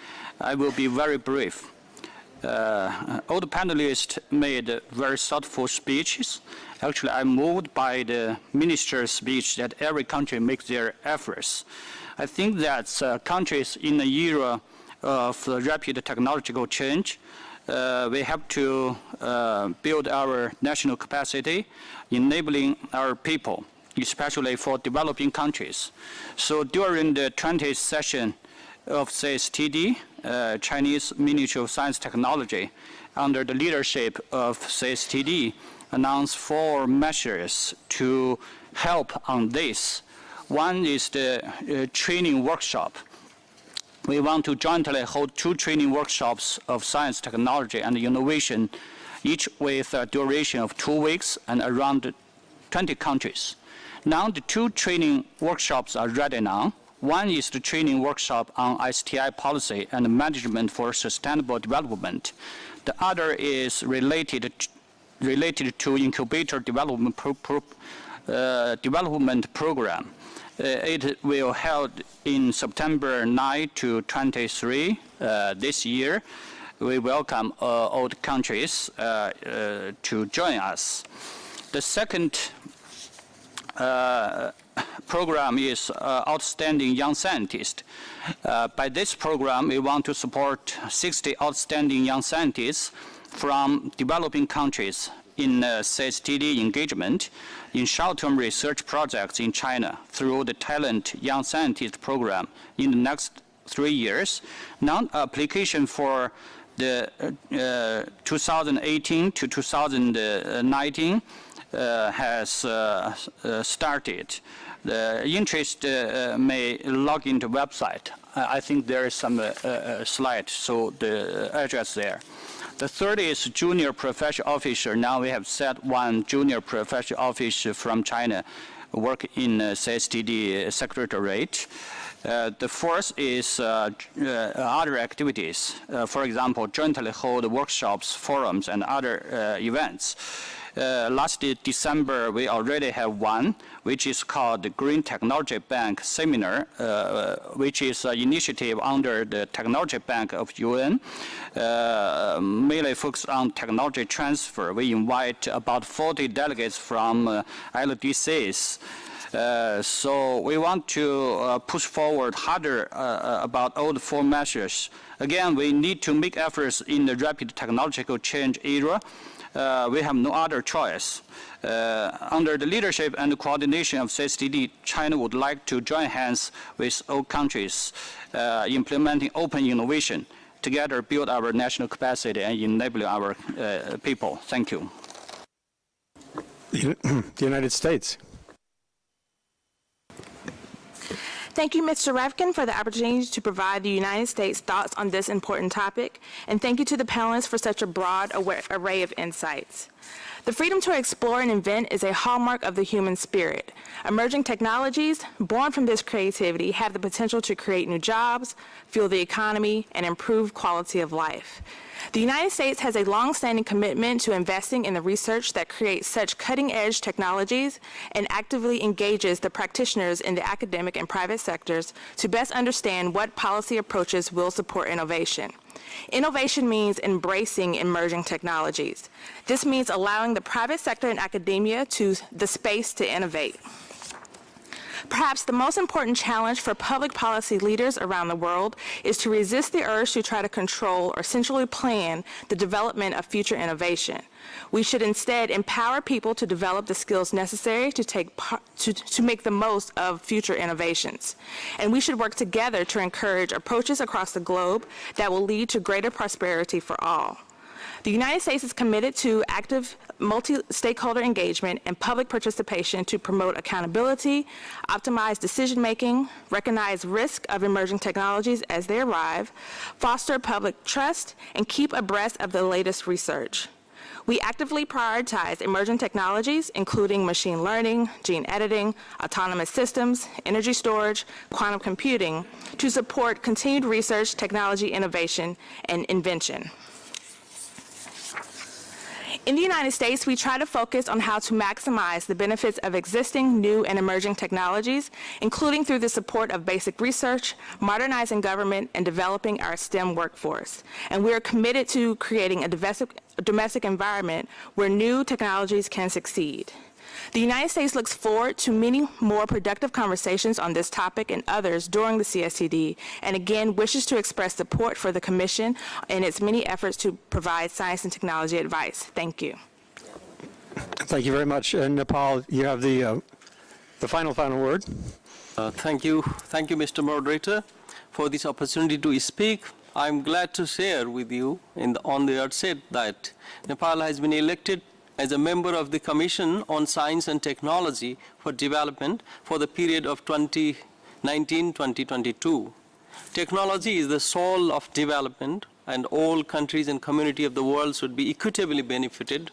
I will be very brief. All the panelists made very thoughtful speeches. Actually, I'm moved by the minister's speech that every country makes their efforts. I think that countries in the era of rapid technological change, we have to build our national capacity, enabling our people, especially for developing countries. So during the 20th session of CSTD, Chinese Ministry of Science Technology, under the leadership of CSTD, announced 4 measures to help on this. One is the training workshop. We want to jointly hold 2 training workshops of science, technology, and innovation, each with a duration of 2 weeks and around 20 countries. Now the 2 training workshops are ready now. One is the training workshop on STI policy and management for sustainable development. The other is related to incubator development program. It will held in September 9 to 23 this year. We welcome all the countries to join us. The second program is Outstanding Young Scientist. By this program, we want to support 60 outstanding young scientists from developing countries in CSTD engagement in short-term research projects in China through the Talent Young Scientist program in the next 3 years. Now, application for the 2018 to 2019 has started. The interest may log into website. I think there is some slide, so the address there. The third is junior professional officer. Now we have set 1 junior professional officer from China work in CSTD secretariat. The fourth is other activities. For example, jointly hold workshops, forums, and other events. Last December, we already have one, which is called the Green Technology Bank Seminar, which is an initiative under the Technology Bank of UN, mainly focused on technology transfer. We invite about 40 delegates from LDCs. So we want to push forward harder about all the 4 measures. Again, we need to make efforts in the rapid technological change era. We have no other choice. Under the leadership and the coordination of CSTD, China would like to join hands with all countries implementing open innovation, together build our national capacity and enable our people. Thank you. The United States. Thank you, Mr. Rifkin, for the opportunity to provide the United States' thoughts on this important topic, and thank you to the panelists for such a broad array of insights. The freedom to explore and invent is a hallmark of the human spirit. Emerging technologies, born from this creativity, have the potential to create new jobs, fuel the economy, and improve quality of life. The United States has a long-standing commitment to investing in the research that creates such cutting-edge technologies and actively engages the practitioners in the academic and private sectors to best understand what policy approaches will support innovation. Innovation means embracing emerging technologies. This means allowing the private sector and academia the space to innovate. Perhaps the most important challenge for public policy leaders around the world is to resist the urge to try to control or centrally plan the development of future innovation. We should instead empower people to develop the skills necessary to make the most of future innovations. And we should work together to encourage approaches across the globe that will lead to greater prosperity for all. The United States is committed to active multi-stakeholder engagement and public participation to promote accountability, optimize decision-making, recognize risk of emerging technologies as they arrive, foster public trust, and keep abreast of the latest research. We actively prioritize emerging technologies, including machine learning, gene editing, autonomous systems, energy storage, quantum computing, to support continued research, technology innovation, and invention. In the United States, we try to focus on how to maximize the benefits of existing, new, and emerging technologies, including through the support of basic research, modernizing government, and developing our STEM workforce. And we are committed to creating a domestic environment where new technologies can succeed. The United States looks forward to many more productive conversations on this topic and others during the CSTD, and again wishes to express support for the Commission in its many efforts to provide science and technology advice. Thank you. Thank you very much. And Nepal, you have the final word. Thank you, Mr. Moderator, for this opportunity to speak. I'm glad to share with you on the outset that Nepal has been elected as a member of the Commission on Science and Technology for Development for the period of 2019-2022. Technology is the soul of development, and all countries and community of the world should be equitably benefited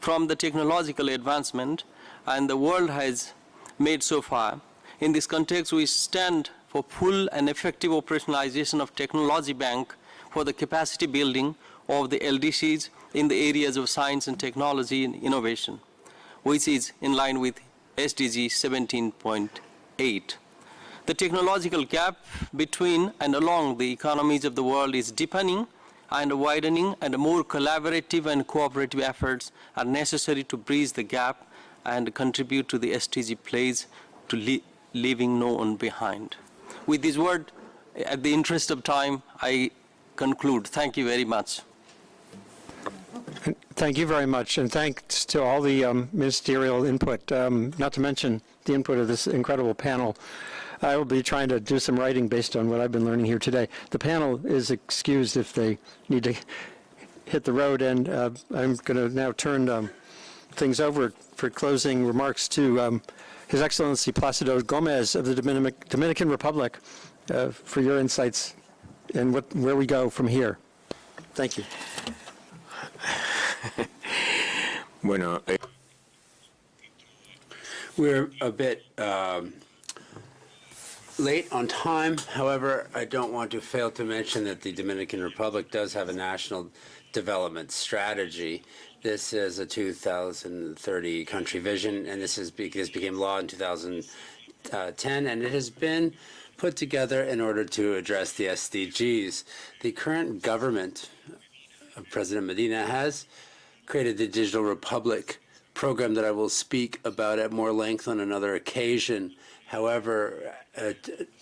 from the technological advancement and the world has made so far. In this context, we stand for full and effective operationalization of Technology Bank for the capacity building of the LDCs in the areas of science and technology and innovation, which is in line with SDG 17.8. The technological gap between and along the economies of the world is deepening and widening, and more collaborative and cooperative efforts are necessary to bridge the gap and contribute to the SDG pledge to leaving no one behind. With this word, at the interest of time, I conclude. Thank you very much. Thank you very much, and thanks to all the ministerial input, not to mention the input of this incredible panel. I will be trying to do some writing based on what I've been learning here today. The panel is excused if they need to hit the road, and I'm going to now turn things over for closing remarks to His Excellency Placido Gomez of the Dominican Republic for your insights and where we go from here. Thank you. Bueno, we're a bit late on time. However, I don't want to fail to mention that the Dominican Republic does have a national development strategy. This is a 2030 country vision, and this became law in 2010, and it has been put together in order to address the SDGs. The current government of President Medina has created the Digital Republic program that I will speak about at more length on another occasion. However,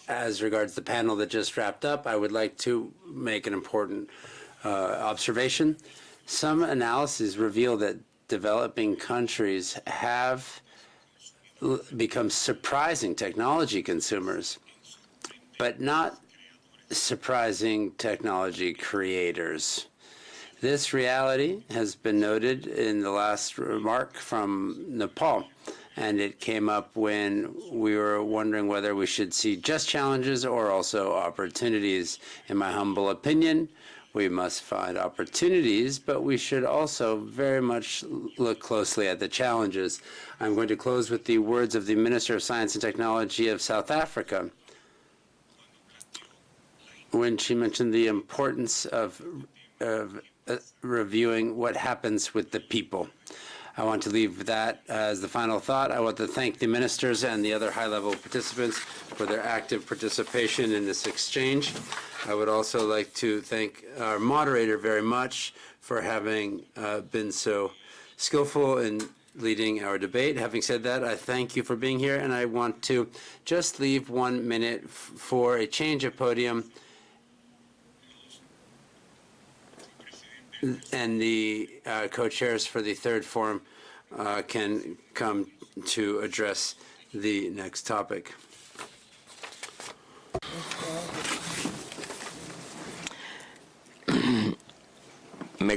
as regards the panel that just wrapped up, I would like to make an important observation. Some analyses reveal that developing countries have become surprising technology consumers, but not surprising technology creators. This reality has been noted in the last remark from Nepal, and it came up when we were wondering whether we should see just challenges or also opportunities. In my humble opinion, we must find opportunities, but we should also very much look closely at the challenges. I'm going to close with the words of the Minister of Science and Technology of South Africa, when she mentioned the importance of reviewing what happens with the people. I want to leave that as the final thought. I want to thank the ministers and the other high-level participants for their active participation in this exchange. I would also like to thank our moderator very much for having been so skillful in leading our debate. Having said that, I thank you for being here, and I want to just leave 1 minute for a change of podium. And the co-chairs for the third forum can come to address the next topic. Me